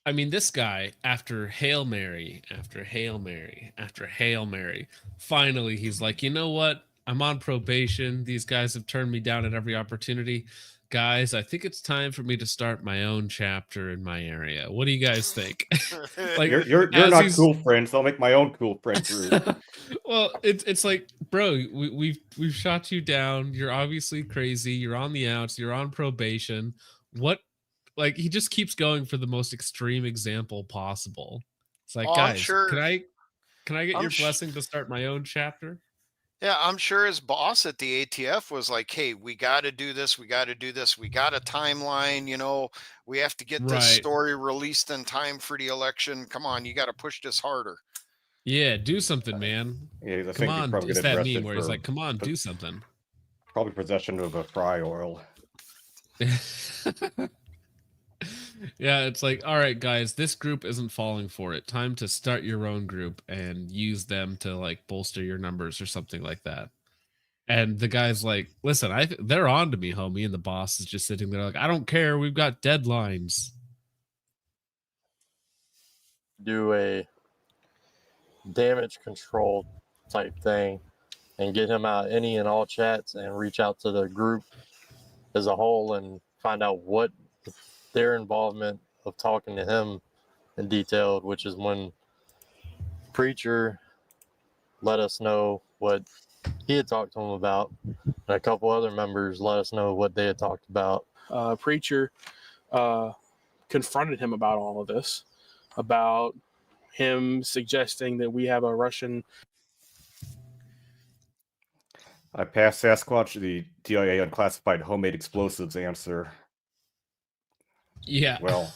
I mean, this guy, after Hail Mary, after Hail Mary, after Hail Mary, finally he's like, you know what? I'm on probation. These guys have turned me down at every opportunity. Guys, I think it's time for me to start my own chapter in my area. What do you guys think? Like you're not cool friends, so I'll make my own cool friend group. Well, it's like, bro, we've shot you down. You're obviously crazy. You're on the outs. You're on probation. What? Like, he just keeps going for the most extreme example possible. It's like, guys, can I get your blessing to start my own chapter? Yeah, I'm sure his boss at the ATF was like, hey, we got to do this. We got to do this. We got a timeline. We have to get this story released in time for the election. Come on, you got to push this harder. Yeah, do something, man. Yeah, come on, it's that meme where he's like, come on, do something. Probably possession of a fry oil. Yeah, it's like, all right, guys, this group isn't falling for it. Time to start your own group and use them to bolster your numbers or something like that. And the guy's like, listen, they're on to me, homie. And the boss is just sitting there like, I don't care. We've got deadlines. Do a damage control type thing and get him out any and all chats and reach out to the group as a whole and find out what their involvement of talking to him in detail, which is when Preacher let us know what he had talked to him about, and a couple other members let us know what they had talked about. Preacher confronted him about all of this, about him suggesting that we have a Russian. I passed Sasquatch the DIA unclassified homemade explosives answer. Yeah. Well,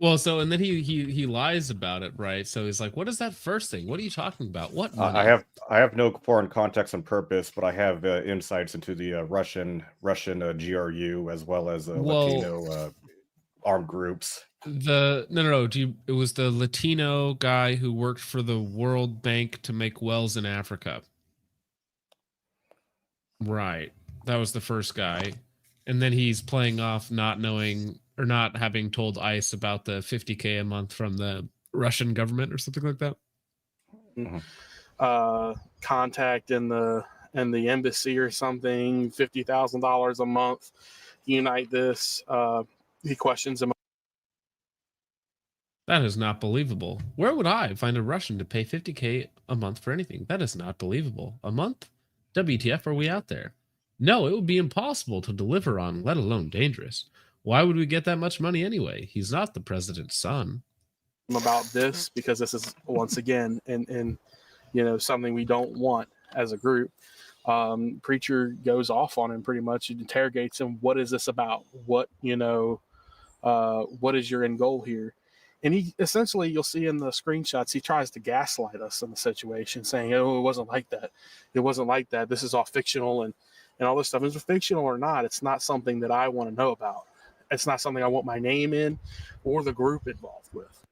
well, so and then he lies about it, right? So he's like, "What is that first thing? What are you talking about? What?" I have no foreign context on purpose, but I have insights into the Russian GRU as well as Latino armed groups. No. It was the Latino guy who worked for the World Bank to make wells in Africa. Right. That was the first guy. And then he's playing off not knowing or not having told ICE about the $50K a month from the Russian government or something like that. Contact in the embassy or something, $50,000 a month. Unite this. He questions him. That is not believable. Where would I find a Russian to pay $50K a month for anything? That is not believable. A month? WTF are we out there? No, it would be impossible to deliver on, let alone dangerous. Why would we get that much money anyway? He's not the president's son. About this, because this is once again and something we don't want as a group. Preacher goes off on him pretty much. He interrogates him. What is this about? What is your end goal here? And he essentially, you'll see in the screenshots, he tries to gaslight us in the situation, saying, "Oh, it wasn't like that. It wasn't like that. This is all fictional and all this stuff." Is it fictional or not? It's not something that I want to know about. It's not something I want my name in or the group involved with.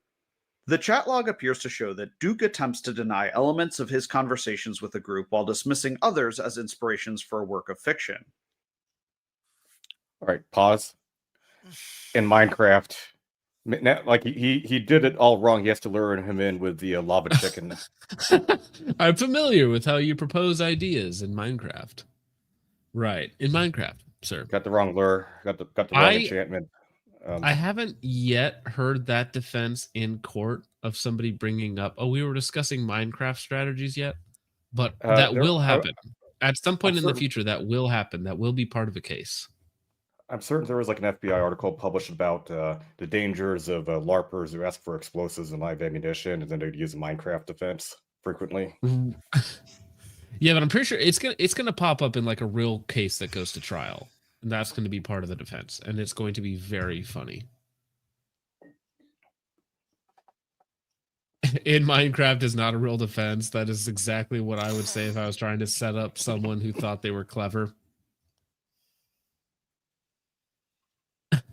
The chat log appears to show that Duke attempts to deny elements of his conversations with the group while dismissing others as inspirations for a work of fiction. All right, pause. In Minecraft, like he did it all wrong. He has to lure him in with the lava chicken. I'm familiar with how you propose ideas in Minecraft. Right, in Minecraft, sir. Got the wrong lure. Got the wrong enchantment. I haven't yet heard that defense in court of somebody bringing up, "Oh, we were discussing Minecraft strategies yet," but that will happen at some point in the future. That will happen. That will be part of a case. I'm certain there was like an FBI article published about the dangers of LARPers who ask for explosives and live ammunition, and then they'd use a Minecraft defense frequently. Yeah, but I'm pretty sure it's gonna pop up in like a real case that goes to trial, and that's going to be part of the defense, and it's going to be very funny. In Minecraft is not a real defense. That is exactly what I would say if I was trying to set up someone who thought they were clever.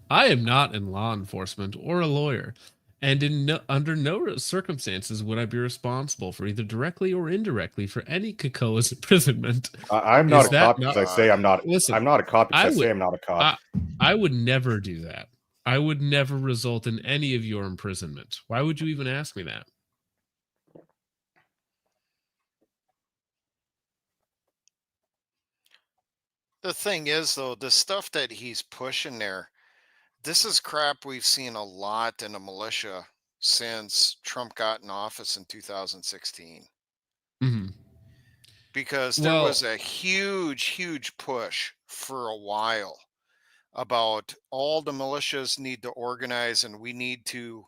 I am not in law enforcement or a lawyer, and under no circumstances would I be responsible for either directly or indirectly for any Kekoas imprisonment. I'm not a cop because I say I'm not. Listen, I'm not a cop because I say I'm not a cop. I would never do that. I would never result in any of your imprisonment. Why would you even ask me that? The thing is, though, the stuff that he's pushing there, this is crap we've seen a lot in the militia since Trump got in office in 2016. Mm-hmm. Because there was a huge push for a while about all the militias need to organize and we need to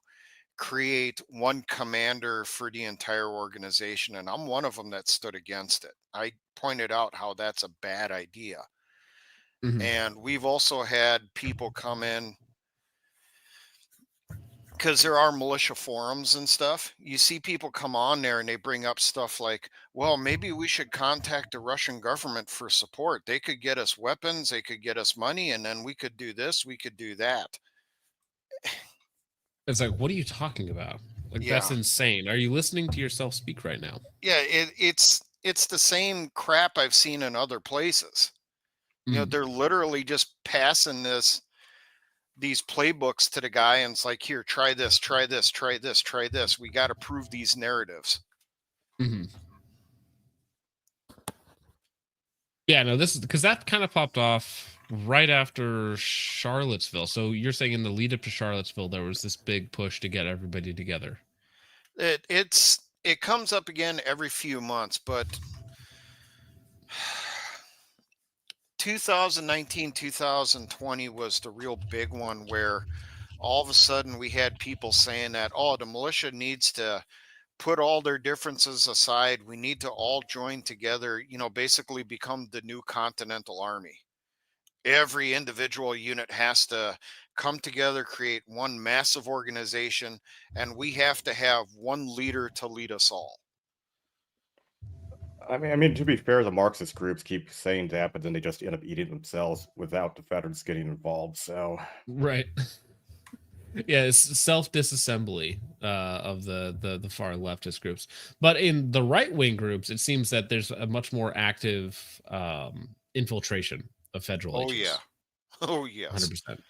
create one commander for the entire organization. And I'm one of them that stood against it. I pointed out how that's a bad idea. Mm-hmm. And we've also had people come in, because there are militia forums and stuff. You see people come on there and they bring up stuff like, well, maybe we should contact the Russian government for support. They could get us weapons, they could get us money, and then we could do this, we could do that. It's like, what are you talking about? Like, that's insane. Are you listening to yourself speak right now? Yeah, it's the same crap I've seen in other places. You know, they're literally just passing these playbooks to the guy, and it's like, here, try this, try this, try this, try this. We got to prove these narratives. Mm-hmm. Yeah, no, this is because that kind of popped off right after Charlottesville. So you're saying in the lead up to Charlottesville, there was this big push to get everybody together. It comes up again every few months, but 2019, 2020 was the real big one where all of a sudden we had people saying that, oh, the militia needs to put all their differences aside. We need to all join together, you know, basically become the new Continental Army. Every individual unit has to come together, create one massive organization, and we have to have one leader to lead us all. I mean, to be fair, the Marxist groups keep saying that, but then they just end up eating themselves without the Federalists getting involved. So, right. Yeah, it's self-disassembly of the far leftist groups. But in the right-wing groups, it seems that there's a much more active infiltration of federal Oh agents. yeah. Oh yes. 100%.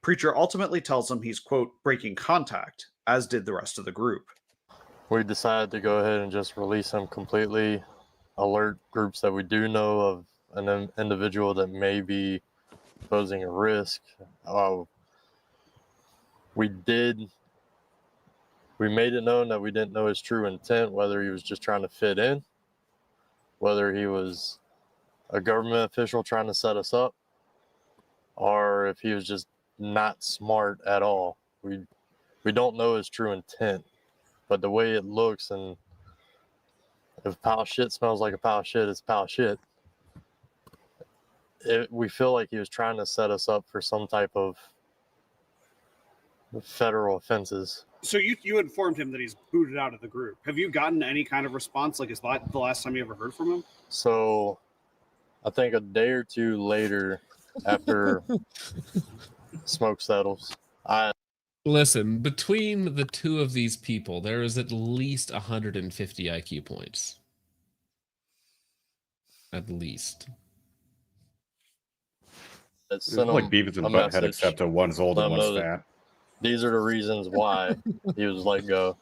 Preacher ultimately tells him he's, quote, breaking contact, as did the rest of the group. We decided to go ahead and just release him completely, alert groups that we do know of an individual that may be posing a risk. We made it known that we didn't know his true intent, whether he was just trying to fit in, whether he was a government official trying to set us up, or if he was just not smart at all. We don't know his true intent, but the way it looks, and if pile of shit smells like a pile of shit, it's pile of shit. We feel like he was trying to set us up for some type of federal offenses. So you informed him that he's booted out of the group. Have you gotten any kind of response? Like, is that the last time you ever heard from him? So I think a day or two later, after smoke settles, Listen, between the two of these people, there is at least 150 IQ points. At least. It's like Beavis and Butthead, except one's old and one's fat. These are the reasons why he was let go.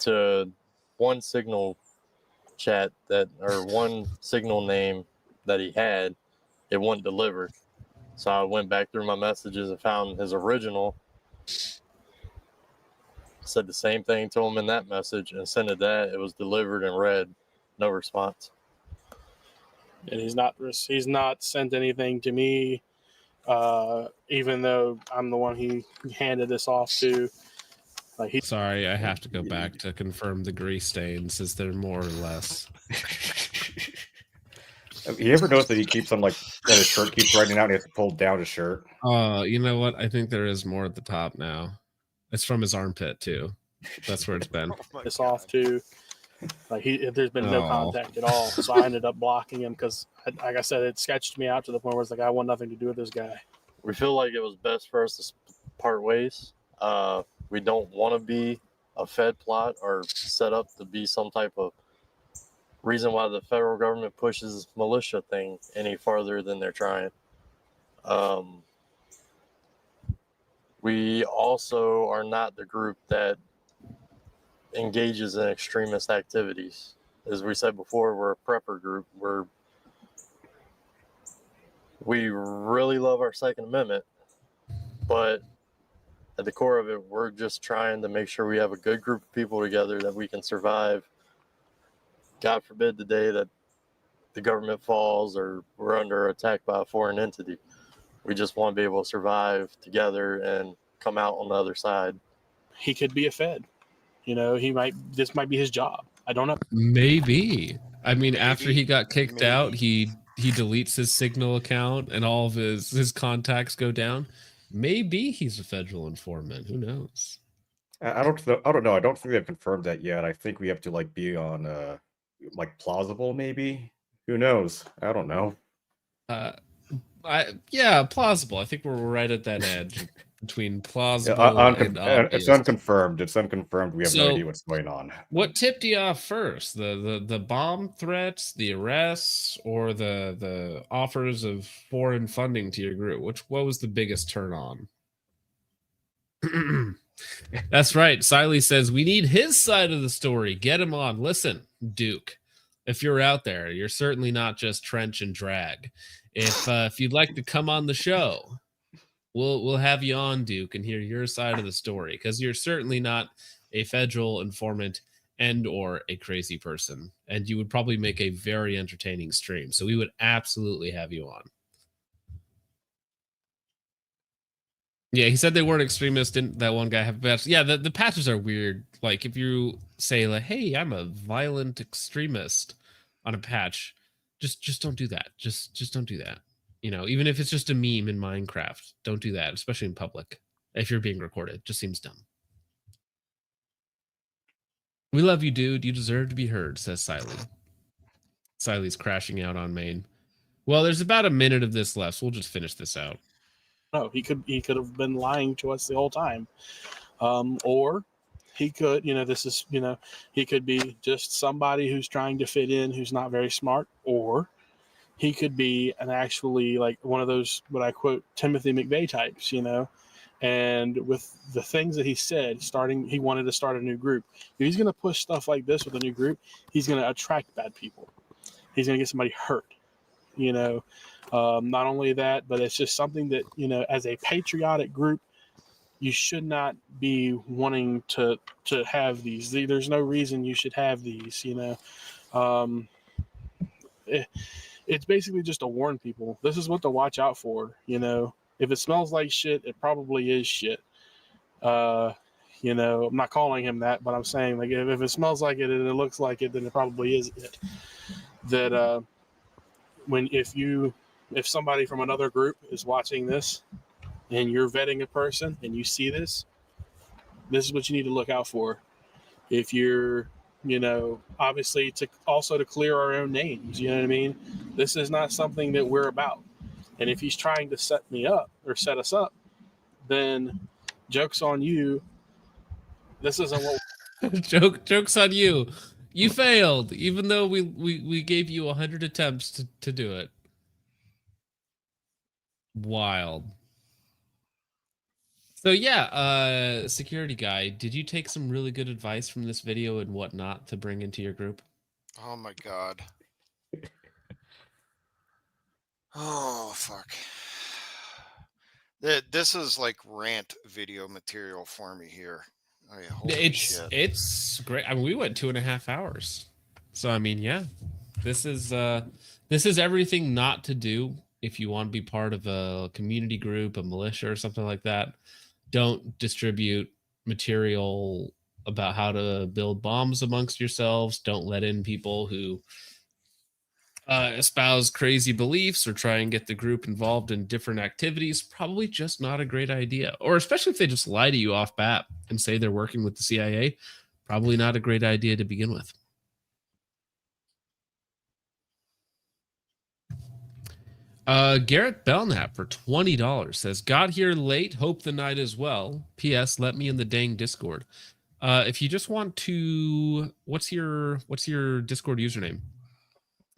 To one signal chat or one signal name that he had, it wouldn't deliver. So I went back through my messages and found his original. Said the same thing to him in that message and sent it that. It was delivered and read. No response. And he's not sent anything to me, even though I'm the one he handed this off to. Sorry, I have to go back to confirm the grease stains. Is there more or less? You ever notice that he keeps on, like, that his shirt keeps writing out and he has to pull down his shirt? You know what? I think there is more at the top now. It's from his armpit too. That's where it's been. This off to, there's been no contact at all. So I ended up blocking him because, like I said, it sketched me out to the point where it's like I want nothing to do with this guy. We feel like it was best for us to part ways. We don't want to be a Fed plot or set up to be some type of reason why the federal government pushes militia thing any farther than they're trying. We also are not the group that engages in extremist activities. As we said before, we're a prepper group. We really love our Second Amendment, but at the core of it, we're just trying to make sure we have a good group of people together that we can survive. God forbid the day that the government falls or we're under attack by a foreign entity. We just want to be able to survive together and come out on the other side. He could be a Fed. This might be his job. I don't know. Maybe. I mean, after he got kicked out, he deletes his Signal account and all of his contacts go down. Maybe he's a federal informant. Who knows? I don't know. I don't think they've confirmed that yet. I think we have to be on plausible, maybe. Who knows? I don't know. Yeah, plausible. I think we're right at that edge between plausible and obvious. It's unconfirmed. It's unconfirmed. We have no idea what's going on. What tipped you off first? The bomb threats, the arrests, or the offers of foreign funding to your group? What was the biggest turn on? That's right. Siley says we need his side of the story. Get him on. Listen, Duke, if you're out there, you're certainly not just trench and drag. If you'd like to come on the show, we'll have you on, Duke, and hear your side of the story, because you're certainly not a federal informant and or a crazy person, and you would probably make a very entertaining stream. So we would absolutely have you on. Yeah, he said they weren't extremists. Didn't that one guy have a patch? Yeah, the patches are weird. Like, if you say, hey, I'm a violent extremist on a patch, just don't do that. Just don't do that. Even if it's just a meme in Minecraft, don't do that, especially in public. If you're being recorded, it just seems dumb. We love you, dude. You deserve to be heard, says Siley. Siley's crashing out on main. Well, there's about a minute of this left, so we'll just finish this out. No, he could have been lying to us the whole time. Or he could, he could be just somebody who's trying to fit in, who's not very smart, or he could be actually like one of those, what I quote, Timothy McVeigh types, and with the things that he said, he wanted to start a new group. If he's going to push stuff like this with a new group, he's going to attract bad people. He's going to get somebody hurt, not only that, but it's just something that, as a patriotic group, you should not be wanting to have these. There's no reason you should have these, It's basically just to warn people. This is what to watch out for, If it smells like shit, it probably is shit. I'm not calling him that, but I'm saying, like, if it smells like it and it looks like it, then it probably is it. That if somebody from another group is watching this and you're vetting a person and you see this is what you need to look out for. If you're, obviously to clear our own names, you know what I mean? This is not something that we're about. And if he's trying to set me up or set us up, then joke's on you. This isn't what Joke's on you. You failed, even though we gave you 100 attempts to do it. Wild. So yeah, security guy, did you take some really good advice from this video and what not to bring into your group? Oh my God. Oh, fuck. This is like rant video material for me here. I mean, holy shit. It's great. I mean, we went 2.5 hours. So I mean, yeah, this is everything not to do if you want to be part of a community group, a militia, or something like that. Don't distribute material about how to build bombs amongst yourselves. Don't let in people who espouse crazy beliefs or try and get the group involved in different activities. Probably just not a great idea. Or especially if they just lie to you off bat and say they're working with the CIA. Probably not a great idea to begin with. Garrett Belknap for $20 says, got here late, hope the night is well. P.S. Let me in the dang Discord. If you just want to, what's your Discord username?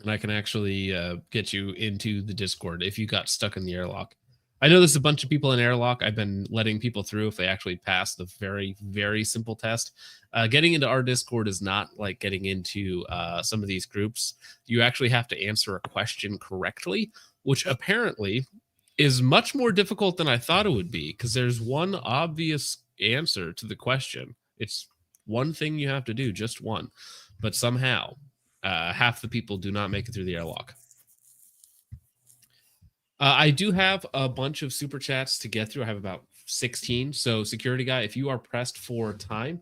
And I can actually get you into the Discord if you got stuck in the airlock. I know there's a bunch of people in airlock. I've been letting people through if they actually pass the very, very simple test. Getting into our Discord is not like getting into some of these groups. You actually have to answer a question correctly, which apparently is much more difficult than I thought it would be, because there's one obvious answer to the question. It's one thing you have to do, just one. But somehow, half the people do not make it through the airlock. I do have a bunch of super chats to get through. I have about 16. So security guy, if you are pressed for time,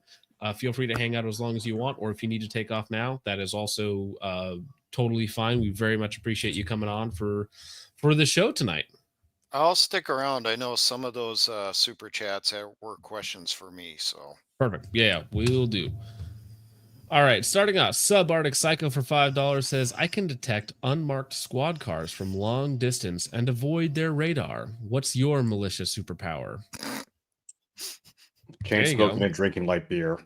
feel free to hang out as long as you want, or if you need to take off now, that is also totally fine. We very much appreciate you coming on for the show tonight. I'll stick around. I know some of those super chats were questions for me, so. Perfect. Yeah, we'll do. All right, starting out, Subarctic Psycho for $5 says, I can detect unmarked squad cars from long distance and avoid their radar. What's your militia superpower? Chain smoking and drinking light beer.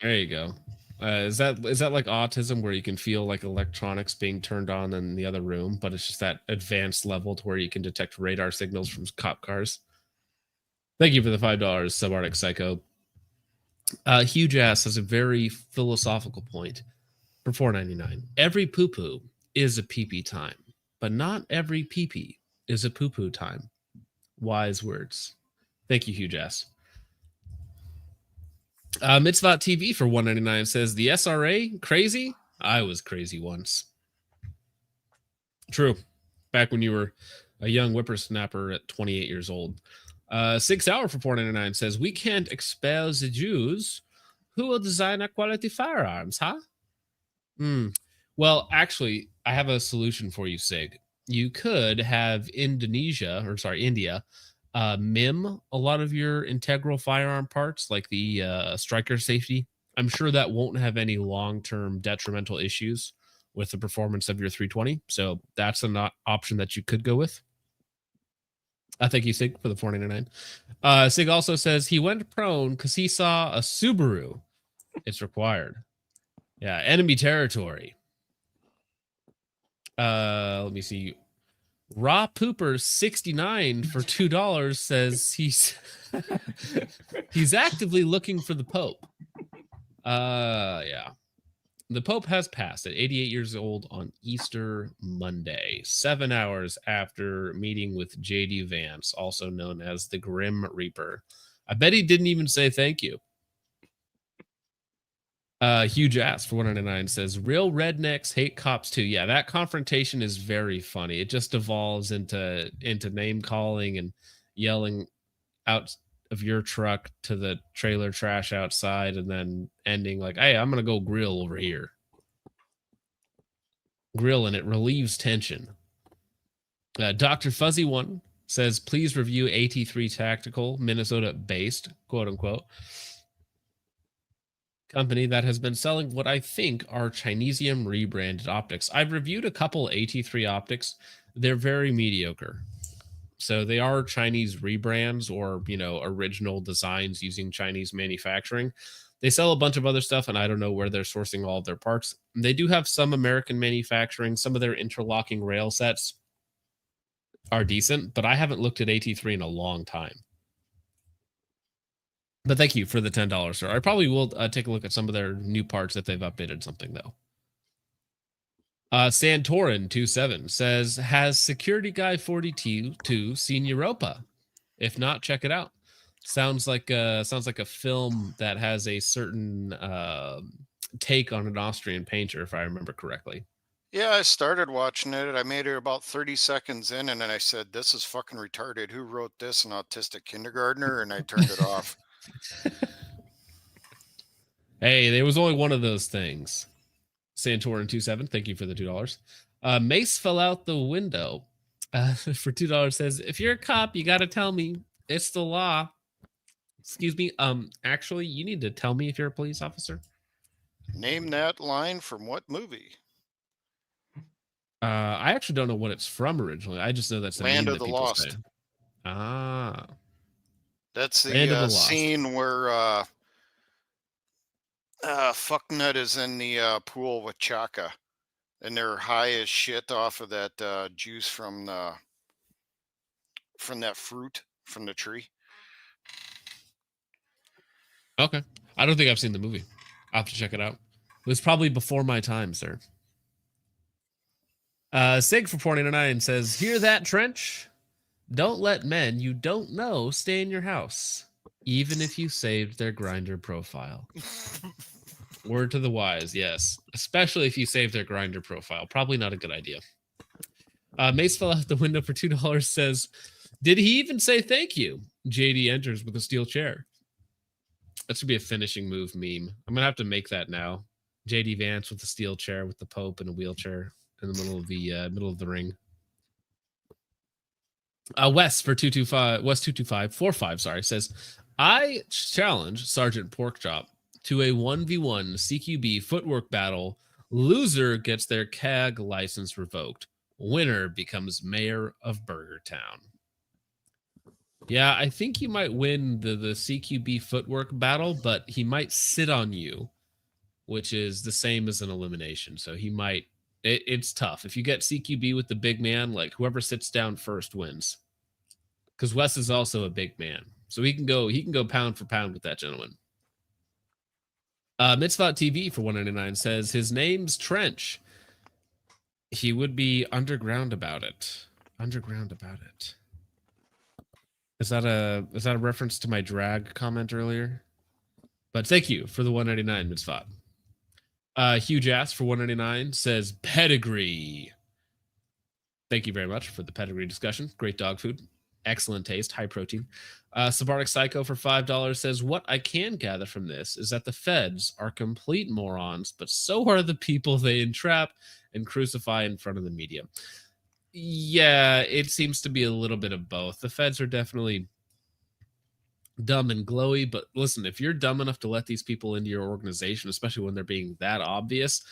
There you go. Is that like autism, where you can feel like electronics being turned on in the other room, but it's just that advanced level to where you can detect radar signals from cop cars? Thank you for the $5, Subarctic Psycho. Huge Ass has a very philosophical point for $4.99. Every poo-poo is a pee-pee time, but not every pee-pee is a poo-poo time. Wise words. Thank you, Huge Ass. Mitzvot TV for $1.99 says, the SRA crazy? I was crazy once. True. Back when you were a young whippersnapper at 28 years old. 6 Hour for $4.99 says, we can't expel the Jews. Who will design our quality firearms, huh? Well, actually, I have a solution for you, Sig. You could have India, mim a lot of your integral firearm parts, like the striker safety. I'm sure that won't have any long-term detrimental issues with the performance of your 320. So that's an option that you could go with. Thank you, Sig, for the $4.99. Sig also says he went prone because he saw a Subaru. It's required. Yeah, enemy territory. Let me see. Raw Pooper 69 for $2 says he's actively looking for the Pope. Yeah. The Pope has passed at 88 years old on Easter Monday, 7 hours after meeting with J.D. Vance, also known as the Grim Reaper. I bet he didn't even say thank you. Huge ass for 199 says real rednecks hate cops too. Yeah, that confrontation is very funny. It just evolves into name calling and yelling out of your truck to the trailer trash outside, and then ending like, hey, I'm gonna go grill over here. Grill, and it relieves tension. Dr. Fuzzy One says please review AT3 Tactical, Minnesota based, quote unquote, company that has been selling what I think are Chinesium rebranded optics. I've reviewed a couple AT3 optics. They're very mediocre. So they are Chinese rebrands or, original designs using Chinese manufacturing. They sell a bunch of other stuff, and I don't know where they're sourcing all of their parts. They do have some American manufacturing. Some of their interlocking rail sets are decent, but I haven't looked at AT3 in a long time. But thank you for the $10, sir. I probably will take a look at some of their new parts if they've updated something, though. Santorin27 says, has Security Guy 42 seen Europa? If not, check it out. Sounds like a film that has a certain take on an Austrian painter, if I remember correctly. Yeah, I started watching it. I made it about 30 seconds in, and then I said, this is fucking retarded. Who wrote this? An autistic kindergartner? And I turned it off. Hey, there was only one of those things. Santorin27, thank you for the $2. Mace fell out the window for $2 says, if you're a cop, you got to tell me. It's the law. Excuse me. Actually, you need to tell me if you're a police officer. Name that line from what movie? I actually don't know what it's from originally. I just know that's the Land meme of that the people Lost. say. Ah. That's Land of the the Lost. scene where Fucknut is in the pool with Chaka, and they're high as shit off of that juice from that fruit from the tree. Okay. I don't think I've seen the movie. I'll have to check it out. It was probably before my time, sir. Sig for $4.99 says, hear that, Trench? Don't let men you don't know stay in your house, even if you saved their Grindr profile. Word to the wise, yes. Especially if you saved their Grindr profile. Probably not a good idea. Mace fell out the window for $2 says, did he even say thank you? JD enters with a steel chair. That should be a finishing move meme. I'm going to have to make that now. JD Vance with the steel chair with the Pope in a wheelchair in the middle of the ring. West for 225, West 22545, sorry, says, I challenge Sergeant Porkchop to a 1v1 CQB footwork battle. Loser gets their CAG license revoked. Winner becomes mayor of Burger Town. Yeah, I think you might win the CQB footwork battle, but he might sit on you, which is the same as an elimination. So he might, it's tough. If you get CQB with the big man, like whoever sits down first wins. Because Wes is also a big man. So he can go pound for pound with that gentleman. Mitzvot TV for $199 says his name's Trench. He would be underground about it. Underground about it. Is that a reference to my drag comment earlier? But thank you for the $199, Mitzvot. Huge ass for $199 says pedigree. Thank you very much for the pedigree discussion. Great dog food. Excellent taste. High protein. Sabartic Psycho for $5 says, what I can gather from this is that the feds are complete morons, but so are the people they entrap and crucify in front of the media. Yeah, it seems to be a little bit of both. The feds are definitely dumb and glowy. But listen, if you're dumb enough to let these people into your organization, especially when they're being that obvious,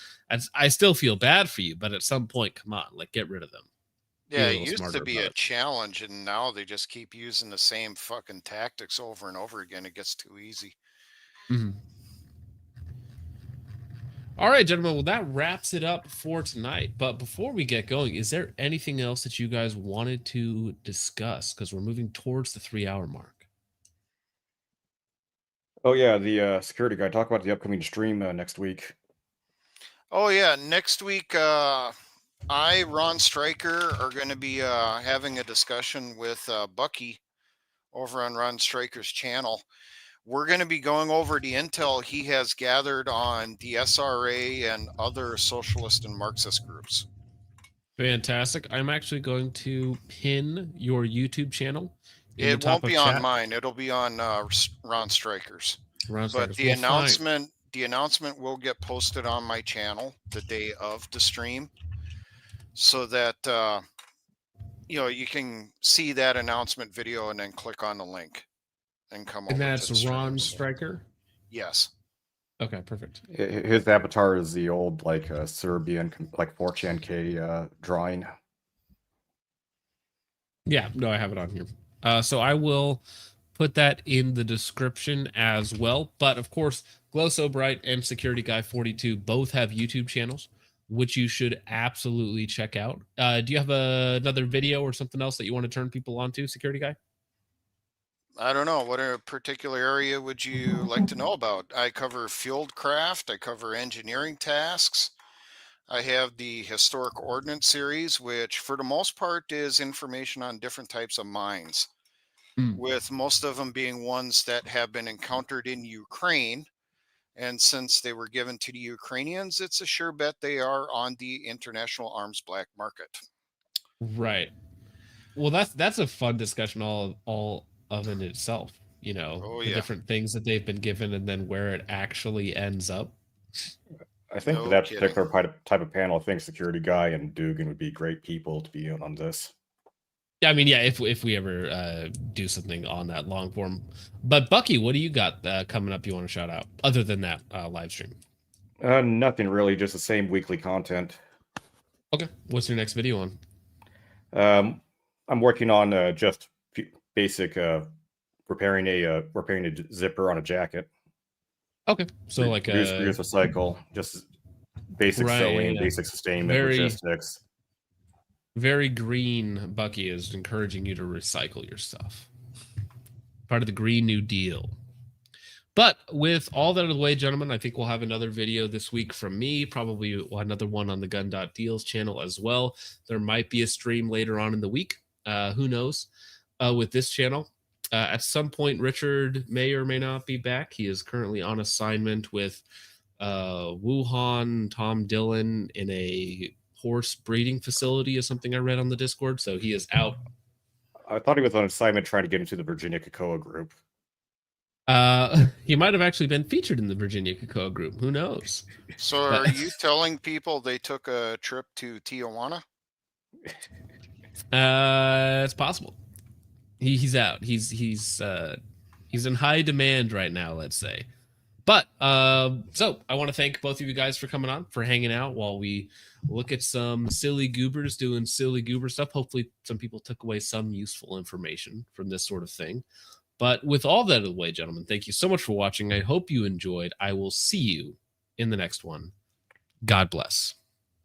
I still feel bad for you. But at some point, come on, like get rid of them. Be Yeah, a it little used smarter to be about a it. challenge, and now they just keep using the same fucking tactics over and over again. It gets too easy. Mhm. All right, gentlemen. Well, that wraps it up for tonight. But before we get going, is there anything else that you guys wanted to discuss? Because we're moving towards the 3-hour mark. Oh yeah, the security guy. Talk about the upcoming stream next week. Oh yeah, next week, Ron Stryker, are going to be having a discussion with Bucky over on Ron Stryker's channel. We're going to be going over the intel he has gathered on the SRA and other socialist and Marxist groups. Fantastic. I'm actually going to pin your YouTube channel in the It top won't of be on chat. mine. It'll be on Ron Stryker's. Ron But Stryker's. the Well, fine. announcement will get posted on my channel the day of the stream, so that you can see that announcement video and then click on the link and come And over that's to the Ron streams. Stryker? Yes. Okay, perfect. His avatar is the old like Serbian like 4chan drawing. Yeah, no, I have it on here. So I will put that in the description as well. But of course, Glow So Bright and Security Guy 42 both have YouTube channels, which you should absolutely check out. Do you have another video or something else that you want to turn people on to, Security Guy? I don't know. What a particular area would you like to know about? I cover field craft. I cover engineering tasks. I have the historic ordnance series, which for the most part is information on different types of mines, with most of them being ones that have been encountered in Ukraine. And since they were given to the Ukrainians, it's a sure bet they are on the international arms black market. Right. Well, that's a fun discussion all of in itself. You know, Oh, the yeah. different things that they've been given and then where it actually ends up. I think No for that kidding. particular type of panel, I think Security Guy and Dugan would be great people to be in on this. Yeah, I mean, yeah, if we ever do something on that long form. But Bucky, what do you got coming up you want to shout out other than that live stream? Nothing really, just the same weekly content. Okay, what's your next video on? I'm working on just basic repairing a zipper on a jacket. Okay, so like reuse recycle, just basic sewing, basic sustainment, logistics. Very green. Bucky is encouraging you to recycle your stuff. Part of the Green New Deal. But with all that out of the way, gentlemen, I think we'll have another video this week from me. Probably another one on the Gun.Deals channel as well. There might be a stream later on in the week. Who knows? With this channel. At some point, Richard may or may not be back. He is currently on assignment with Wuhan, Tom Dillon in a horse breeding facility is something I read on the Discord. So he is out. I thought he was on assignment trying to get into the Virginia Kekoa group. He might have actually been featured in the Virginia Kekoa group. Who knows? So are you telling people they took a trip to Tijuana? It's possible. He's out. He's in high demand right now, let's say. But so I want to thank both of you guys for coming on, for hanging out while we look at some silly goobers doing silly goober stuff. Hopefully some people took away some useful information from this sort of thing. But with all that out of the way, gentlemen, thank you so much for watching. I hope you enjoyed. I will see you in the next one. God bless.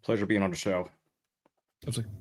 Pleasure being on the show. Absolutely.